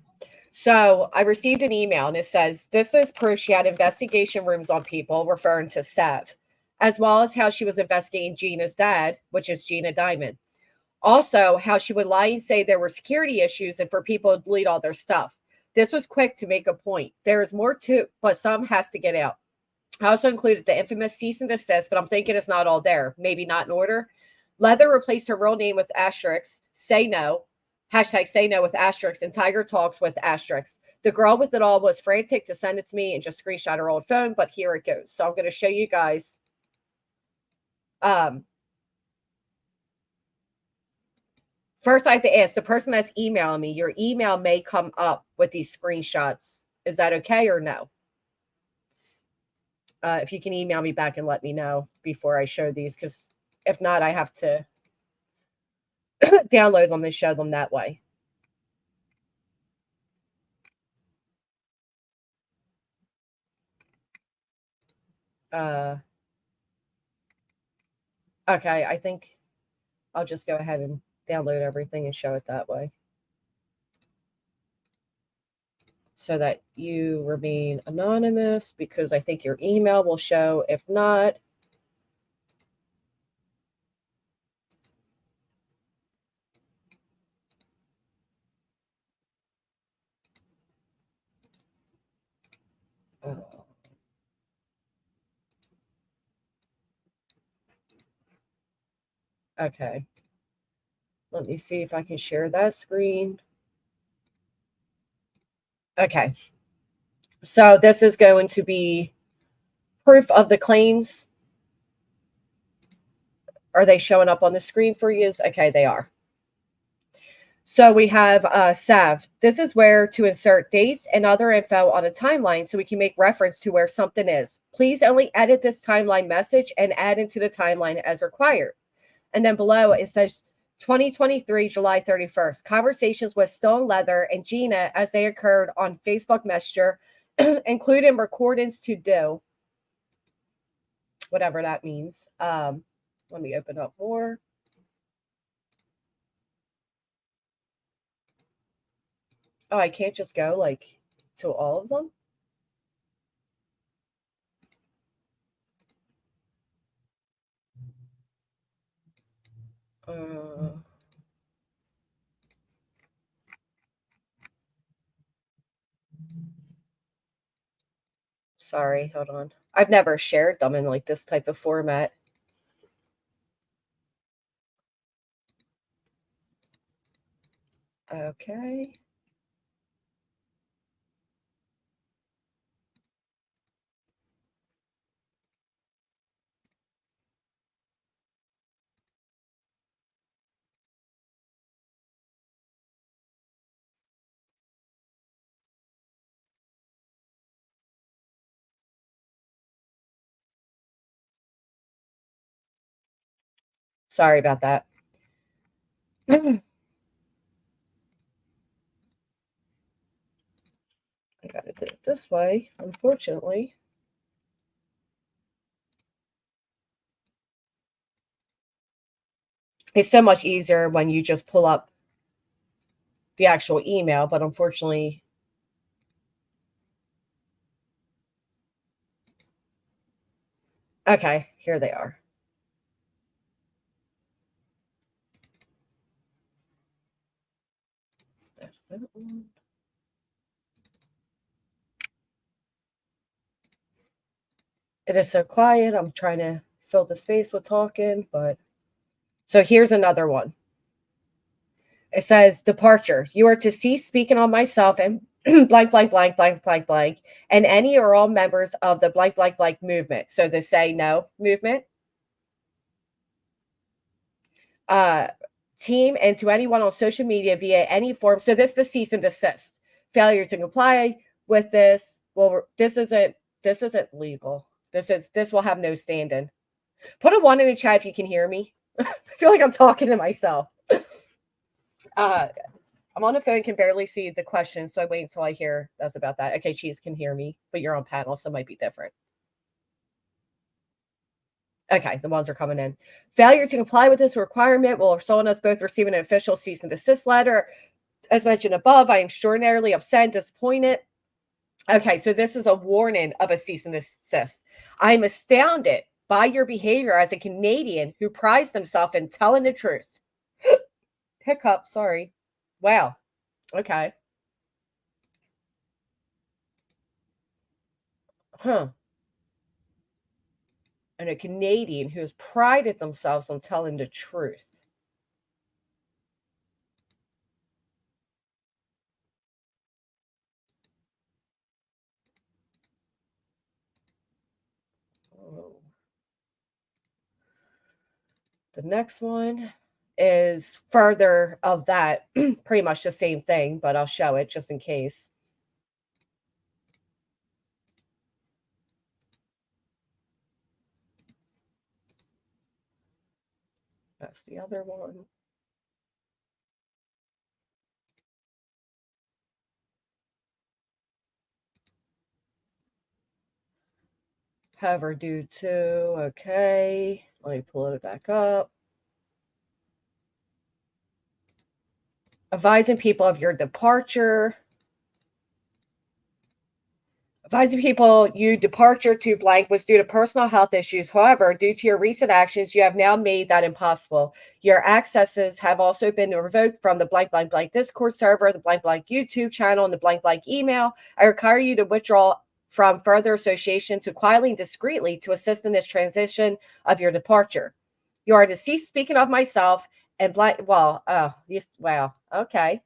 So I received an email and it says, this is proof she had investigation rooms on people, referring to Sev, as well as how she was investigating Gina's dad, which is Gina Diamond. Also, how she would lie and say there were security issues and for people to delete all their stuff. This was quick to make a point. There is more to, but some has to get out. I also included the infamous cease and desist, but I'm thinking it's not all there. Maybe not in order. Leather replaced her real name with asterisks. Say no. Hashtag say no with asterisks, and Tiger talks with asterisks. The girl with it all was frantic to send it to me and just screenshot her old phone, but here it goes. So I'm going to show you guys. First, I have to ask the person that's emailing me, your email may come up with these screenshots. Is that okay or no? If you can email me back and let me know before I show these, because if not, I have to download them and show them that way. Okay, I think I'll just go ahead and download everything and show it that way, so that you remain anonymous, because I think your email will show. If not, okay. Let me see if I can share that screen. Okay. So this is going to be proof of the claims. Are they showing up on the screen for you? Okay, they are. So we have Sav. This is where to insert dates and other info on a timeline so we can make reference to where something is. Please only edit this timeline message and add into the timeline as required. And then below it says 2023, July 31st. Conversations with Stone Leather and Gina as they occurred on Facebook Messenger, including recordings to do. Whatever that means. Let me open up more. Oh, I can't just go like to all of them? Sorry, hold on. I've never shared them in like this type of format. Okay. Sorry about that. I gotta do it this way, unfortunately. It's so much easier when you just pull up the actual email, but unfortunately, okay, here they are. There's that one. It is so quiet. I'm trying to fill the space with talking, but so here's another one. It says departure. You are to cease speaking on myself and blank, blank, blank, blank, blank, blank, and any or all members of the blank, blank, blank movement. So the say no movement. Team and to anyone on social media via any form. So this is the cease and desist. Failure to comply with this. Well, this isn't legal. This will have no stand-in. Put a 1 in the chat if you can hear me. I feel like I'm talking to myself. I'm on the phone, can barely see the questions, so I wait until I hear that's about that. Okay, Cheese can hear me, but you're on panel, so it might be different. Okay, the ones are coming in. Failure to comply with this requirement will result in us both receiving an official cease and desist letter. As mentioned above, I am extraordinarily upset and disappointed. Okay, so this is a warning of a cease and desist. I am astounded by your behavior as a Canadian who prides himself in telling the truth. Hiccup, sorry. Wow. Okay. Huh. And a Canadian who has prided themselves on telling the truth. Oh. The next one is further of that, pretty much the same thing, but I'll show it just in case. That's the other one. However, due to, okay, let me pull it back up. Advising people of your departure. Advising people your departure to blank was due to personal health issues. However, due to your recent actions, you have now made that impossible. Your accesses have also been revoked from the blank blank blank Discord server, the blank blank YouTube channel, and the blank blank email. I require you to withdraw from further association to quietly and discreetly to assist in this transition of your departure. You are deceased, speaking of myself, and blank. Well, wow, okay.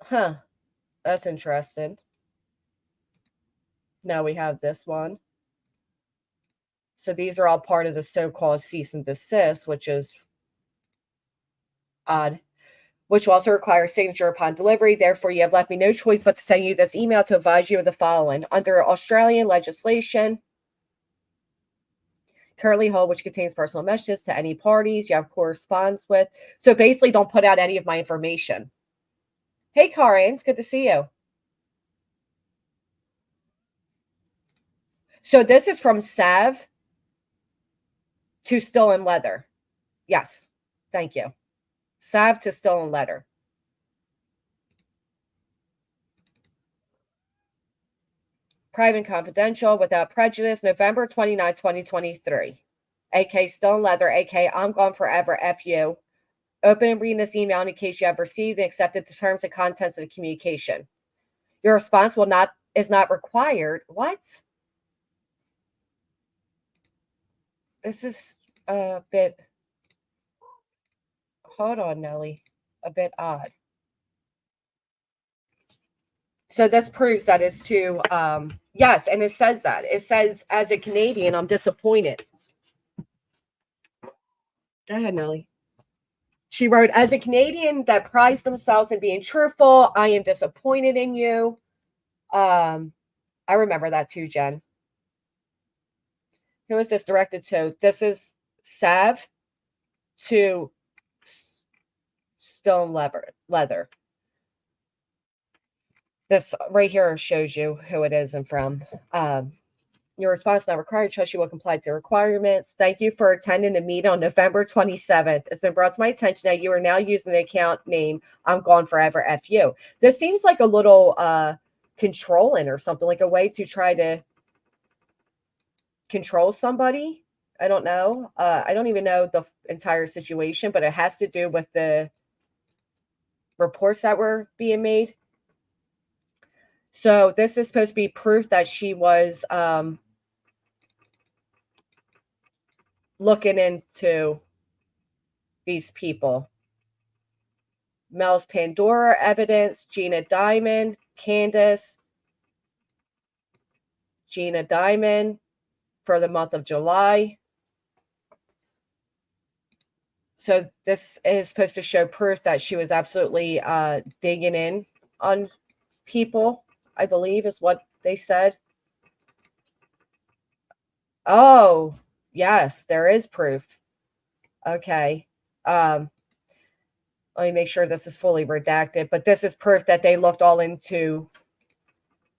Huh. That's interesting. Now we have this one. So these are all part of the so-called cease and desist, which is odd, which will also require signature upon delivery. Therefore, you have left me no choice but to send you this email to advise you of the following. Under Australian legislation, currently hold, which contains personal messages to any parties you have correspondence with. So basically, don't put out any of my information. Hey, Karen, it's good to see you. So this is from Sav to Still in Leather. Yes, thank you. Sav to Still in Leather. Private and confidential, without prejudice, November 29, 2023. AK Still in Leather, AK I'm gone forever, F you. Open and read this email in case you have received and accepted the terms and contents of the communication. Your response is not required. What? This is a bit, hold on, Nelly, a bit odd. So this proves that it's to, yes, and it says that. It says, as a Canadian, I'm disappointed. Go ahead, Nelly. She wrote, as a Canadian that prides themselves in being truthful, I am disappointed in you. I remember that too, Jen. Who is this directed to? This is Sav to Still in Leather. This right here shows you who it is and from. Your response not required. Trust you will comply to requirements. Thank you for attending the meet on November 27th. It's been brought to my attention that you are now using the account name I'm Gone Forever FU. This seems like a little controlling or something, like a way to try to control somebody. I don't know. I don't even know the entire situation, but it has to do with the reports that were being made. So this is supposed to be proof that she was looking into these people. Mel's Pandora evidence, Gina Diamond, Candace, Gina Diamond for the month of July. So this is supposed to show proof that she was absolutely digging in on people, I believe is what they said. Oh, yes, there is proof. Okay. Let me make sure this is fully redacted, but this is proof that they looked all into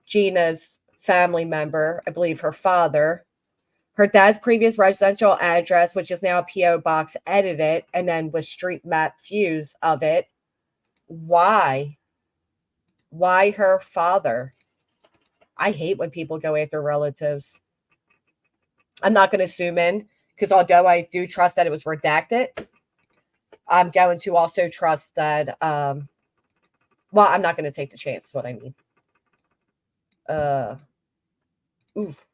Gina's family member, I believe her father, her dad's previous residential address, which is now a P.O. box, edited, and then with street map views of it. Why? Why her father? I hate when people go after relatives. I'm not going to zoom in because although I do trust that it was redacted, I'm going to also trust that, well, I'm not going to take the chance, is what I mean. Oof.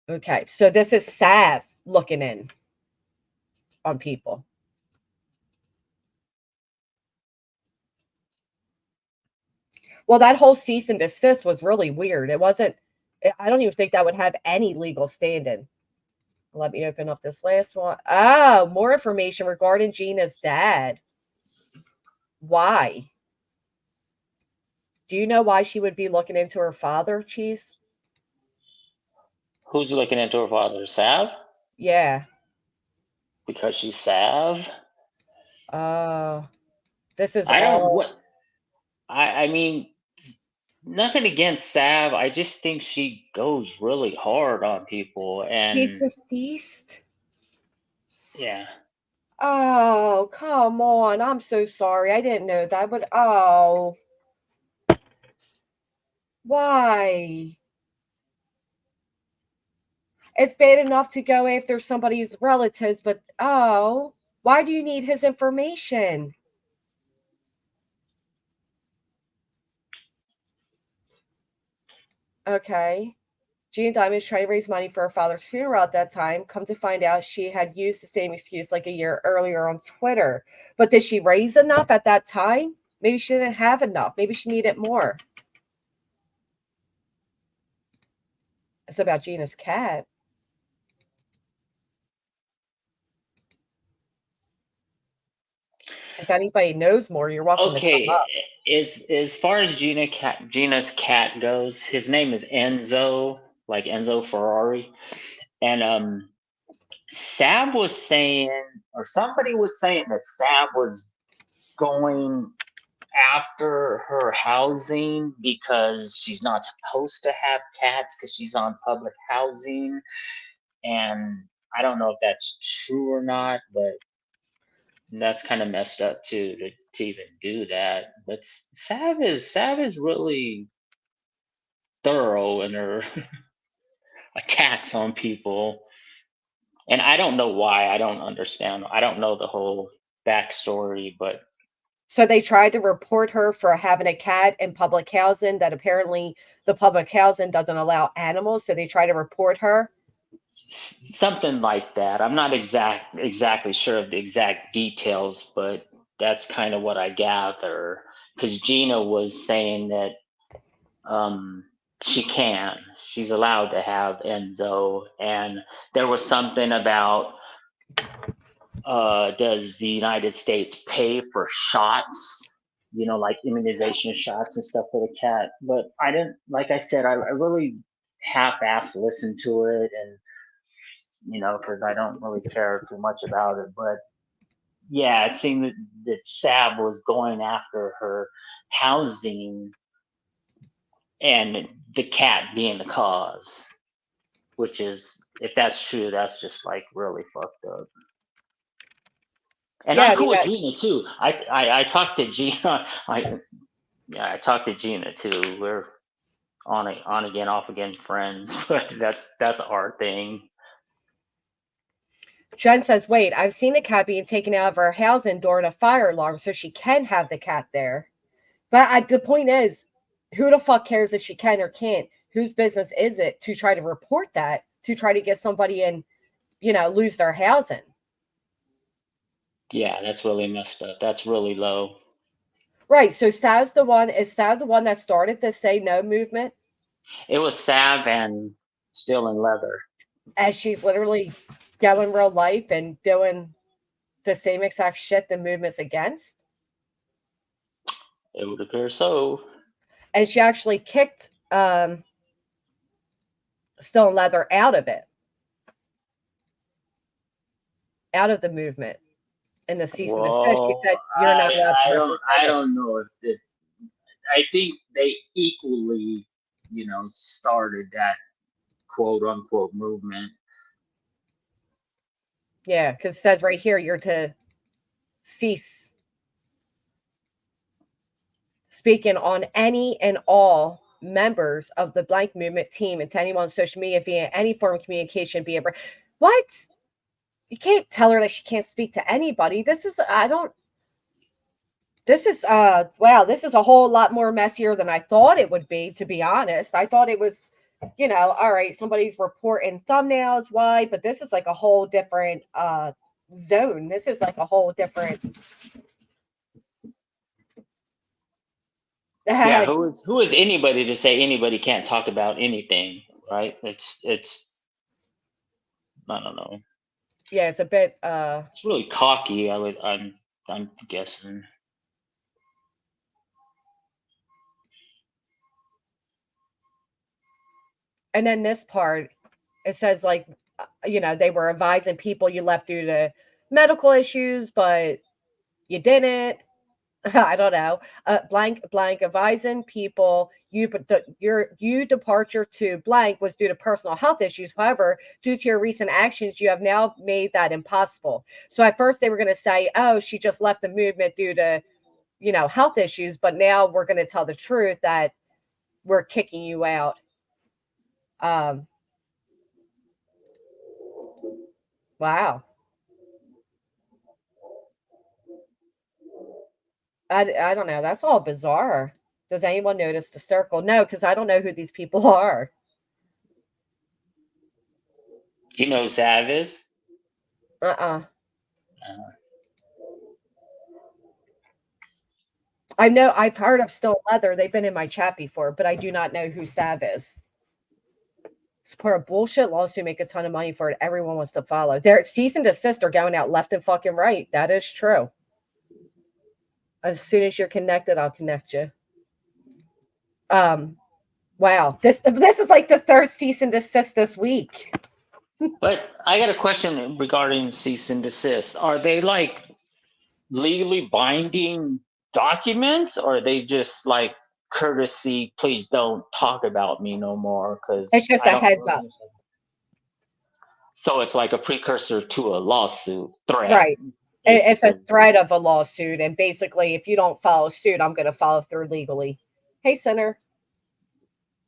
Okay, so this is Sav looking in on people. Well, that whole cease and desist was really weird. It wasn't I don't even think that would have any legal standing. Let me open up this last one. Oh, more information regarding Gina's dad. Why? Do you know why she would be looking into her father, Cheese? Who's looking into her father? Sav? Yeah. Because she's Sav? This is I don't all. what I mean, nothing against Sav. I just think she goes really hard on people, He's and deceased. yeah. Oh, come on. I'm so sorry. I didn't know that, but oh. Why? It's bad enough to go after somebody's relatives, but oh, why do you need his information? Okay. Gina Diamond was trying to raise money for her father's funeral at that time. Come to find out, she had used the same excuse like a year earlier on Twitter. But did she raise enough at that time? Maybe she didn't have enough. Maybe she needed more. It's about Gina's cat. If anybody knows more, you're welcome to come Okay, up. as far as Gina's cat goes, his name is Enzo, like Enzo Ferrari, and Sav was saying, or somebody was saying that Sav was going after her housing because she's not supposed to have cats because she's on public housing, and I don't know if that's true or not, but that's kind of messed up too to even do that. But Sav is really thorough in her attacks on people, and I don't know why. I don't understand. I don't know the whole backstory, but So they tried to report her for having a cat in public housing that apparently the public housing doesn't allow animals. So they try to report her. something like that. I'm not exactly sure of the exact details, but that's kind of what I gather. Because Gina was saying that she's allowed to have Enzo, and there was something about does the United States pay for shots, like immunization shots and stuff for the cat. But I didn't, like I said, I really half-assed listened to it, and because I don't really care too much about it. But yeah, it seemed that Sav was going after her housing and the cat being the cause, which is, if that's true, that's just like really fucked up. And Yeah, I'm I mean cool with that. Gina too. I talked to Gina. I talked to Gina too. We're on again, off again friends, but that's our thing. Jen says, "Wait, I've seen the cat being taken out of her housing during a fire alarm, so she can have the cat there." But the point is, who the fuck cares if she can or can't? Whose business is it to try to report that, to try to get somebody in, lose their housing? Yeah, that's really messed up. That's really low. Right. So Sav's the one. Is Sav the one that started the Say No movement? It was Sav and Still in Leather. As she's literally going real life and doing the same exact shit the movement's against. It would appear so. And she actually kicked Still in Leather out of it. Out of the movement. In the cease and desist, she said, "You're not allowed to represent I it." don't know if I think they equally, started that quote unquote movement. Yeah, because it says right here, you're to cease speaking on any and all members of the blank movement team and to anyone on social media via any form of communication, be it what? You can't tell her that she can't speak to anybody. This is wow, this is a whole lot more messier than I thought it would be, to be honest. I thought it was, all right, somebody's reporting thumbnails, why? But this is like a whole different zone. This is like a whole different Yeah, who is anybody to say anybody can't talk about anything? right? It's I don't know. Yeah, it's a bit It's really cocky. I'm guessing. and then this part, it says like, they were advising people you left due to medical issues, but you didn't. I don't know. Blank blank advising people your departure to blank was due to personal health issues. However, due to your recent actions, you have now made that impossible. So at first they were going to say, "Oh, she just left the movement due to, health issues," but now we're going to tell the truth that we're kicking you out. Um, wow. I don't know. That's all bizarre. Does anyone notice the circle? No, because I don't know who these people are. Do you know who Sav is? Uh-uh. I know I've heard of Still Leather. They've been in my chat before, but I do not know who Sav is. Support a bullshit lawsuit, make a ton of money for it. Everyone wants to follow. Their cease and desist are going out left and fucking right. That is true. As soon as you're connected, I'll connect you. Wow. This is like the third cease and desist this week. But I got a question regarding cease and desist. Are they like legally binding documents, or are they just like courtesy? Please don't talk about me no more, because It's just a heads up. So it's like a precursor to a lawsuit threat. Right. It's a threat of a lawsuit, and basically, if you don't follow suit, I'm going to follow through legally. Hey, Senator.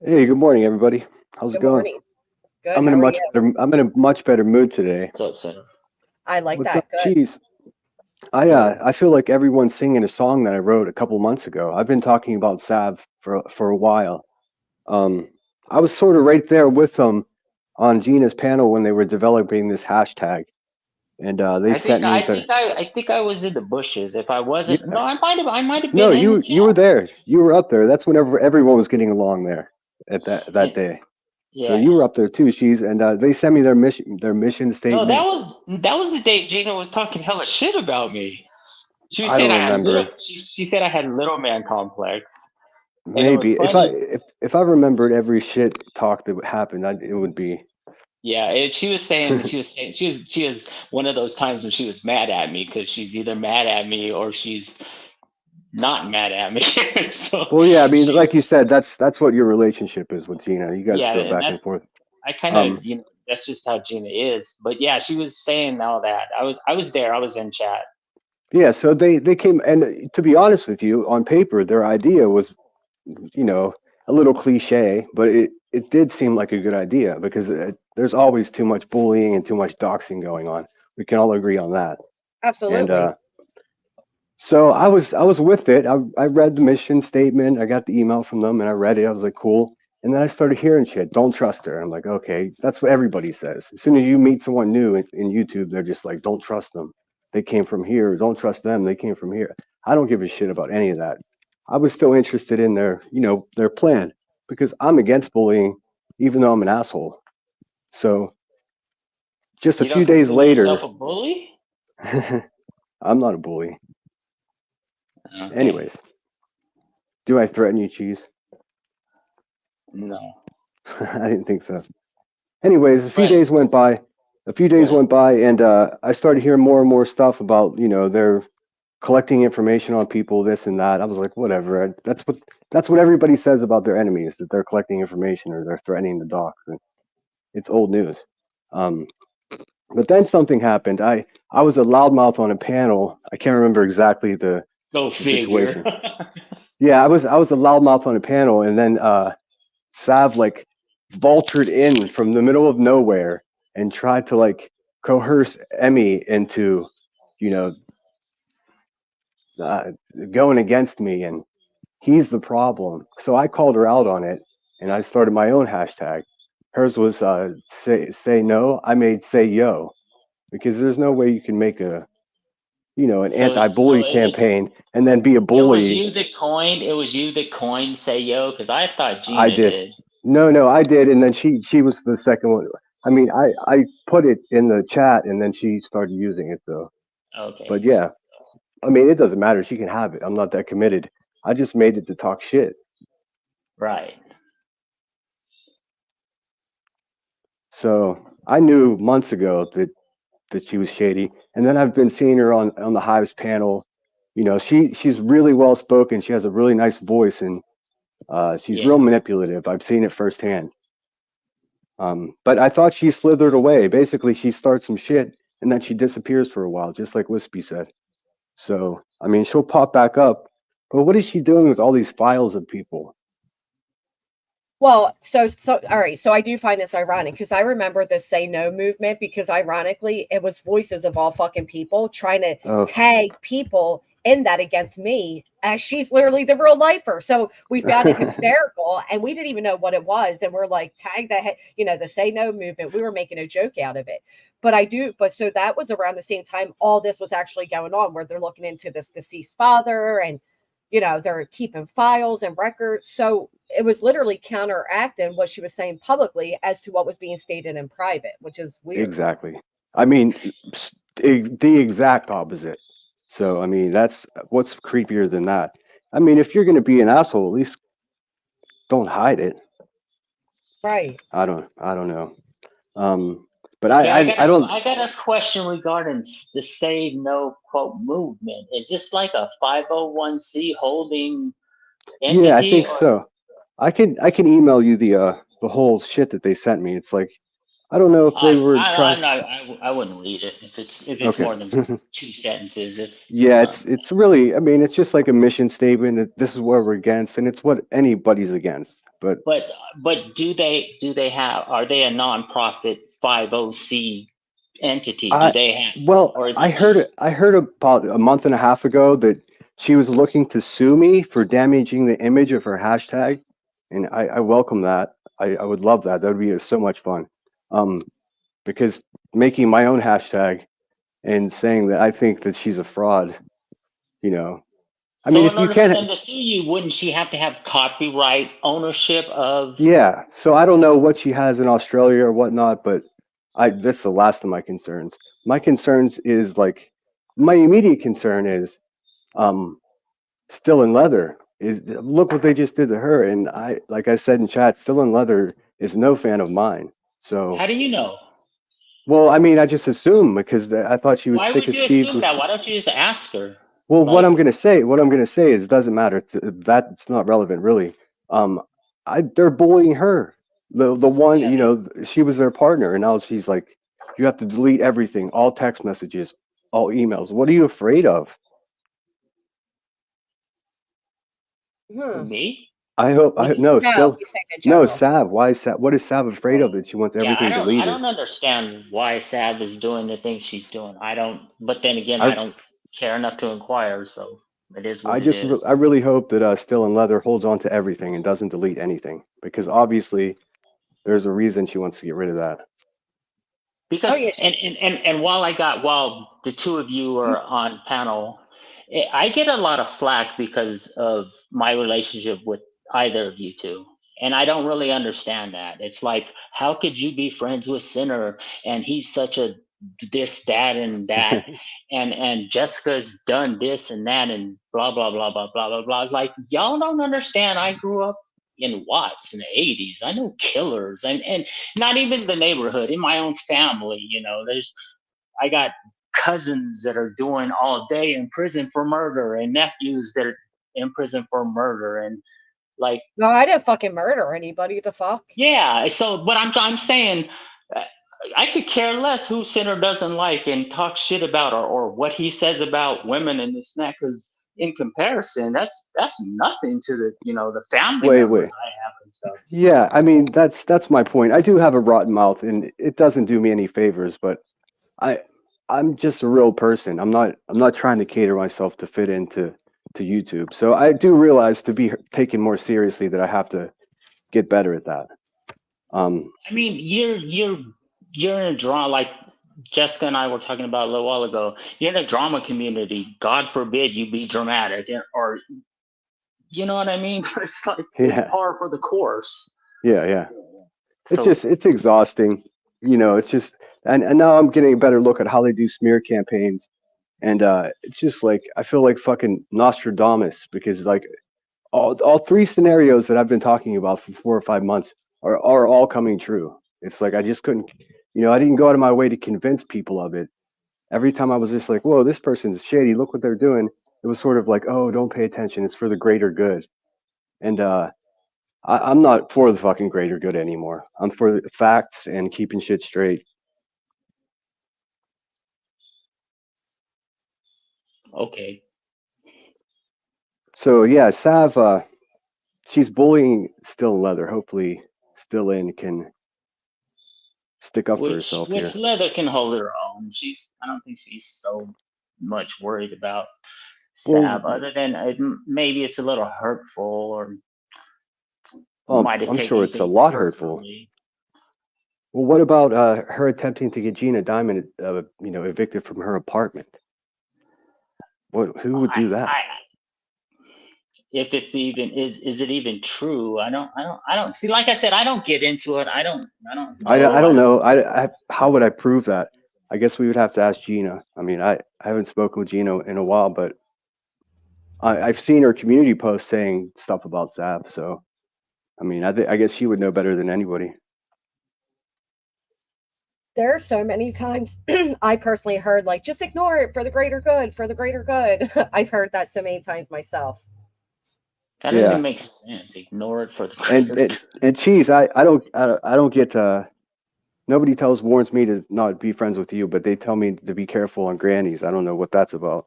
Hey, good morning, everybody. How's it Good going? morning. Good. I'm in a much better mood today. What's up, Senator? I like What's that. up, Cheese? I feel like everyone's singing a song that I wrote a couple months ago. I've been talking about Sav for a while. I was sort of right there with them on Gina's panel when they were developing this hashtag, and they sent me. I think I was in the bushes. If I wasn't, Yeah. no, I might have been. No, in you were there. You were up there. That's whenever everyone was getting along there at that day. Yeah. So you were up there too, Cheese, and they sent me their mission statement. No, that was the day Gina was talking hella shit about me. She was I saying don't I had remember. she said I had little man complex. Maybe if I remembered every shit talk that happened, it would be. Yeah, she was saying she was one of those times when she was mad at me, because she's either mad at me or she's not mad at me. So, well, yeah, I mean, like you said, that's what your relationship is with Gina. You guys go back and forth. I kind of that's just how Gina is. But yeah, she was saying all that. I was there. I was in chat. Yeah, so they came, and to be honest with you, on paper, their idea was, a little cliche, but it did seem like a good idea, because there's always too much bullying and too much doxing going on. We can all agree on that. Absolutely. And so I was with it. I read the mission statement. I got the email from them, and I read it. I was like, cool. And then I started hearing shit. Don't trust her. I'm like, okay, that's what everybody says. As soon as you meet someone new in YouTube, they're just like, don't trust them. They came from here. Don't trust them. They came from here. I don't give a shit about any of that. I was still interested in their plan, because I'm against bullying, even though I'm an asshole. So just a few days later, yourself a bully? I'm not a bully. Okay. Anyways, do I threaten you, Cheese? No. I didn't think so. Anyways, a few days went by. And I started hearing more and more stuff about, they're collecting information on people, this and that. I was like, whatever. That's what everybody says about their enemies, that they're collecting information or they're threatening the docs. And it's old news. But then something happened. I was a loudmouth on a panel. I can't remember exactly the situation. Yeah, I was a loudmouth on a panel, and then Sav vaulted in from the middle of nowhere and tried to coerce Emmy into, going against me, and he's the problem. So I called her out on it, and I started my own hashtag. Hers was say no. I made say yo, because there's no way you can make an anti-bully campaign and then be a bully. It was you that coined say yo, because I thought Gina did. No, I did, and then she was the second one. I mean, I put it in the chat, and then she started using it. So, Okay. but yeah, I mean, it doesn't matter. She can have it. I'm not that committed. I just made it to talk shit. Right. So I knew months ago that she was shady, and then I've been seeing her on the Hives panel. You know, she's really well spoken. She has a really nice voice, and she's Yeah. real manipulative. I've seen it firsthand. But I thought she slithered away. Basically, she starts some shit and then she disappears for a while, just like Wispy said. So, I mean, she'll pop back up. But what is she doing with all these files of people? Well, all right. So I do find this ironic because I remember the Say No movement because ironically, it was voices of all fucking people trying to Oh, tag people in that against me as she's literally the real lifer. So we found it hysterical and we didn't even know what it was. And we're like, tag the, the Say No movement. We were making a joke out of it. But so that was around the same time all this was actually going on where they're looking into this deceased father and they're keeping files and records. So it was literally counteracting what she was saying publicly as to what was being stated in private, which is weird. exactly. I mean, the exact opposite. So, I mean, that's what's creepier than that. I mean, if you're going to be an asshole, at least don't hide it. Right. I don't know. But Okay, I don't. I got a question regarding the Save No quote movement. Is this like a 501c holding Yeah, I entity, think or so. I can email you the whole shit that they sent me. It's like I don't know if they were trying. I wouldn't read it if it's Okay. more than 2 sentences. It's Yeah, it's really. I mean, it's just like a mission statement. This is what we're against, and it's what anybody's against. But but do they have, are they a nonprofit 50c entity? Do I they have, well, or is I it heard just I heard about a month and a half ago that she was looking to sue me for damaging the image of her hashtag, and I welcome that. I would love that. That would be so much fun. Um, because making my own hashtag and saying that I think that she's a fraud, you know. I mean, so? if In you order for can't, them to sue you, wouldn't she have to have copyright ownership of? yeah. So I don't know what she has in Australia or whatnot, but that's the last of my concerns. My concerns is like my immediate concern is um Still in Leather is look what they just did to her, and I like I said in chat, Still in Leather is no fan of mine. So How do you know? well, I mean, I just assume because I thought she was Why thick would as you thieves assume with. that? Why don't you just ask her? Well, Like, what I'm gonna say is it doesn't matter. That's not relevant, really. Um, they're bullying her. The one, yeah, she was their partner, and now she's like, you have to delete everything, all text messages, all emails. What are you afraid of? me? I hope I What? no No, still he's saying in no general. Sav. Why is Sav? What is Sav afraid of Oh, that she wants yeah. everything I deleted? don't understand why Sav is doing the things she's doing. I don't. But then again, I I don't care enough to inquire. So it is I what it just is. I really hope that Still in Leather holds on to everything and doesn't delete anything because obviously there's a reason she wants to get rid of that. Because Oh yeah. while the two of you are on panel, I get a lot of flack because of my relationship with either of you two. And I don't really understand that. It's like, how could you be friends with Sinner and he's such a this, that, and that, and Jessica's done this and that and blah blah blah blah blah blah blah. It's like, y'all don't understand. I grew up in Watts in the 80s. I know killers and not even the neighborhood, in my own family. I got cousins that are doing all day in prison for murder and nephews that are in prison for murder, and like, No, I didn't fucking murder anybody. The fuck? yeah. So but I'm saying, uh, I could care less who Sinner doesn't like and talk shit about, or what he says about women and this and that, because in comparison, that's nothing to the family Wait. members I have and stuff. Yeah, I mean that's my point. I do have a rotten mouth, and it doesn't do me any favors. But I I'm just a real person. I'm not trying to cater myself to fit into YouTube. So I do realize to be taken more seriously that I have to get better at that. I mean, you're in a drama, like Jessica and I were talking about a little while ago. You're in a drama community. God forbid you be dramatic, or you know what I mean? It's like it's Yeah. par for the course. Yeah. It's So just, it's exhausting. It's just, and now I'm getting a better look at how they do smear campaigns. And it's just like, I feel like fucking Nostradamus because like all three scenarios that I've been talking about for 4 or 5 months are all coming true. It's like, I just couldn't, I didn't go out of my way to convince people of it. Every time I was just like, whoa, this person's shady. Look what they're doing. It was sort of like, oh, don't pay attention. It's for the greater good. And I'm not for the fucking greater good anymore. I'm for the facts and keeping shit straight. okay. So yeah, Sav, she's bullying Still Leather. Hopefully, Still In can stick up for herself Which here. Leather can hold her own. I don't think she's so much worried about Well, Sav, other than maybe it's a little hurtful or might have I'm taken sure it's a things lot hurtful. personally. Well, what about her attempting to get Gina Diamond, evicted from her apartment? Who would do that? If it's even is it even true? I don't see. Like I said, I don't get into it. I don't know. I don't know. How would I prove that? I guess we would have to ask Gina. I mean, I haven't spoken with Gina in a while, but I've seen her community post saying stuff about Zap. So, I mean, I guess she would know better than anybody. There are so many times I personally heard like, just ignore it for the greater good, for the greater good. I've heard that so many times myself. That doesn't make sense. Ignore it for the greater good. And Cheese, I don't get nobody warns me to not be friends with you, but they tell me to be careful on grannies. I don't know what that's about.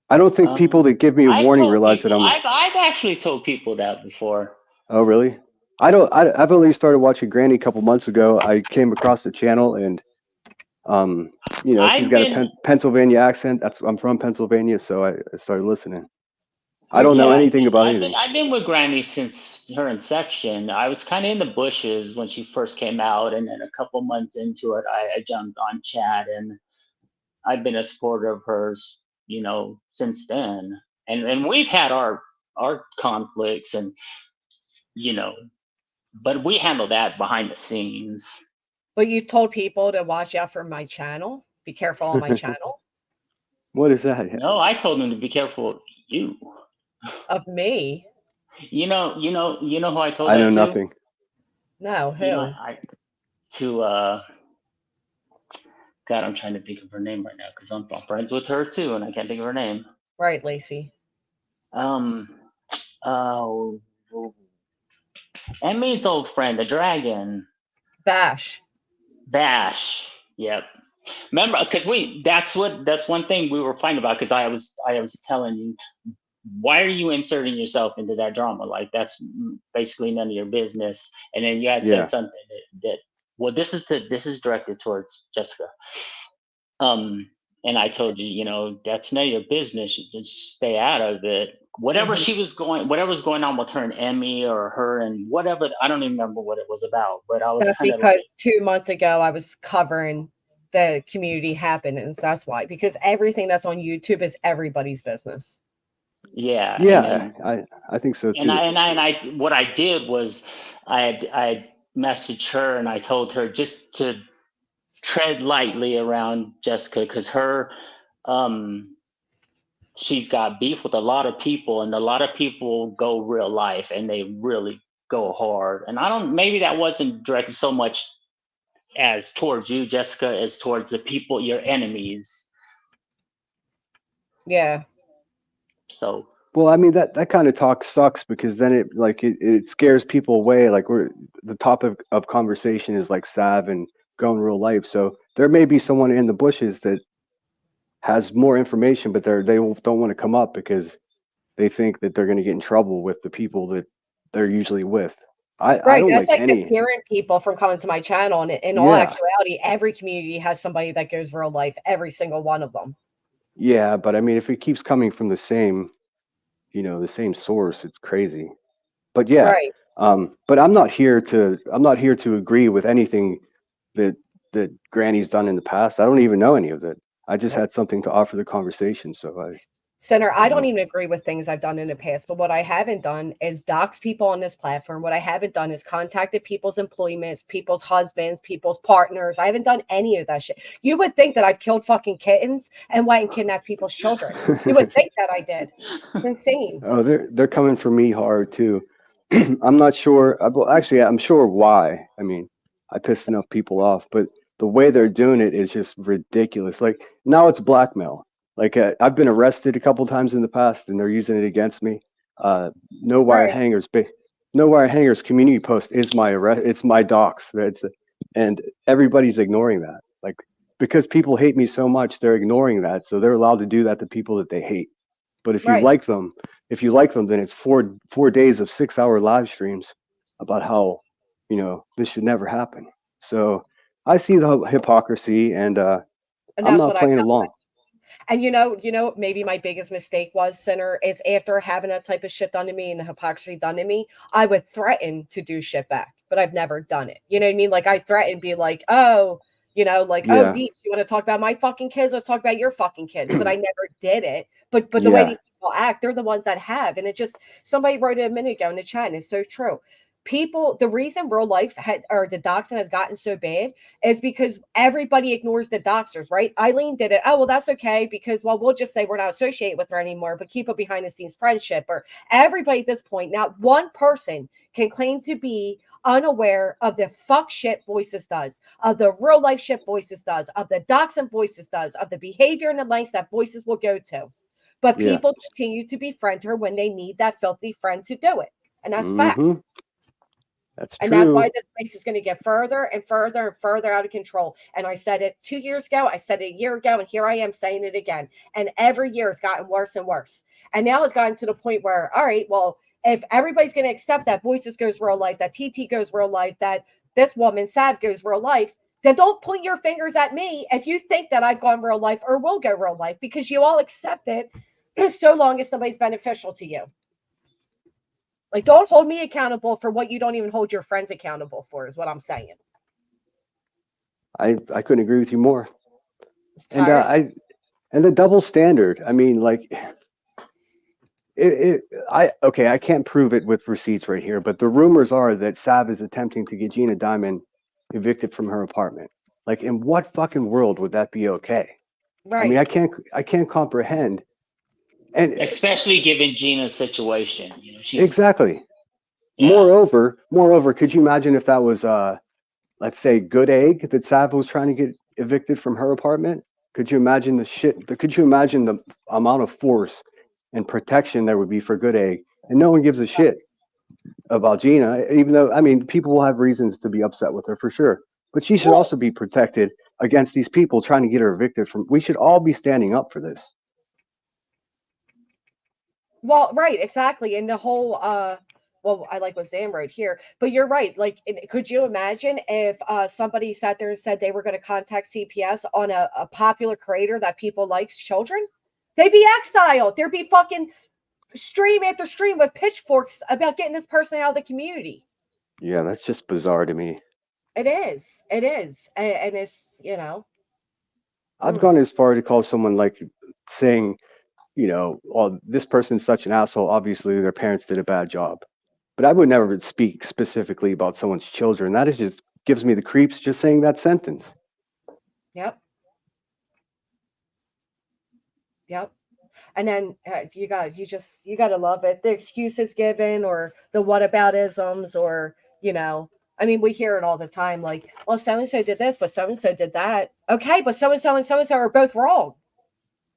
I don't think people that give me a warning realize that I've actually told people that before. Oh, really? I've only started watching Granny a couple months ago. I came across the channel and, she's got a Pennsylvania accent. I'm from Pennsylvania, so I started listening. I don't know anything about anything. I've been with Granny since her inception. I was kind of in the bushes when she first came out, and then a couple months into it, I jumped on chat, and I've been a supporter of hers, since then. And we've had our conflicts, and but we handle that behind the scenes. But you told people to watch out for my channel. Be careful on my channel. What is that? No, I told them to be careful of you. Of me? You know who I told that to? I know nothing. No, who? God, I'm trying to think of her name right now because I'm friends with her too, and I can't think of her name. Right, Lacey. Emmy's old friend, the dragon. Bash. Yep. Remember, because that's one thing we were fighting about, because I was telling you, why are you inserting yourself into that drama? Like, that's basically none of your business. And then you had said something that well, this is directed towards Jessica. And I told you, that's none of your business. You just stay out of it. Whatever's going on with her and Emmy, or her and whatever, I don't even remember what it was about. But I was. That's because 2 months ago I was covering the community happenings. That's why, because everything that's on YouTube is everybody's business. Yeah. I think so too. And I what I did was I messaged her and I told her just to tread lightly around Jessica, because she's got beef with a lot of people, and a lot of people go real life and they really go hard. And maybe that wasn't directed so much as towards you, Jessica, as towards the people, your enemies. Yeah. So. Well, I mean, that kind of talk sucks, because then it scares people away. Like, the topic of conversation is like Sav and going real life. So there may be someone in the bushes that has more information, but they don't want to come up because they think that they're going to get in trouble with the people that they're usually with. I don't that's like any deterring people from coming to my channel. And in all actuality, every community has somebody that goes real life, every single one of them. Yeah, but I mean, if it keeps coming from the same source, it's crazy. But yeah, but I'm not here to agree with anything that Granny's done in the past. I don't even know any of it. I just had something to offer the conversation. So Senator, I don't even agree with things I've done in the past, but what I haven't done is dox people on this platform. What I haven't done is contacted people's employments, people's husbands, people's partners. I haven't done any of that shit. You would think that I've killed fucking kittens and went and kidnapped people's children. You would think that I did. It's insane. Oh, they're coming for me hard too. I'm not sure. Well, actually, I'm sure why. I mean, I pissed enough people off, but the way they're doing it is just ridiculous. Like now, it's blackmail. Like I've been arrested a couple times in the past, and they're using it against me. No wire Right. hangers. No wire hangers. Community post is my arrest. It's my docs. And everybody's ignoring that. Like because people hate me so much, they're ignoring that. So they're allowed to do that to people that they hate. But if you Right. like them, then it's 4 days of 6-hour live streams about how this should never happen. So I see the hypocrisy, and And I'm that's not what I've playing done. along. And maybe my biggest mistake was, Sinner, is after having that type of shit done to me and the hypocrisy done to me, I would threaten to do shit back, but I've never done it. You know what I mean? Like I threaten, be like, oh, oh, Yeah, Deep, you want to talk about my fucking kids? Let's talk about your fucking kids. But I never did it. But the way yeah, these people act, they're the ones that have. And it just somebody wrote it a minute ago in the chat, and it's so true. People, the reason real life or the doxing has gotten so bad is because everybody ignores the doxers, right? Eileen did it. Oh, well, that's okay because, well, we'll just say we're not associated with her anymore, but keep a behind the scenes friendship. Or everybody at this point, not one person can claim to be unaware of the fuck shit Voices does, of the real life shit Voices does, of the doxing Voices does, of the behavior and the lengths that Voices will go to. But yeah. people continue to befriend her when they need that filthy friend to do it. And that's fact. Mm-hmm. That's And that's true. why this place is going to get further and further and further out of control. And I said it 2 years ago, I said it a year ago, and here I am saying it again. And every year it's gotten worse and worse. And now it's gotten to the point where, all right, well, if everybody's going to accept that Voices goes real life, that TT goes real life, that this woman, Sav, goes real life, then don't point your fingers at me if you think that I've gone real life or will go real life, because you all accept it so long as somebody's beneficial to you. Like, don't hold me accountable for what you don't even hold your friends accountable for, is what I'm saying. I couldn't agree with you more. It's And tiresome. and the double standard. I mean, like I can't prove it with receipts right here, but the rumors are that Sav is attempting to get Gina Diamond evicted from her apartment. Like, in what fucking world would that be okay? I mean, Right. I can't comprehend. And Especially given Gina's situation, she's exactly. yeah. Moreover, could you imagine if that was let's say Good Egg that Sav was trying to get evicted from her apartment? Could you imagine could you imagine the amount of force and protection there would be for Good Egg? And no one gives a shit about Gina, even though, I mean, people will have reasons to be upset with her for sure. But she should Well, also be protected against these people trying to get her evicted from. We should all be standing up for this. right, exactly. And the whole well, I like what Sam wrote here, but you're right. Like, could you imagine if somebody sat there and said they were going to contact CPS on a popular creator that people likes children? They'd be exiled. There'd be fucking stream after stream with pitchforks about getting this person out of the community. Yeah, that's just bizarre to me. It is. It is. And it's, I've gone as far to call someone like saying, oh, this person's such an asshole. Obviously, their parents did a bad job. But I would never speak specifically about someone's children. That is just gives me the creeps just saying that sentence. Yep. Yep. And then you got to love it. The excuses given or the whataboutisms or, I mean, we hear it all the time. Like, well, so-and-so did this, but so-and-so did that. Okay, but so-and-so and so-and-so are both wrong.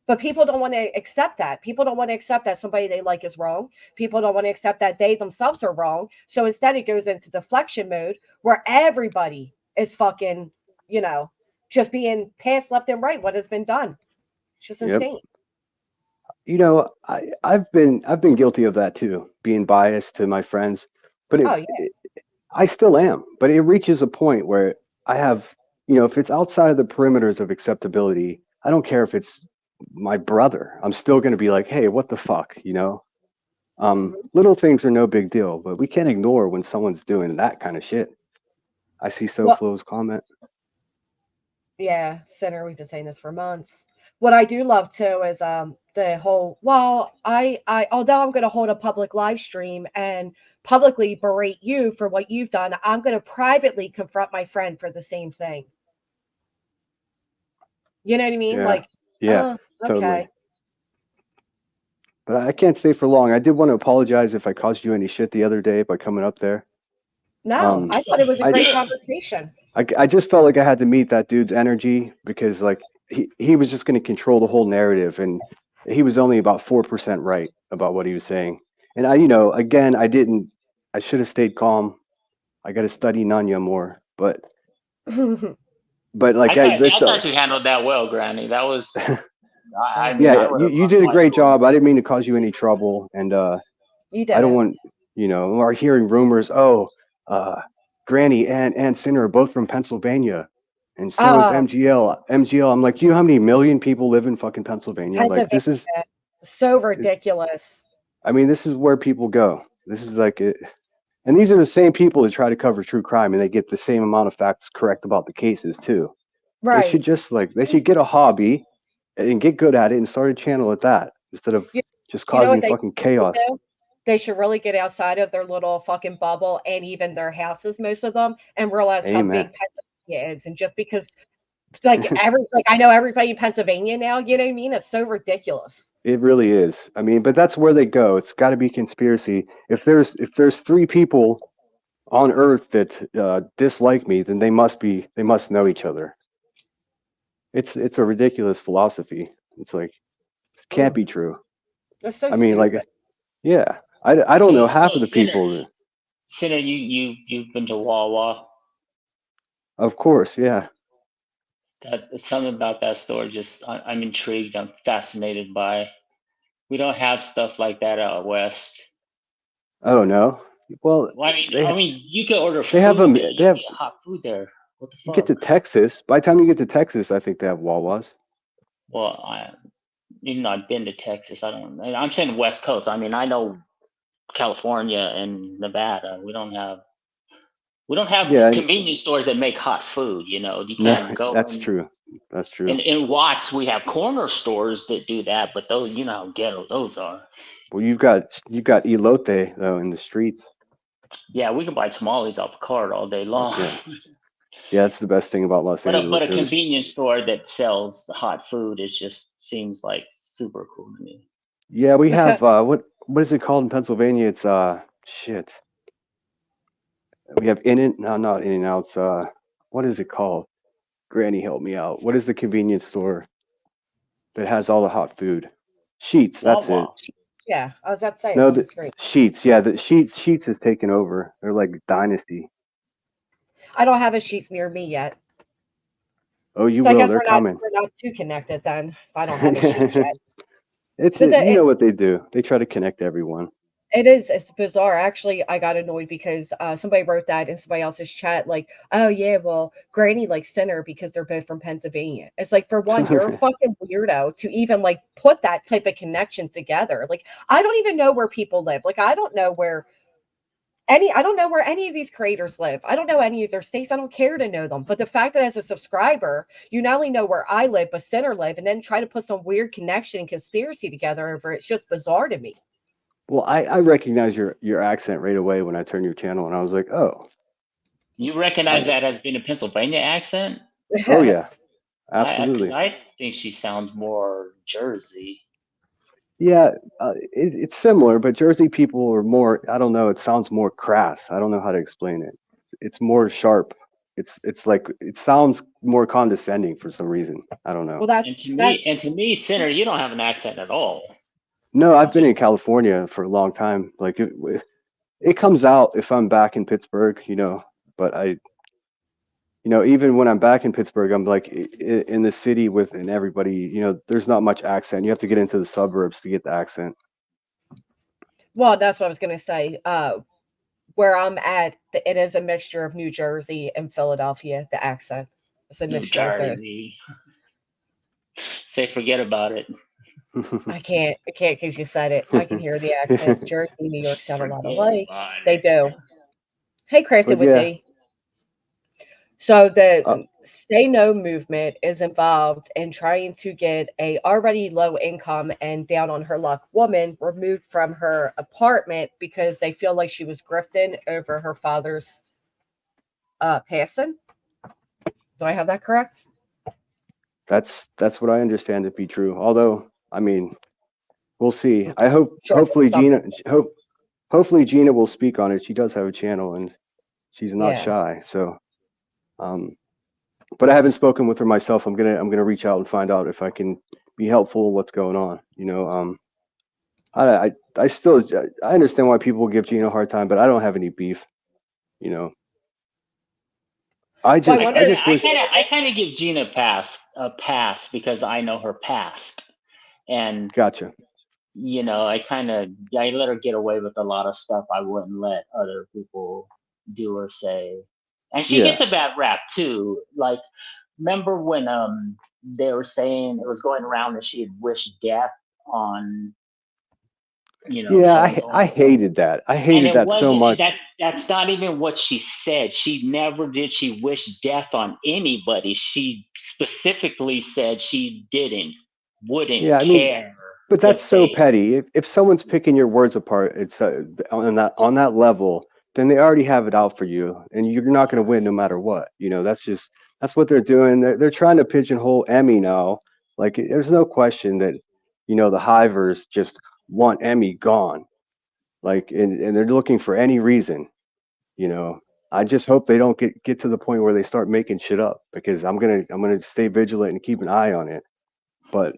But people don't want to accept that. People don't want to accept that somebody they like is wrong. People don't want to accept that they themselves are wrong. So instead it goes into deflection mode where everybody is fucking, just being passed left and right what has been done. It's just Yep. insane. I've been guilty of that too, being biased to my friends. But Oh, yeah. I still am. But it reaches a point where I have, if it's outside of the perimeters of acceptability, I don't care if it's my brother. I'm still going to be like, hey, what the fuck, Little things are no big deal, but we can't ignore when someone's doing that kind of shit. I see Well, SoFlo's comment. Yeah, Center, we've been saying this for months. What I do love too is the whole, well, I although I'm gonna hold a public live stream and publicly berate you for what you've done, I'm gonna privately confront my friend for the same thing. You know what I mean? Yeah. Like, Yeah, totally. okay. But I can't stay for long. I did want to apologize if I caused you any shit the other day by coming up there. No, I thought it was a I great conversation. I just felt like I had to meet that dude's energy because like he was just going to control the whole narrative, and he was only about 4% right about what he was saying. And I, again, I should have stayed calm. I got to study Nanya more, but like I thought you handled that well, Granny. That was yeah, you did a great job. I didn't mean to cause you any trouble, and you did. I don't want or hearing rumors. Oh, Granny and Sinner are both from Pennsylvania, and so is MGL. I'm like, do you know how many million people live in fucking Pennsylvania? Like, this is so ridiculous. I mean, this is where people go. This is like it. And these are the same people that try to cover true crime, and they get the same amount of facts correct about the cases too. Right. They should just they should get a hobby and get good at it and start a channel at that instead of just causing fucking chaos. They should really get outside of their little fucking bubble and even their houses, most of them, and realize how big Pennsylvania is. And just because, like I know everybody in Pennsylvania now, you know what I mean? It's so ridiculous. It really is. I mean, but that's where they go. It's got to be conspiracy. If there's 3 people on Earth that dislike me, then they must know each other. It's a ridiculous philosophy. It's like it can't be true. That's so I mean, stupid. like, yeah. I don't know half of the people. Sinner, you've been to Wawa. Of course, yeah. Something about that store. Just I'm intrigued. I'm fascinated by. We don't have stuff like that out west. Oh no. Well, I mean, you can order food. They have them. They have hot food there. What the fuck? You get to Texas. By the time you get to Texas, I think they have Wawas. Well, even though I've been to Texas, I'm saying West Coast. I mean, I know California and Nevada. We don't have convenience stores that make hot food. You can't go. That's true. That's true. In Watts, we have corner stores that do that, but those, how ghetto those are. Well, you've got elote though in the streets. Yeah, we can buy tamales off the cart all day long. Yeah, that's the best thing about Los Angeles. But a convenience store that sells hot food seems like super cool to me. Yeah, we have what is it called in Pennsylvania? It's shit. We have not In-N-Outs. What is it called? Granny, help me out. What is the convenience store that has all the hot food? Sheets. That's it. Yeah, I was about to say. No, the Sheets. Yeah, the Sheets has taken over. They're like dynasty. I don't have a Sheets near me yet. Oh, you so will. I guess They're coming. We're not too connected then. If I don't have a Sheets yet. You know what they do. They try to connect everyone. It's bizarre. Actually, I got annoyed because somebody wrote that in somebody else's chat, like, oh yeah, well, Granny likes Sinner because they're both from Pennsylvania. It's like, for one, you're a fucking weirdo to even like put that type of connection together. Like, I don't even know where people live. Like, I don't know where any of these creators live. I don't know any of their states. I don't care to know them. But the fact that as a subscriber, you not only know where I live, but Sinner live, and then try to put some weird connection and conspiracy together over it's just bizarre to me. Well, I recognize your accent right away when I turn your channel, and I was like, oh. You recognize that as being a Pennsylvania accent? Oh, yeah. Absolutely. I think she sounds more Jersey. Yeah, it's similar, but Jersey people are more, I don't know, it sounds more crass. I don't know how to explain it. It's more sharp. It's like, it sounds more condescending for some reason. I don't know. Well, to me, Sinner, you don't have an accent at all. No, I've been in California for a long time. Like it comes out if I'm back in Pittsburgh, but even when I'm back in Pittsburgh, I'm like in the city and everybody, there's not much accent. You have to get into the suburbs to get the accent. Well, that's what I was going to say. Where I'm at, it is a mixture of New Jersey and Philadelphia, the accent. It's a mixture of both. Say forget about it. I can't because you said it. I can hear the accent. Jersey, New York sound a lot alike. They do. Hey, Crafted with me. So Say No movement is involved in trying to get a already low income and down on her luck woman removed from her apartment because they feel like she was grifting over her father's passing. Do I have that correct? That's what I understand to be true. Although, I mean, we'll see. I hope Sure, hopefully some- hopefully Gina will speak on it. She does have a channel and she's not yeah. shy. So, but I haven't spoken with her myself. I'm gonna reach out and find out if I can be helpful. What's going on? I still I understand why people give Gina a hard time, but I don't have any beef. You know, I Well, I just wonder I if just wish. I kind of give Gina a pass because I know her past, and Gotcha. I let her get away with a lot of stuff I wouldn't let other people do or say, and she Yeah. gets a bad rap too. Like, remember when they were saying it was going around that she had wished death on Yeah, so-and-so. I hated that. I And hated it that so wasn't much. that's not even what she said. She never did she wish death on anybody. She specifically said she wouldn't Yeah, I mean, care but that's if so they petty. If someone's picking your words apart, it's on that level, then they already have it out for you, and you're not going to win no matter what. That's what they're doing. They're trying to pigeonhole Emmy now. Like, there's no question that the hivers just want Emmy gone. Like, and they're looking for any reason. You know, I just hope they don't get to the point where they start making shit up, because I'm gonna stay vigilant and keep an eye on it. But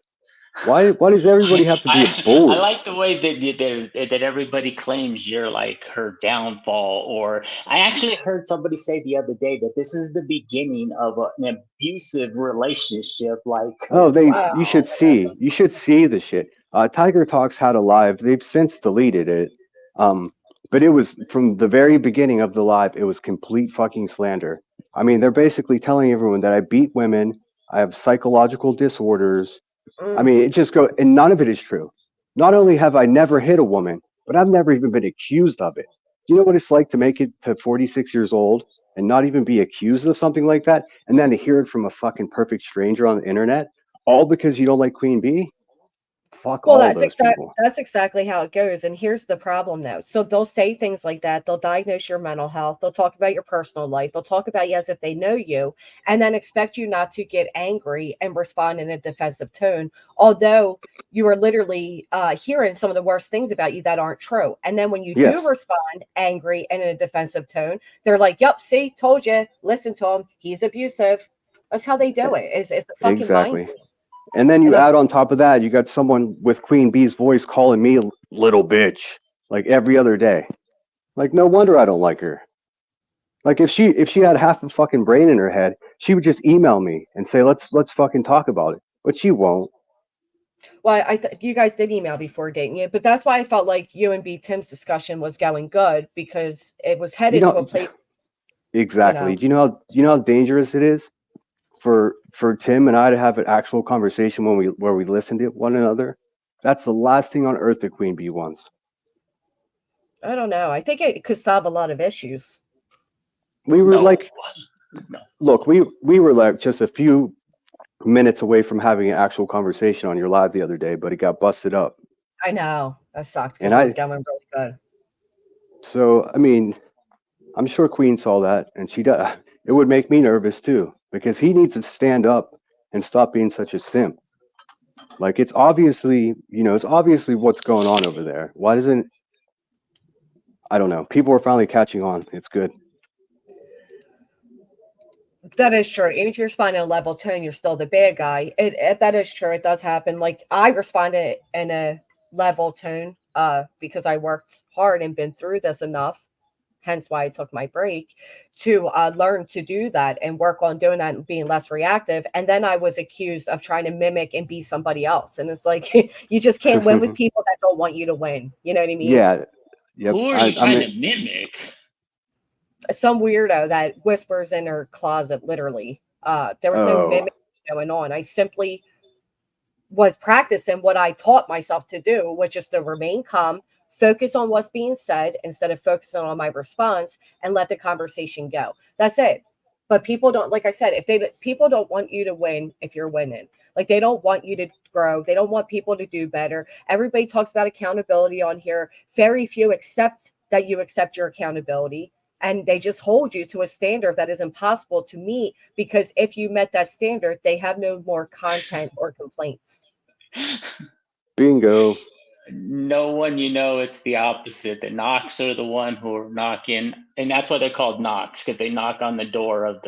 why does everybody have to be a I bully? like the way that everybody claims you're like her downfall. Or I actually heard somebody say the other day that this is the beginning of an abusive relationship. Like, Oh, Wow. you should see the shit. Tiger Talks had a live. They've since deleted it. But it was from the very beginning of the live. It was complete fucking slander. I mean, they're basically telling everyone that I beat women. I have psychological disorders. I mean, it just go, and none of it is true. Not only have I never hit a woman, but I've never even been accused of it. Do you know what it's like to make it to 46 years old and not even be accused of something like that, and then to hear it from a fucking perfect stranger on the internet, all because you don't like Queen Bee? Fuck Well, all those people. that's exactly how it goes, and here's the problem though. So they'll say things like that, they'll diagnose your mental health, they'll talk about your personal life, they'll talk about you as if they know you, and then expect you not to get angry and respond in a defensive tone, although you are literally hearing some of the worst things about you that aren't true. And then when you do Yes, respond angry and in a defensive tone, they're like, "Yep, see, told you. Listen to him. He's abusive." That's how they do it. It's a fucking mind. exactly. And then And you add on top of that, you got someone with Queen Bee's voice calling me little bitch like every other day. Like, no wonder I don't like her. Like, if she had half a fucking brain in her head, she would just email me and say, let's fucking talk about it. But she won't. Well, you guys did email before dating it, but that's why I felt like you and B Tim's discussion was going good because it was You headed to a know place, you exactly. know. Do you know how dangerous it is for Tim and I to have an actual conversation where we listen to one another? That's the last thing on earth that Queen Bee wants. I don't know. I think it could solve a lot of issues. We were no, like, no. look, we were like just a few minutes away from having an actual conversation on your live the other day, but it got busted up. I know that sucked And because it was going really good. so I mean, I'm sure Queen saw that, and she does. It would make me nervous too, because he needs to stand up and stop being such a simp. Like, it's obviously what's going on over there. Why doesn't I don't know. People are finally catching on. It's good. That is true. Even if you respond in a level tone, you're still the bad guy. That is true. It does happen. Like I responded in a level tone, because I worked hard and been through this enough. Hence why I took my break to learn to do that and work on doing that and being less reactive. And then I was accused of trying to mimic and be somebody else. And it's like you just can't win with people that don't want you to win. You know what I mean? Yeah. Yep. Who are you I trying mean, to mimic? Some weirdo that whispers in her closet, literally. There was no oh, mimic going on. I simply was practicing what I taught myself to do, which is to remain calm, focus on what's being said instead of focusing on my response and let the conversation go. That's it. But people don't, like I said, people don't want you to win if you're winning. Like, they don't want you to grow. They don't want people to do better. Everybody talks about accountability on here. Very few accept that you accept your accountability. And they just hold you to a standard that is impossible to meet, because if you met that standard, they have no more content or complaints. Bingo. No one, it's the opposite. The knocks are the one who are knocking, and that's why they're called knocks, because they knock on the door of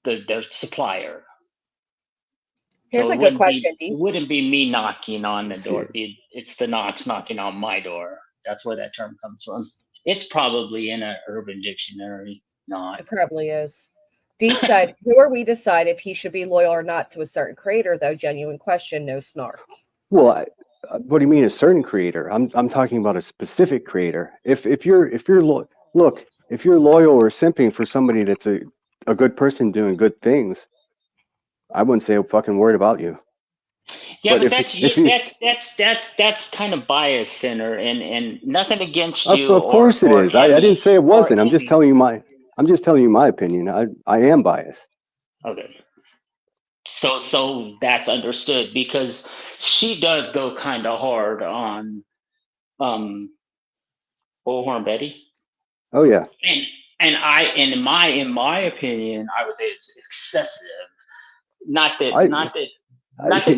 their supplier. Here's So a good question, it Deets. wouldn't be me knocking on the door. It's the knocks knocking on my door. That's where that term comes from. It's probably in an Urban Dictionary. Not. It probably is. Dee said, who are we decide if he should be loyal or not to a certain creator, though? Genuine question, no snark. Well, what do you mean a certain creator? I'm talking about a specific creator. If you're look, if you're loyal or simping for somebody that's a good person doing good things, I wouldn't say a fucking word about you. Yeah, but that's kind of bias, Sinner, and nothing against you. Of course it is. I didn't say it wasn't. I'm just telling you my opinion. I am biased. Okay. So that's understood, because she does go kind of hard on Bullhorn Betty. Oh yeah. And in my opinion, I would say it's excessive. Not that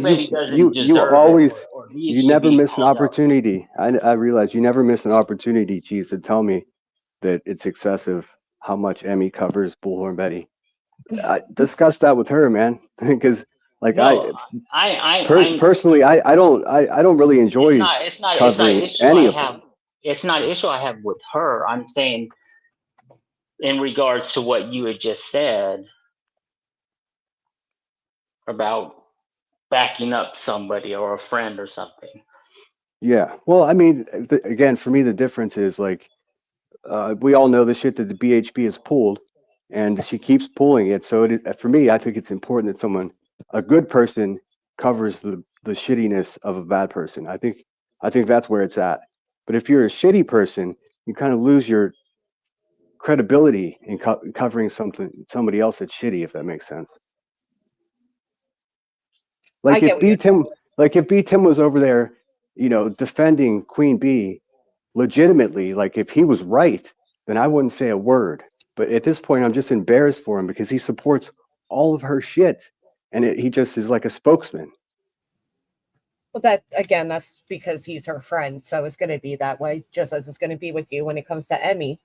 Betty doesn't deserve you always it, or you never miss an opportunity. I realize you never miss an opportunity, Cheese, to tell me that it's excessive how much Emmy covers Bullhorn Betty. I discuss that with her, man, because like personally, I don't really enjoy covering any of them. It's not an issue I have with her. I'm saying in regards to what you had just said about backing up somebody or a friend or something. Yeah. Well, I mean, again, for me, the difference is like we all know the shit that the BHP has pulled, and she keeps pulling it. So for me, I think it's important that a good person, covers the shittiness of a bad person. I think that's where it's at. But if you're a shitty person, you kind of lose your credibility in covering somebody else that's shitty, if that makes sense. Like if B Tim was over there, defending Queen Bee legitimately, like if he was right, then I wouldn't say a word. But at this point, I'm just embarrassed for him because he supports all of her shit, and he just is like a spokesman. Well, that's because he's her friend, so it's going to be that way, just as it's going to be with you when it comes to Emmy.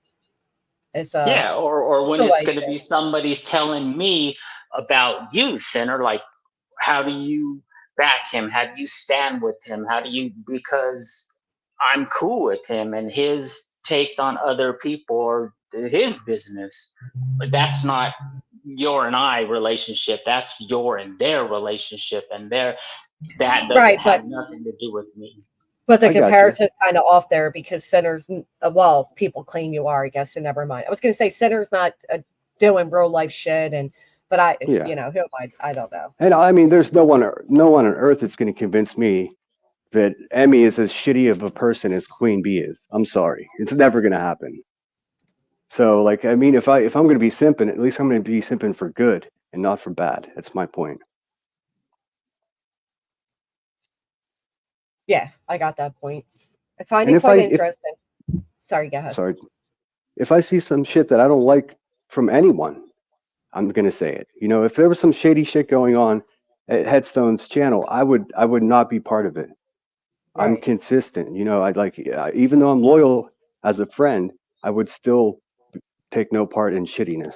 Yeah, or when it's going to be somebody telling me about you, Sinner, like, how do you back him? How do you stand with him? Because I'm cool with him, and his takes on other people are his business. But that's not your and I relationship. That's your and their relationship, and that doesn't have nothing to do with me. But the comparison is kind of off there, because Sinner's, well, people claim you are, I guess, so never mind. I was going to say Sinner's not doing real life shit, but who am I don't know. And I mean, there's no one on earth that's going to convince me that Emmy is as shitty of a person as Queen Bee is. I'm sorry, it's never going to happen. So, like, I mean, if I'm going to be simping, at least I'm going to be simping for good and not for bad. That's my point. Yeah, I got that point. I find it quite interesting. Sorry, go ahead. Sorry. If I see some shit that I don't like from anyone, I'm going to say it. If there was some shady shit going on at Headstone's channel, I would not be part of it. Right. I'm consistent. I'd like, even though I'm loyal as a friend, I would still take no part in shittiness.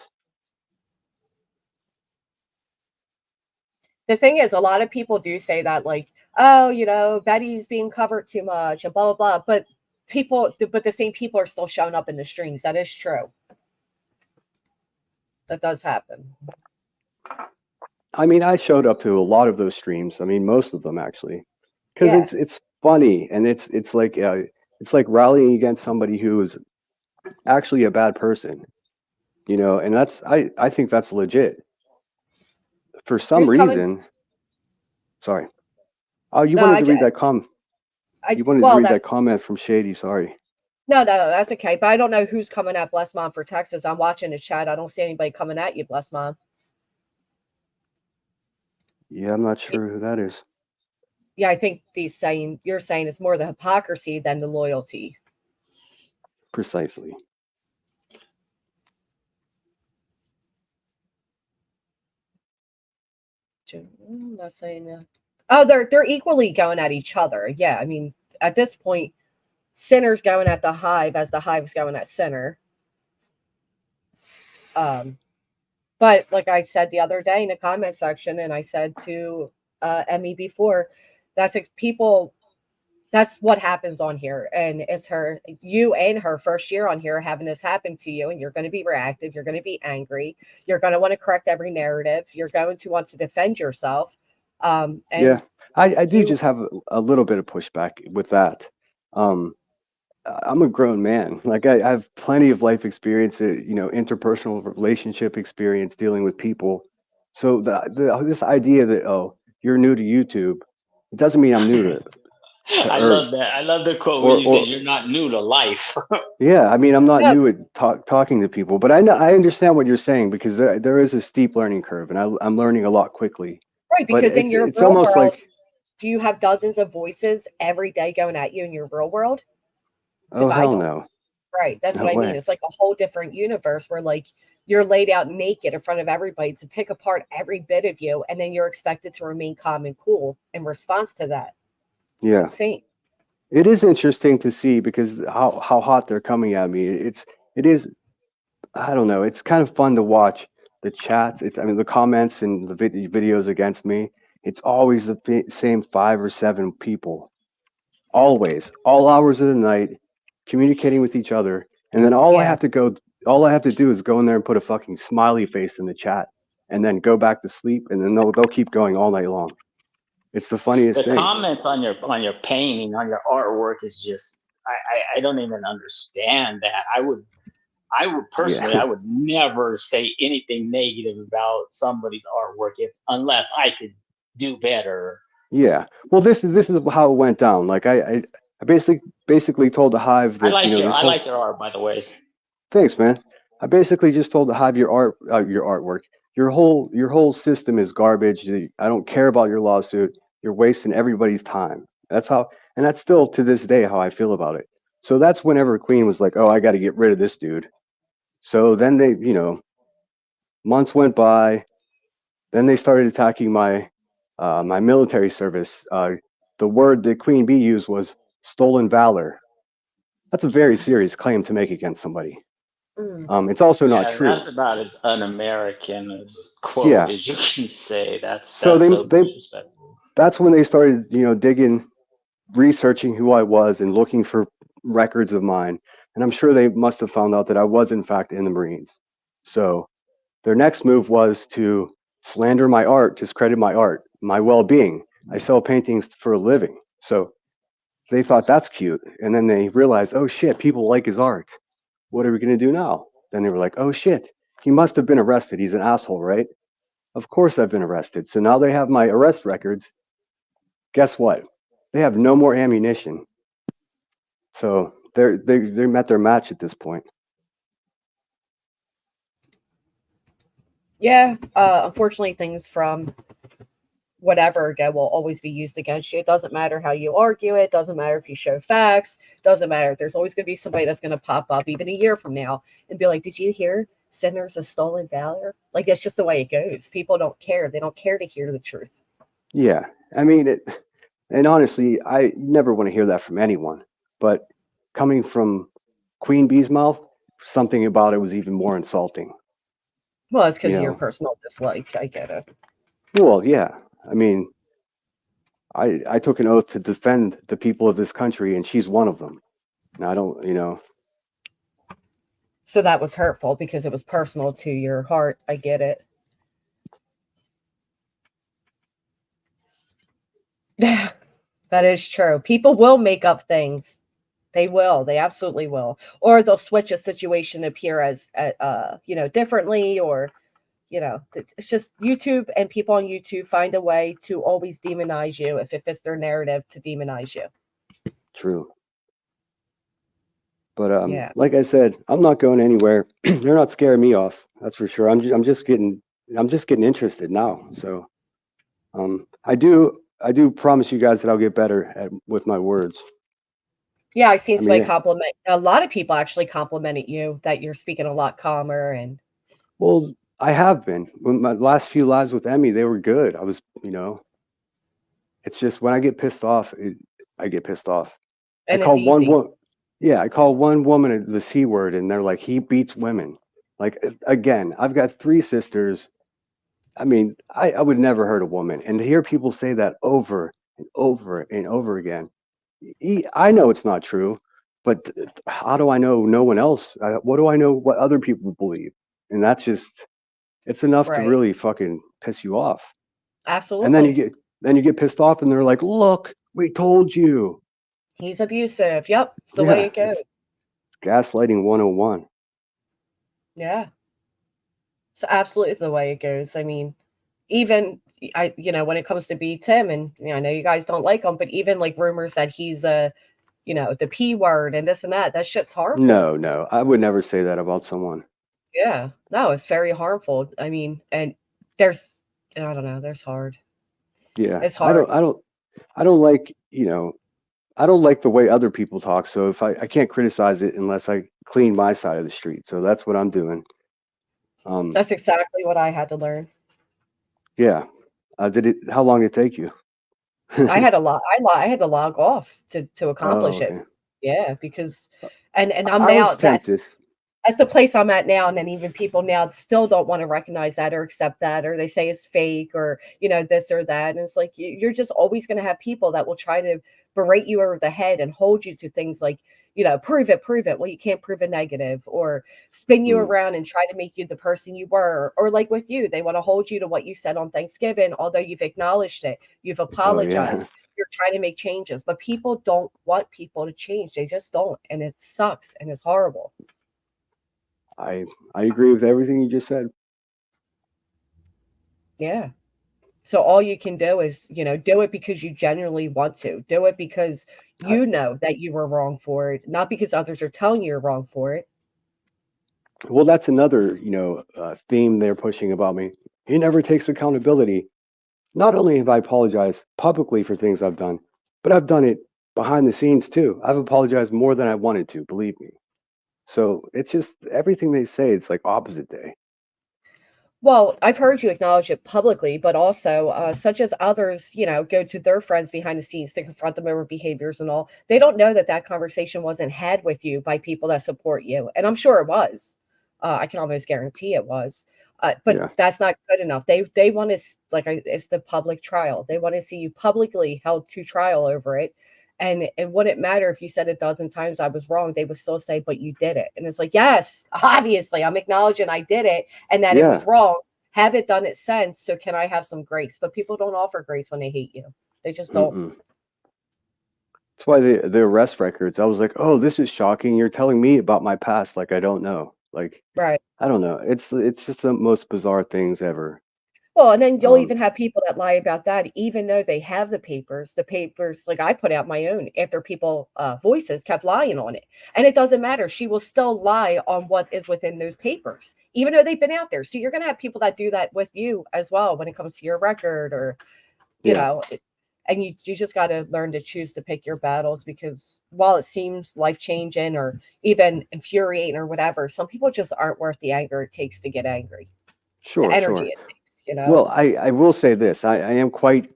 The thing is, a lot of people do say that, like, oh, Betty's being covered too much and blah, blah, blah. But the same people are still showing up in the streams. That is true. That does happen. I mean, I showed up to a lot of those streams. I mean, most of them actually, because it's funny, and it's like rallying against somebody who is actually a bad person, and I think that's legit. For some reason, sorry. Oh, you wanted to read that comment. You wanted to read that comment from Shady. Sorry. No, that's okay. But I don't know who's coming at Bless Mom for Texas. I'm watching the chat. I don't see anybody coming at you, Bless Mom. Yeah, I'm not sure who that is. Yeah, I think you're saying it's more the hypocrisy than the loyalty. Precisely. I'm not saying that. Oh, they're equally going at each other. Yeah, I mean, at this point, Sinner's going at the Hive as the Hive's going at Sinner. But like I said the other day in the comment section, and I said to Emmy before, that's people. That's what happens on here, and it's you and her first year on here having this happen to you, and you're going to be reactive. You're going to be angry. You're going to want to correct every narrative. You're going to want to defend yourself. And yeah, I do just have a little bit of pushback with that. I'm a grown man. Like I have plenty of life experience, interpersonal relationship experience dealing with people. So this idea that, oh, you're new to YouTube, it doesn't mean I'm new to I Earth. love that. I love the quote where you said you're not new to life. Yeah, I mean, I'm not new at talking to people, but I understand what you're saying, because there is a steep learning curve, and I'm learning a lot quickly. Right, because in your it's real almost world, like, do you have dozens of voices every day going at you in your real world? oh I hell don't. no. Right, that's No what I mean. way. It's like a whole different universe where like you're laid out naked in front of everybody to pick apart every bit of you, and then you're expected to remain calm and cool in response to that. It's Yeah. insane. It is interesting to see, because how hot they're coming at me. It is, I don't know. It's kind of fun to watch the chats. I mean, the comments and the videos against me. It's always the same 5 or 7 people, always, all hours of the night, communicating with each other. And then all I have to do is go in there and put a fucking smiley face in the chat, and then go back to sleep, and then they'll keep going all night long. It's the funniest The thing. comments on your painting, on your artwork is just, I don't even understand that. I would personally, I would never say anything negative about somebody's artwork unless I could do better. Yeah. Well, this is how it went down. Like I basically told the Hive that, I like your art, by the way. Thanks, man. I basically just told the Hive your artwork, your whole system is garbage. I don't care about your lawsuit. You're wasting everybody's time. And that's still to this day how I feel about it. So that's whenever Queen was like, "Oh, I got to get rid of this dude." So then they, months went by. Then they started attacking my military service. The word that Queen Bee used was stolen valor. That's a very serious claim to make against somebody. It's also not true. That's about as un-American a quote as you can say. That's so disrespectful. That's when they started, digging, researching who I was, and looking for records of mine. And I'm sure they must have found out that I was in fact in the Marines. So their next move was to slander my art, discredit my art, my well-being. I sell paintings for a living. So they thought that's cute. And then they realized, oh shit, people like his art. What are we going to do now? Then they were like, oh shit, he must have been arrested. He's an asshole, right? Of course I've been arrested. So now they have my arrest records. Guess what? They have no more ammunition. So they met their match at this point. Yeah, unfortunately, things from whatever ago will always be used against you. It doesn't matter how you argue it. Doesn't matter if you show facts. Doesn't matter. There's always going to be somebody that's going to pop up even a year from now and be like, "Did you hear? Sinners a stolen valor?" Like that's just the way it goes. People don't care. They don't care to hear the truth. Yeah, I mean and honestly, I never want to hear that from anyone. But coming from Queen Bee's mouth, something about it was even more insulting. Well, it's because of your personal dislike. I get it. Well, yeah. I mean, I took an oath to defend the people of this country, and she's one of them. And I don't. So that was hurtful because it was personal to your heart. I get it. That is true. People will make up things. They will. They absolutely will. Or they'll switch a situation to appear as, differently, or, it's just YouTube, and people on YouTube find a way to always demonize you if it fits their narrative to demonize you. True. But Yeah. like I said, I'm not going anywhere. They're not scaring me off. That's for sure. I'm just getting interested now. So I do promise you guys that I'll get better with my words. Yeah, I seen I somebody mean, compliment a lot of people actually complimented you that you're speaking a lot calmer and well, I have been. When my last few lives with Emmy, they were good. I was, it's just when I get pissed off, I get pissed off. I it's call one easy. woman, yeah, I call one woman the C word, and they're like, he beats women. Like, again, I've got 3 sisters. I mean, I would never hurt a woman. And to hear people say that over and over and over again, I know it's not true, but how do I know no one else? What do I know what other people believe? And that's just, it's enough to Right. really fucking piss you off. And Absolutely. then you get pissed off and they're like, look, we told you. He's abusive. Yep. It's the way Yeah, it goes. it's gaslighting 101. Yeah. It's absolutely the way it goes. I mean, even when it comes to B Tim, and I know you guys don't like him, but even like rumors that he's the P word and this and that, that shit's harmful. No, I would never say that about someone. Yeah. No, it's very harmful. I mean, and there's I don't know, there's hard. Yeah, It's hard. I don't like, I don't like the way other people talk. So if I can't criticize it unless I clean my side of the street. So that's what I'm doing. That's exactly what I had to learn. Yeah. How long did it take you? I had to log off to Oh, accomplish it. okay. Yeah, because and I'm I now was tempted. that's the place I'm at now, and then even people now still don't want to recognize that or accept that, or they say it's fake, or this or that, and it's like you're just always going to have people that will try to berate you over the head and hold you to things like prove it. Well, you can't prove a negative, or spin you around and try to make you the person you were, or like with you, they want to hold you to what you said on Thanksgiving, although you've acknowledged it, you've Oh, yeah. apologized, you're trying to make changes, but people don't want people to change. They just don't, and it sucks and it's horrible. I agree with everything you just said. Yeah. So all you can do is, do it because you genuinely want to. Do it because you know that you were wrong for it, not because others are telling you you're wrong for it. Well, that's another, theme they're pushing about me. He never takes accountability. Not only have I apologized publicly for things I've done, but I've done it behind the scenes too. I've apologized more than I wanted to, believe me. So it's just everything they say, it's like opposite day. Well, I've heard you acknowledge it publicly, but also, such as others, go to their friends behind the scenes to confront them over behaviors and all. They don't know that that conversation wasn't had with you by people that support you, and I'm sure it was. I can almost guarantee it was. But Yeah. that's not good enough. They want to it's the public trial. They want to see you publicly held to trial over it. And it wouldn't matter if you said a dozen times I was wrong. They would still say, but you did it. And it's like, yes, obviously, I'm acknowledging I did it and that it was Yeah. wrong. Haven't done it since. So can I have some grace? But people don't offer grace when they hate you. They just don't. Mm-mm. That's why the arrest records, I was like, oh, this is shocking. You're telling me about my past like I don't know. Like, Right. I don't know. It's just the most bizarre things ever. Well, and then you'll Um, even have people that lie about that, even though they have the papers. The papers, like I put out my own after people voices kept lying on it. And it doesn't matter. She will still lie on what is within those papers, even though they've been out there. So you're gonna have people that do that with you as well when it comes to your record or yeah, and you just gotta learn to choose to pick your battles because while it seems life changing or even infuriating or whatever, some people just aren't worth the anger it takes to get angry. The sure, energy sure. it takes. Well, I will say this. I am quite,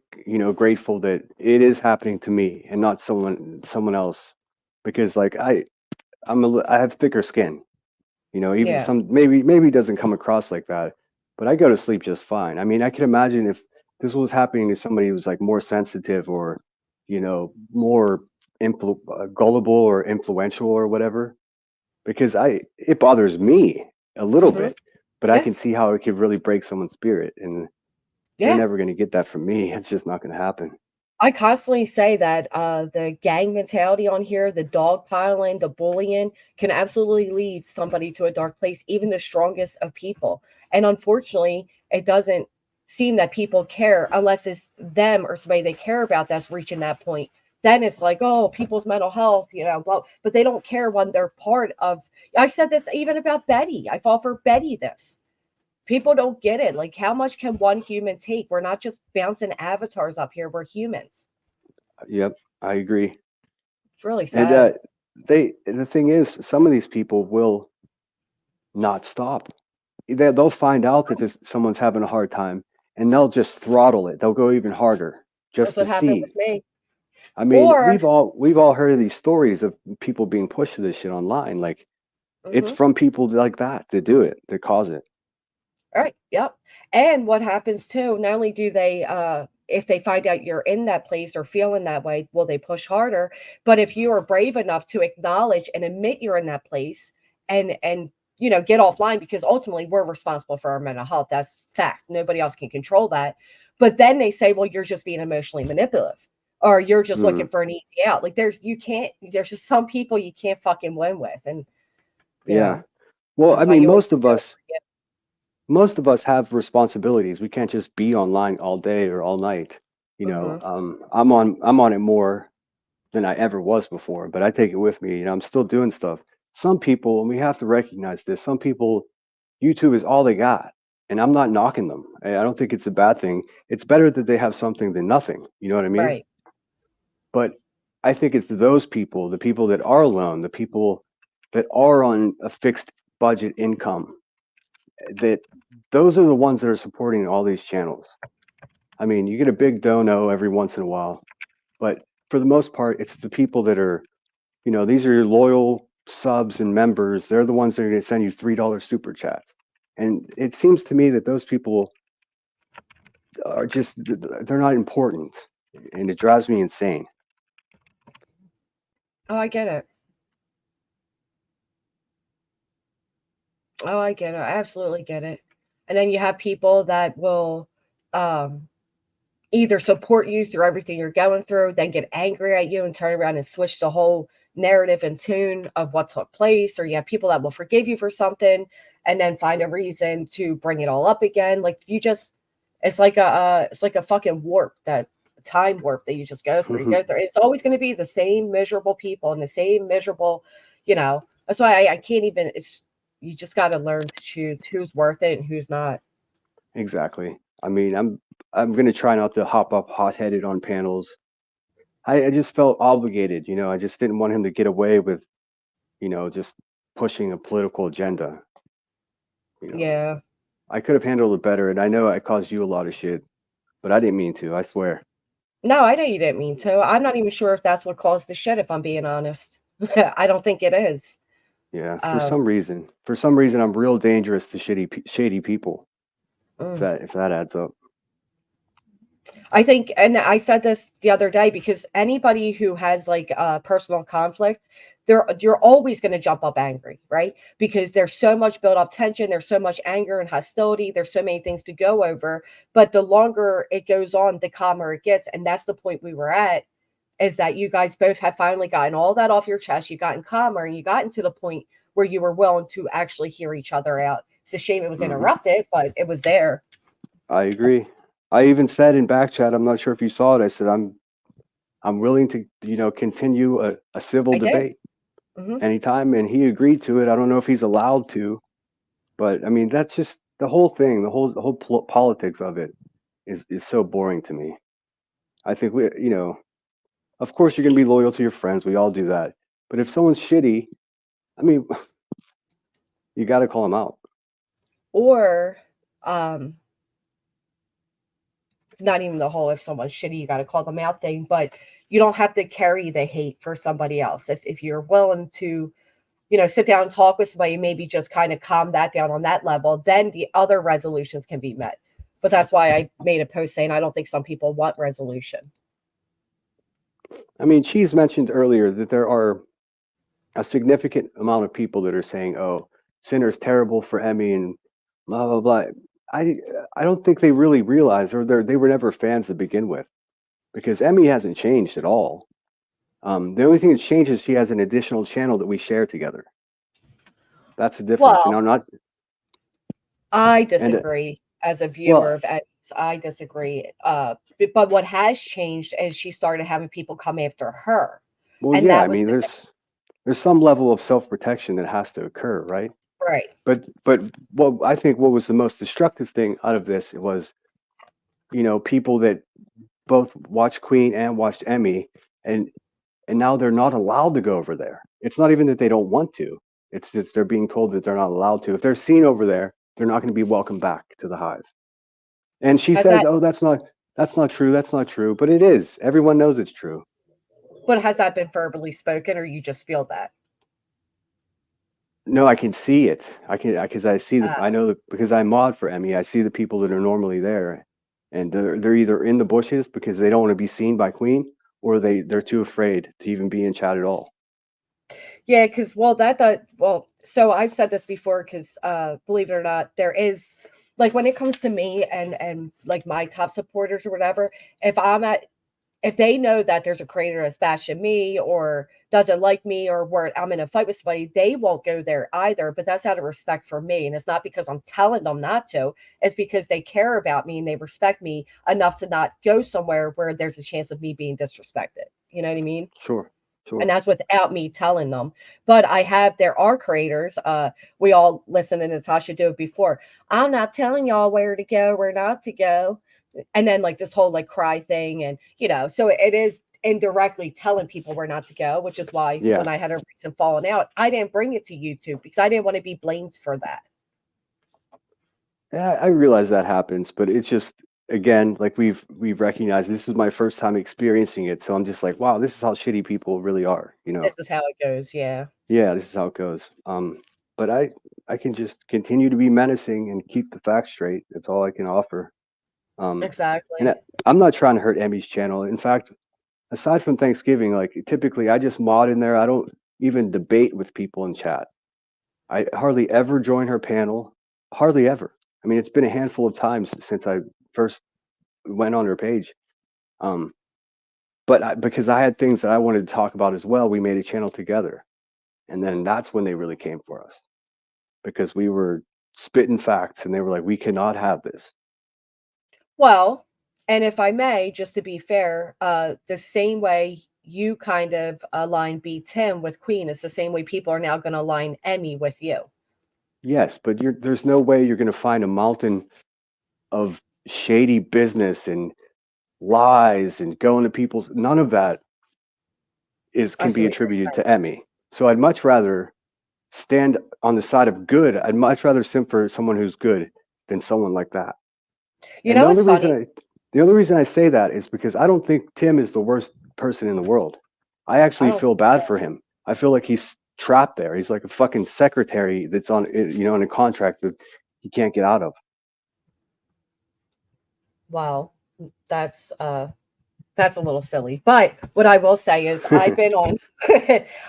grateful that it is happening to me and not someone else, because like I have thicker skin. Even Yeah. some maybe it doesn't come across like that, but I go to sleep just fine. I mean, I can imagine if this was happening to somebody who's like more sensitive or, more gullible or influential or whatever, because it bothers me a little Mhm. bit, but I Yeah. can see how it could really break someone's spirit, and they're Yeah. never going to get that from me. It's just not going to happen. I constantly say that the gang mentality on here, the dogpiling, the bullying can absolutely lead somebody to a dark place, even the strongest of people. And unfortunately, it doesn't seem that people care unless it's them or somebody they care about that's reaching that point. then it's like, oh, people's mental health, blah, but they don't care when they're part of. I said this even about Betty. I fought for Betty this. People don't get it. Like, how much can one human take? We're not just bouncing avatars up here. We're humans. Yep, I agree. It's really And sad. the thing is, some of these people will not stop. They'll find out that someone's having a hard time, and they'll just throttle it. They'll go even harder That's just what to happened with see. me. I mean, Or we've all heard of these stories of people being pushed to this shit online. Like, it's mhm. from people like that do it, that cause it. All right. Yep. And what happens too, not only do they if they find out you're in that place or feeling that way, will they push harder? But if you are brave enough to acknowledge and admit you're in that place and get offline, because ultimately we're responsible for our mental health. That's fact. Nobody else can control that. But then they say, well, you're just being emotionally manipulative, or you're just looking for an easy out. Like there's just some people you can't fucking win with. And Yeah. Well, that's I why mean, you always most of us have responsibilities. We can't just be online all day or all night. I'm on it more than I ever was before, but I take it with me. I'm still doing stuff. Some people, and we have to recognize this, some people, YouTube is all they got. And I'm not knocking them. I don't think it's a bad thing. It's better that they have something than nothing. You know what I mean? right. But I think it's those people, the people that are alone, the people that are on a fixed budget income, that those are the ones that are supporting all these channels. I mean, you get a big dono every once in a while, but for the most part, it's the people that are, these are your loyal subs and members. They're the ones that are going to send you $3 super chats. And it seems to me that those people are they're not important. And it drives me insane. Oh, I get it. Oh, I get it. I absolutely get it. And then you have people that will um, either support you through everything you're going through, then get angry at you and turn around and switch the whole narrative and tune of what took place. Or you have people that will forgive you for something and then find a reason to bring it all up again. Like it's like a fucking warp, that time warp that you just go through. You go through. It's always going to be the same miserable people and the same miserable, That's why I can't even. You just got to learn to choose who's worth it and who's not. Exactly. I mean, I'm gonna try not to hop up hot-headed on panels. I just felt obligated. I just didn't want him to get away with, just pushing a political agenda. Yeah. I could have handled it better, and I know I caused you a lot of shit, but I didn't mean to. I swear. No, I know you didn't mean to. I'm not even sure if that's what caused the shit, if I'm being honest. I don't think it is. Yeah. For Um, some reason, I'm real dangerous to shady people. If mm. that adds up. I think, and I said this the other day, because anybody who has like personal conflict, you're always going to jump up angry, right? Because there's so much built up tension, there's so much anger and hostility, there's so many things to go over. But the longer it goes on, the calmer it gets, and that's the point we were at. Is that you guys both have finally gotten all that off your chest. You've gotten calmer and you gotten to the point where you were willing to actually hear each other out. It's a shame it was interrupted, but it was there. I agree. I even said in back chat, I'm not sure if you saw it. I said I'm willing to continue a civil debate anytime, and he agreed to it. I don't know if he's allowed to, but I mean that's just the whole thing. The whole politics of it is so boring to me. I think of course you're gonna be loyal to your friends. We all do that. But if someone's shitty, I mean, you got to call them out. Or not even the whole if someone's shitty, you got to call them out thing, but you don't have to carry the hate for somebody else. If you're willing to, sit down and talk with somebody, maybe just kind of calm that down on that level, then the other resolutions can be met. But that's why I made a post saying I don't think some people want resolution. I mean, Cheese mentioned earlier that there are a significant amount of people that are saying, "Oh, Sinner's terrible for Emmy," and blah blah blah. I don't think they really realize, or they were never fans to begin with, because Emmy hasn't changed at all. The only thing that's changed is she has an additional channel that we share together. That's the difference. Well, I'm not. I And disagree as a viewer of Emmys. I disagree. But what has changed is she started having people come after her. Well, And yeah, I that was mean, the difference. there's some level of self-protection that has to occur, right? Right. But what I think what was the most destructive thing out of this was, people that both watched Queen and watched Emmy, and now they're not allowed to go over there. It's not even that they don't want to. It's just they're being told that they're not allowed to. If they're seen over there, they're not going to be welcomed back to the hive. And she Has says, that "Oh, that's not true. That's not true." But it is. Everyone knows it's true. but has that been verbally spoken, or you just feel that? No, I can see it. Because I see Uh, I know that because I mod for Emmy. I see the people that are normally there, and they're either in the bushes because they don't want to be seen by Queen, or they're too afraid to even be in chat at all. Yeah, because so I've said this before because believe it or not, there is like when it comes to me and like my top supporters or whatever, if they know that there's a creator that's bashing me or doesn't like me or where I'm in a fight with somebody, they won't go there either. But that's out of respect for me. And it's not because I'm telling them not to, it's because they care about me and they respect me enough to not go somewhere where there's a chance of me being disrespected. You know what I mean? Sure, And sure. that's without me telling them. But there are creators, we all listen to Natasha do it before. I'm not telling y'all where to go, where not to go. And then like this whole like cry thing. And, so it is indirectly telling people where not to go, which is why Yeah. when I had a recent falling out, I didn't bring it to YouTube because I didn't want to be blamed for that. Yeah, I realize that happens, but it's just again, like we've recognized this is my first time experiencing it, so I'm just like, wow, this is how shitty people really are, This is how it goes. Yeah, Yeah, this is how it goes. But I can just continue to be menacing and keep the facts straight. That's all I can offer. And exactly. I'm not trying to hurt Emmy's channel. In fact, aside from Thanksgiving, like typically I just mod in there. I don't even debate with people in chat. I hardly ever join her panel. Hardly ever. I mean, it's been a handful of times since I first went on her page. Um, but because I had things that I wanted to talk about as well, we made a channel together. And then that's when they really came for us because we were spitting facts and they were like, we cannot have this. Well, and if I may, just to be fair, the same way you kind of align B10 with Queen, it's the same way people are now going to align Emmy with you. Yes, but there's no way you're going to find a mountain of shady business and lies and going to people's. None of that I can see be what you're attributed saying. to Emmy. So I'd much rather stand on the side of good. I'd much rather simp for someone who's good than someone like that. You And know what's funny? the only reason I say that is because I don't think Tim is the worst person in the world. I I actually don't feel bad for him. I feel like he's trapped there. He's like a fucking secretary that's on, in a contract that he can't get out of. Wow, that's a little silly. But what I will say is I've been on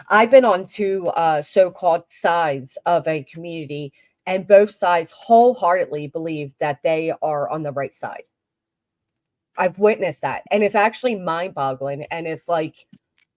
I've been on two so-called sides of a community, and both sides wholeheartedly believe that they are on the right side. I've witnessed that. And it's actually mind-boggling. And it's like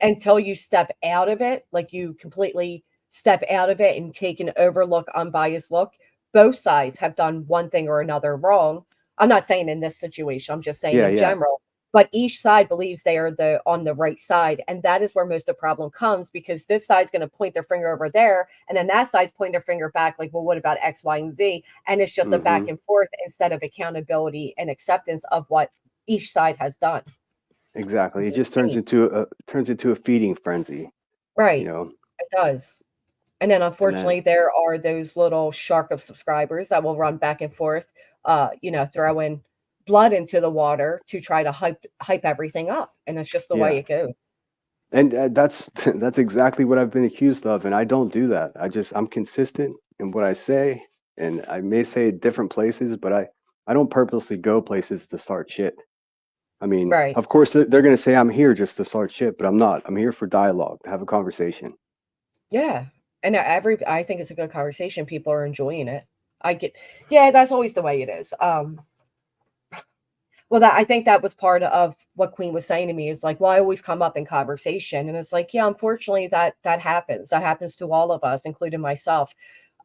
until you step out of it, like you completely step out of it and take an overlook, unbiased look, both sides have done one thing or another wrong. I'm not saying in this situation, I'm just saying Yeah, in yeah, general. But each side believes they are on the right side. And that is where most of the problem comes because this side's going to point their finger over there. And then that side's pointing their finger back, like, well, what about X, Y, and Z? And it's just a back hmm and forth instead of accountability and acceptance of what each side has done. exactly. It's It just turns insane. into a feeding frenzy, you Right. know. It does. And then And then unfortunately there are those little shark of subscribers that will run back and forth, throwing blood into the water to try to hype everything up. And it's just the way yeah, it goes. and that's that's exactly what I've been accused of, and I don't do that. I'm consistent in what I say, and I may say different places, but I don't purposely go places to start shit. I mean, Right. of course they're going to say I'm here just to start shit, but I'm not. I'm here for dialogue, to have a conversation. Yeah. And I think it's a good conversation. People are enjoying it. Yeah, that's always the way it is. Well, I think that was part of what Queen was saying to me is like, well, I always come up in conversation. And it's like, yeah, unfortunately that happens. That happens to all of us, including myself.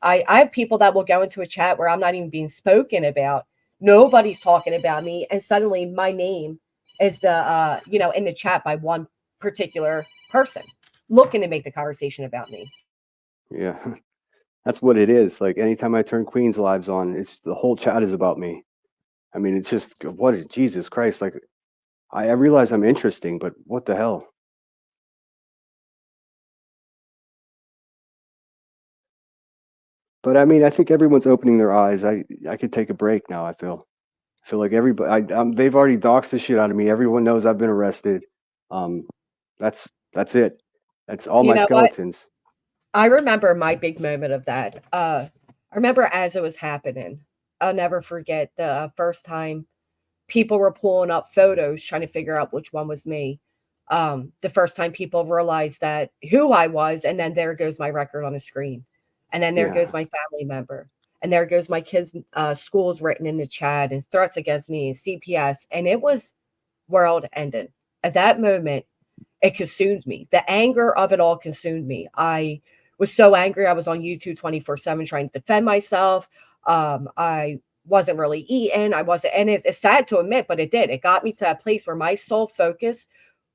I have people that will go into a chat where I'm not even being spoken about. Nobody's talking about me. And suddenly my name is the, in the chat by one particular person looking to make the conversation about me. Yeah, that's what it is. Like anytime I turn Queen's lives on, it's the whole chat is about me. I mean, it's just Jesus Christ. Like I realize I'm interesting, but what the hell? But I mean, I think everyone's opening their eyes. I could take a break now. I feel like everybody. They've already doxed the shit out of me. Everyone knows I've been arrested. Um, that's it. That's all You my know what? skeletons. I remember my big moment of that. I remember as it was happening. I'll never forget the first time people were pulling up photos trying to figure out which one was me. The first time people realized that who I was, and then there goes my record on the screen. And then there Yeah. goes my family member. And there goes my kids' schools written in the chat and threats against me and CPS. And it was world ending. At that moment, it consumed me. The anger of it all consumed me. I was so angry. I was on YouTube 24/7 trying to defend myself. I wasn't really eating. I wasn't, and it's sad to admit, but it did. It got me to that place where my sole focus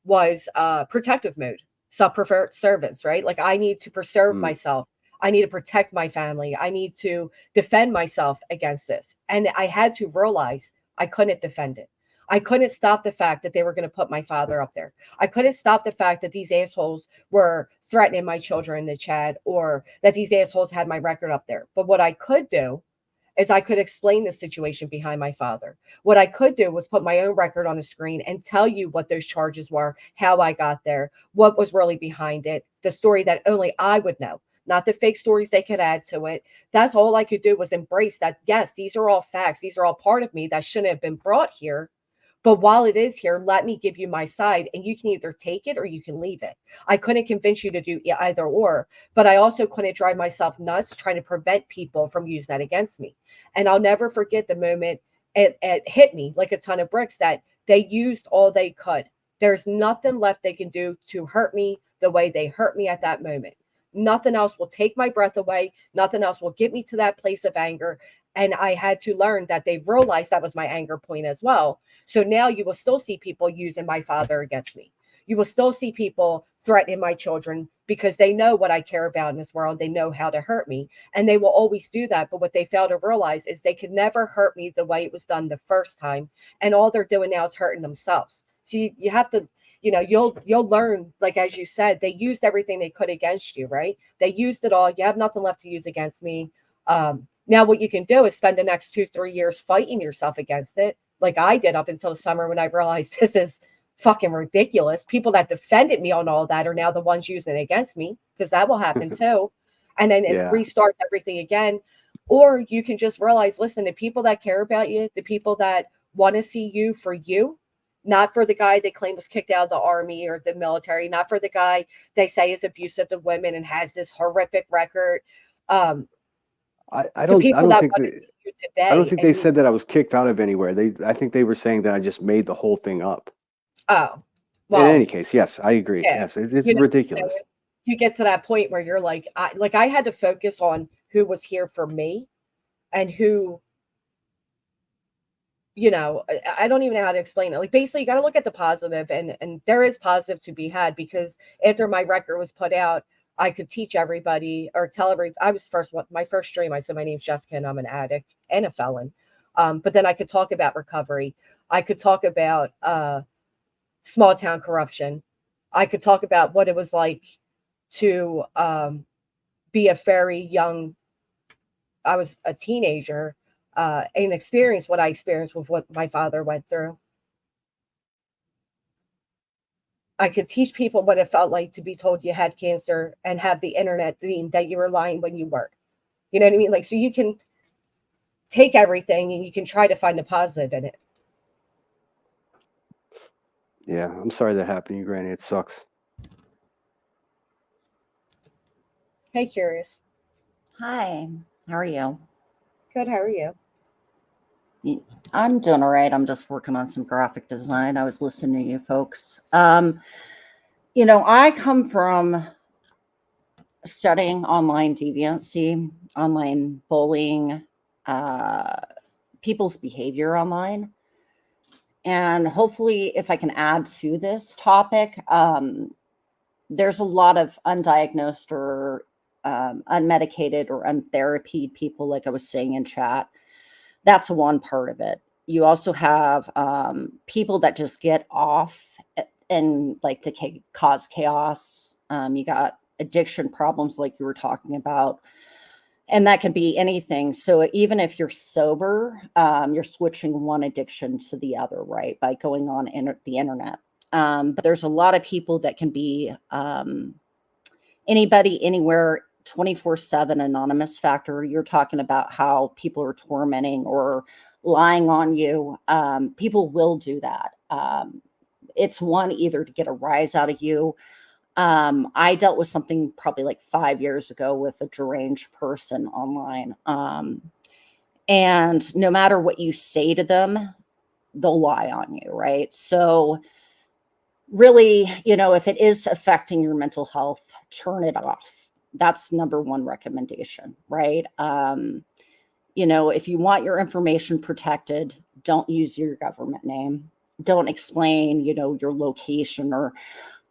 was protective mode, self-servants, right? Like I need to preserve myself. I need to protect my family. I need to defend myself against this. And I had to realize I couldn't defend it. I couldn't stop the fact that they were going to put my father up there. I couldn't stop the fact that these assholes were threatening my children in the chat or that these assholes had my record up there. But what I could do is I could explain the situation behind my father. What I could do was put my own record on the screen and tell you what those charges were, how I got there, what was really behind it, the story that only I would know, not the fake stories they could add to it. That's all I could do was embrace that. Yes, these are all facts. These are all part of me that shouldn't have been brought here. But while it is here, let me give you my side, and you can either take it or you can leave it. I couldn't convince you to do either or, but I also couldn't drive myself nuts trying to prevent people from using that against me. And I'll never forget the moment it hit me like a ton of bricks that they used all they could. There's nothing left they can do to hurt me the way they hurt me at that moment. Nothing else will take my breath away. Nothing else will get me to that place of anger. And I had to learn that they realized that was my anger point as well. So now you will still see people using my father against me. You will still see people threatening my children because they know what I care about in this world. They know how to hurt me, and they will always do that. But what they fail to realize is they could never hurt me the way it was done the first time. And all they're doing now is hurting themselves. So you have to, you'll learn, like, as you said, they used everything they could against you, right? They used it all. You have nothing left to use against me. Now what you can do is spend the next 2-3 years fighting yourself against it, like I did up until the summer when I realized this is fucking ridiculous. People that defended me on all that are now the ones using it against me, because that will happen too. And then it restarts everything again. Or you can just realize, listen, the people that care about you, the people that want to see you for you, not for the guy they claim was kicked out of the army or the military, not for the guy they say is abusive to women and has this horrific record. I The don't people that think want to that see you I don't today. think they said that I was kicked out of anywhere. I think they were saying that I just made the whole thing up. Oh, In any well, case, yes, I agree. yeah. Yes, it's You know, ridiculous. you get to that point where you're like, I had to focus on who was here for me and who, I don't even know how to explain it. Like, basically, you got to look at the positive, and there is positive to be had, because after my record was put out, I could teach everybody or tell I was my first stream, I said, my name's Jessica and I'm an addict and a felon. But then I could talk about recovery. I could talk about small town corruption. I could talk about what it was like to be a very young, I was a teenager, and experience what I experienced with what my father went through. I could teach people what it felt like to be told you had cancer and have the internet deem that you were lying when you weren't. You know what I mean? Like, so you can take everything and you can try to find the positive in it. Yeah, I'm sorry that happened to you, Granny. It sucks. Hey, Curious. Hi, how are you? Good, how are you? I'm doing all right. I'm just working on some graphic design. I was listening to you folks. I come from studying online deviancy, online bullying, people's behavior online. And hopefully, if I can add to this topic, there's a lot of undiagnosed or unmedicated or untherapied people, like I was saying in chat. That's one part of it. You also have people that just get off and like to cause chaos. You got addiction problems like you were talking about. And that can be anything. So even if you're sober, you're switching one addiction to the other, right? By going on the internet. But there's a lot of people that can be anybody, anywhere, 24/7 anonymous factor. You're talking about how people are tormenting or lying on you. People will do that. It's one, either to get a rise out of you. I dealt with something probably like 5 years ago with a deranged person online. And no matter what you say to them, they'll lie on you, right? So really, if it is affecting your mental health, turn it off. That's number one recommendation, right? If you want your information protected, don't use your government name. Don't explain, your location. Or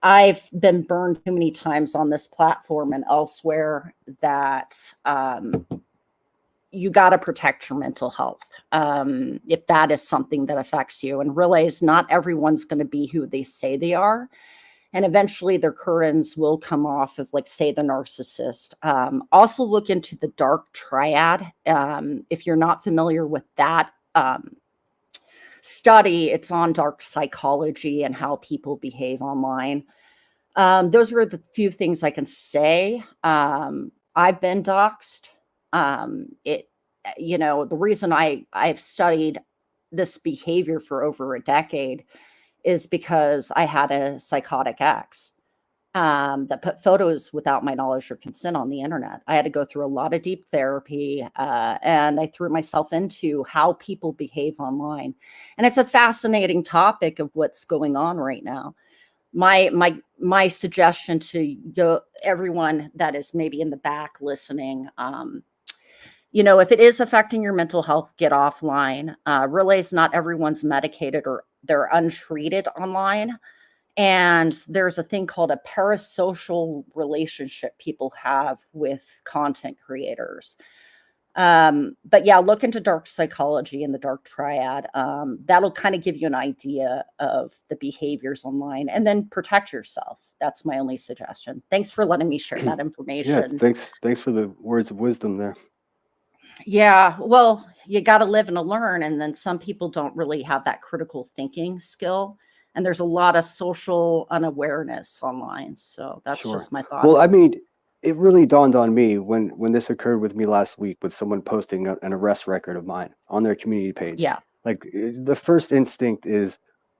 I've been burned too many times on this platform and elsewhere that you got to protect your mental health if that is something that affects you, and realize not everyone's going to be who they say they are. And eventually their curtains will come off of, like, say, the narcissist. Also look into the dark triad. If you're not familiar with that study, it's on dark psychology and how people behave online. Those were the few things I can say. I've been doxxed. The reason I've studied this behavior for over a decade is because I had a psychotic ex that put photos without my knowledge or consent on the internet. I had to go through a lot of deep therapy, and I threw myself into how people behave online. And it's a fascinating topic of what's going on right now. My suggestion to everyone that is maybe in the back listening, if it is affecting your mental health, get offline. Realize not everyone's medicated or they're untreated online. And there's a thing called a parasocial relationship people have with content creators. But yeah, look into dark psychology and the dark triad. That'll kind of give you an idea of the behaviors online, and then protect yourself. That's my only suggestion. Thanks for letting me share that information. Yeah, thanks for the words of wisdom there. Yeah, well, you got to live and learn. And then some people don't really have that critical thinking skill. And there's a lot of social unawareness online. So that's just my thoughts. Well, I mean, it really dawned on me when this occurred with me last week, with someone posting an arrest record of mine on their community page. Yeah. Like, the first instinct is,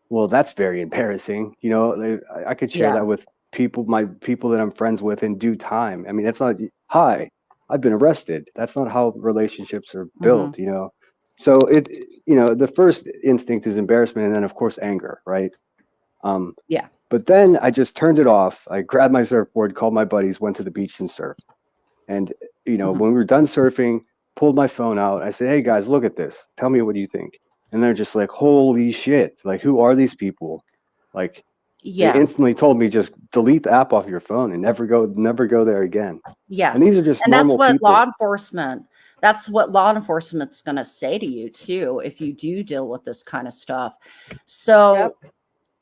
well, that's very embarrassing. I could share that with my people that I'm friends with in due time. I mean, that's not, hi, I've been arrested. That's not how relationships are built, So the first instinct is embarrassment, and then of course anger, right? Yeah. But then I just turned it off. I grabbed my surfboard, called my buddies, went to the beach and surfed. And when we were done surfing, pulled my phone out. I said, "Hey guys, look at this. Tell me what you think." And they're just like, "Holy shit! Like, who are these people?" Like, they instantly told me, just delete the app off your phone and never go there again. Yeah. And these are just normal people. That's what law enforcement's going to say to you too, if you do deal with this kind of stuff. So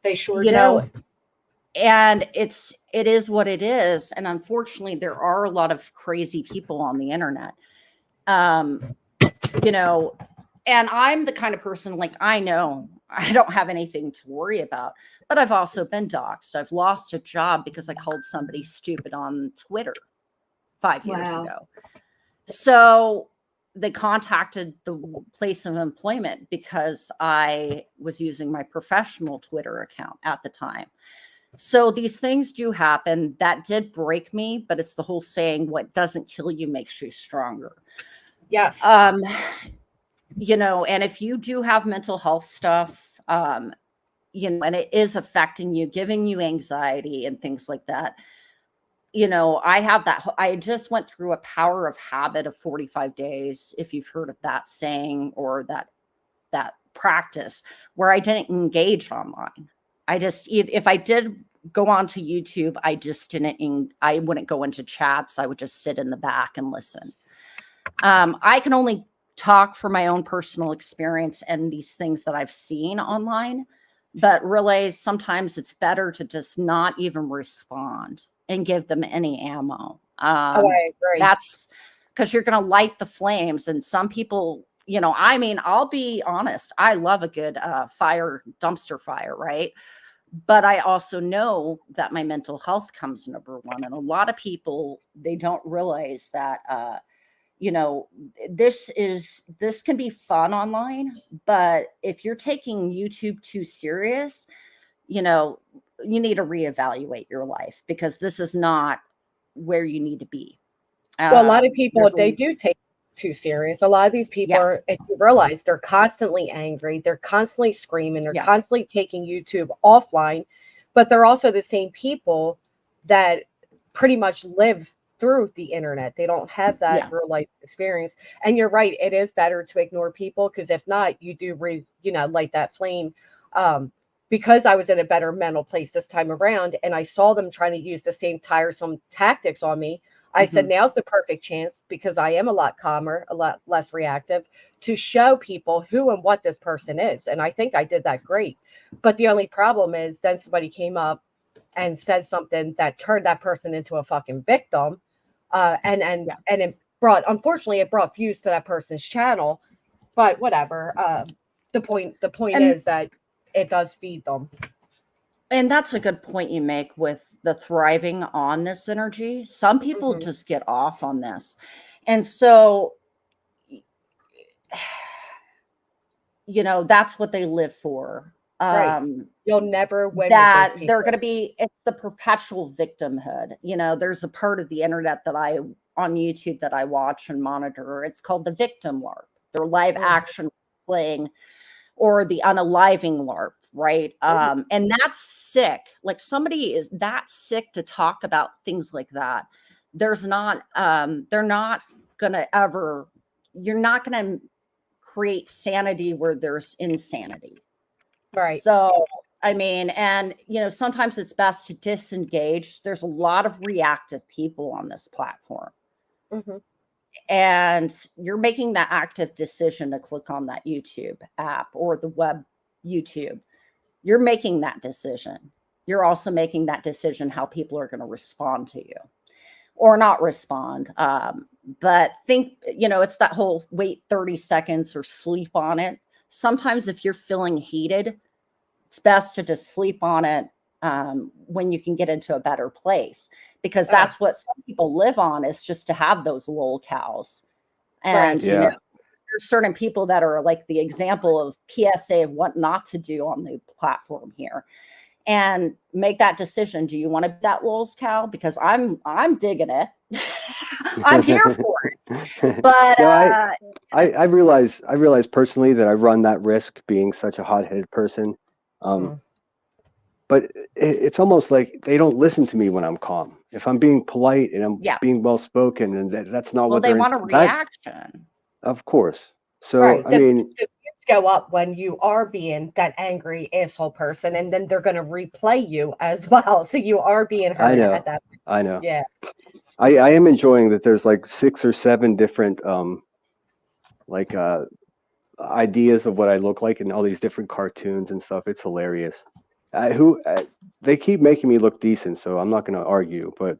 they sure do. And it is what it is. And unfortunately, there are a lot of crazy people on the internet. And I'm the kind of person, like, I know I don't have anything to worry about, but I've also been doxxed. I've lost a job because I called somebody stupid on Twitter 5 years ago. So they contacted the place of employment because I was using my professional Twitter account at the time. So these things do happen. That did break me, but it's the whole saying, what doesn't kill you makes you stronger. Yes. And if you do have mental health stuff, and it is affecting you, giving you anxiety and things like that, I have that. I just went through a power of habit of 45 days. If you've heard of that saying or that that practice where I didn't engage online. I just, if I did go onto YouTube, I just didn't, I wouldn't go into chats. I would just sit in the back and listen. I can only talk from my own personal experience and these things that I've seen online, but realize sometimes it's better to just not even respond and give them any ammo. I agree. That's because you're going to light the flames. And some people, you know, I mean, I'll be honest, I love a good dumpster fire, right? But I also know that my mental health comes number one. And a lot of people, they don't realize that, you know, this can be fun online, but if you're taking YouTube too serious, you know, you need to reevaluate your life, because this is not where you need to be. Well, a lot of people, they do take too serious. A lot of these people are, if you realize, they're constantly angry, they're constantly screaming, they're constantly taking YouTube offline, but they're also the same people that pretty much live through the internet. They don't have that real life experience. And you're right, it is better to ignore people, because if not, you do light that flame. Because I was in a better mental place this time around, and I saw them trying to use the same tiresome tactics on me, I said, now's the perfect chance, because I am a lot calmer, a lot less reactive, to show people who and what this person is. And I think I did that great. But the only problem is then somebody came up and said something that turned that person into a fucking victim. And it unfortunately, it brought views to that person's channel. But whatever. The point is that it does feed them. And that's a good point you make with the thriving on this energy. Some people just get off on this. And so, you know, that's what they live for. Right. You'll never win. That they're going to be, it's the perpetual victimhood. You know, there's a part of the internet that on YouTube that I watch and monitor. It's called the victim LARP. They're live action playing, or the unaliving LARP. Right. And that's sick. Like, somebody is that sick to talk about things like that. They're not going to ever, you're not going to create sanity where there's insanity. Right. So, I mean, and, you know, sometimes it's best to disengage. There's a lot of reactive people on this platform. And you're making that active decision to click on that YouTube app or the web YouTube. You're making that decision. You're also making that decision how people are going to respond to you or not respond. But think, you know, it's that whole wait 30 seconds or sleep on it. Sometimes if you're feeling heated, it's best to just sleep on it when you can get into a better place, because that's what some people live on, is just to have those lol cows. And, you know, there's certain people that are like the example of PSA of what not to do on the platform here, and make that decision. Do you want to be that lol's cow? Because I'm digging it. I'm here for it. But I realize personally that I run that risk, being such a hot-headed person. But it's almost like they don't listen to me when I'm calm. If I'm being polite and I'm being well-spoken, and that's not what they want a reaction. Of course. So, I mean, the views go up when you are being that angry asshole person, and then they're going to replay you as well. So you are being hurt at that point. I know. Yeah. I am enjoying that there's like 6 or 7 different ideas of what I look like in all these different cartoons and stuff. It's hilarious. They keep making me look decent, so I'm not going to argue, but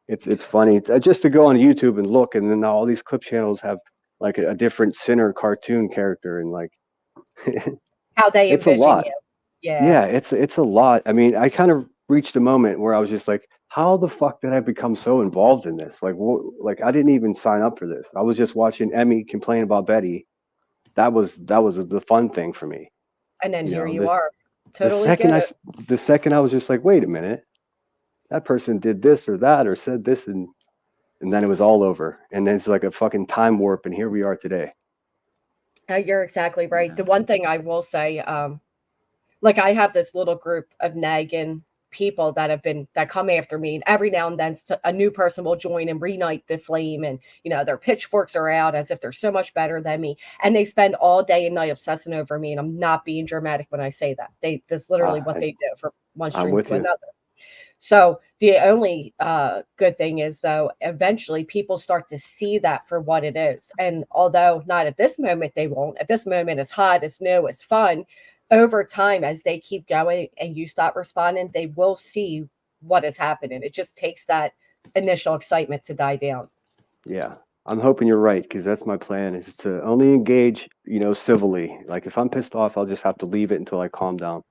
it's funny just to go on YouTube and look, and then now all these clip channels have like a different sinner cartoon character, and like how they it's a lot. You. Yeah, it's a lot. I mean, I kind of reached a moment where I was just like, how the fuck did I become so involved in this? Like I didn't even sign up for this. I was just watching Emmy complain about Betty. That was the fun thing for me. And then here you are. Totally the second I was just like, wait a minute, that person did this or that or said this, and then it was all over. And then it's like a fucking time warp, and here we are today. You're exactly right. The one thing I will say, like I have this little group of nagging people that come after me, and every now and then a new person will join and reignite the flame, and their pitchforks are out as if they're so much better than me, and they spend all day and night obsessing over me. And I'm not being dramatic when I say that. That's literally what they do from one I'm stream with to you. another. So the only good thing is, though, eventually people start to see that for what it is. And although not at this moment, they won't. At this moment, it's hot, it's new, it's fun. Over time, as they keep going and you stop responding, they will see what is happening. It just takes that initial excitement to die down. Yeah, I'm hoping you're right, because that's my plan, is to only engage, civilly. Like if I'm pissed off, I'll just have to leave it until I calm down.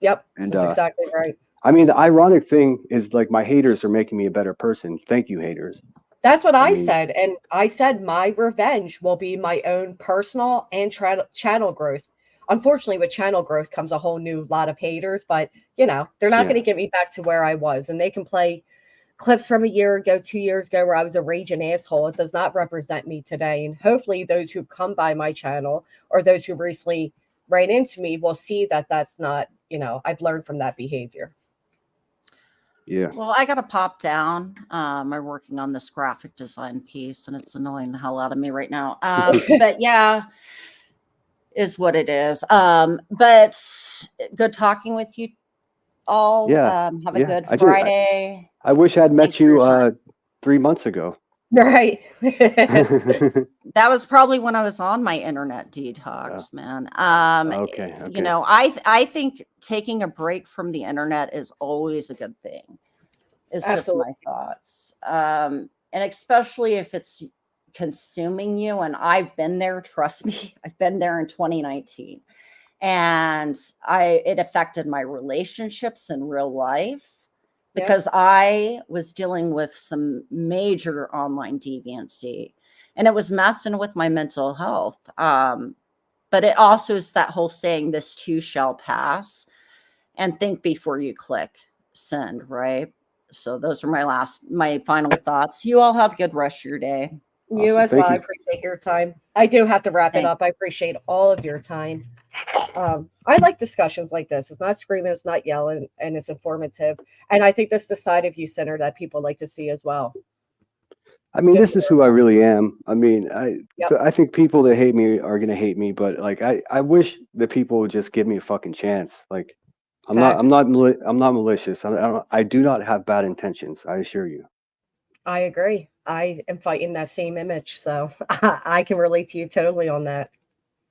Yep, And that's exactly right. I mean, the ironic thing is, like, my haters are making me a better person. Thank you, haters. That's what I mean, said. And I said my revenge will be my own personal and channel growth. Unfortunately, with channel growth comes a whole new lot of haters, but they're not Yeah. going to get me back to where I was. And they can play clips from a year ago, 2 years ago, where I was a raging asshole. It does not represent me today. And hopefully those who come by my channel or those who recently ran into me will see that that's not, I've learned from that behavior. Yeah. Well, I got to pop down. I'm working on this graphic design piece, and it's annoying the hell out of me right now. But yeah, is what it is. But good talking with you all. Yeah. Have a Yeah. good Friday. I wish I'd met Thanks for your you time. 3 months ago. Right. That was probably when I was on my internet detox, man. Okay. I think taking a break from the internet is always a good thing. It's Absolutely. just my thoughts. And especially if it's consuming you. And I've been there, trust me, I've been there in 2019. And it affected my relationships in real life. Because I was dealing with some major online deviancy, and it was messing with my mental health. But it also is that whole saying, this too shall pass, and think before you click send, right? So those are my final thoughts. You all have a good rest of your day. You Awesome. as well. Thank I you. appreciate your time. I do have to wrap it up. I appreciate all of your time. I like discussions like this. It's not screaming, it's not yelling, and it's informative. And I think that's the side of you, Center, that people like to see as well. I mean, this is who I really am. I mean, Yep. I think people that hate me are gonna hate me, but like I wish that people would just give me a fucking chance. Like I'm not malicious. I do not have bad intentions. I assure you. I agree. I am fighting that same image, so I can relate to you totally on that.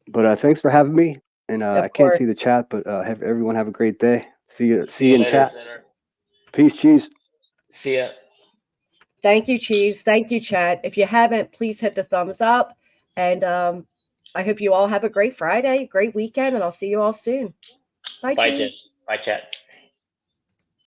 But thanks for having me. And Of I can't course. see the chat, but have everyone have a great day. See you in later, chat. Center. Peace, cheese. See ya. Thank you, Cheese. Thank you, chat. If you haven't, please hit the thumbs up. And I hope you all have a great Friday, great weekend, and I'll see you all soon. Bye, Bye, Cheese. Jess. Bye, chat.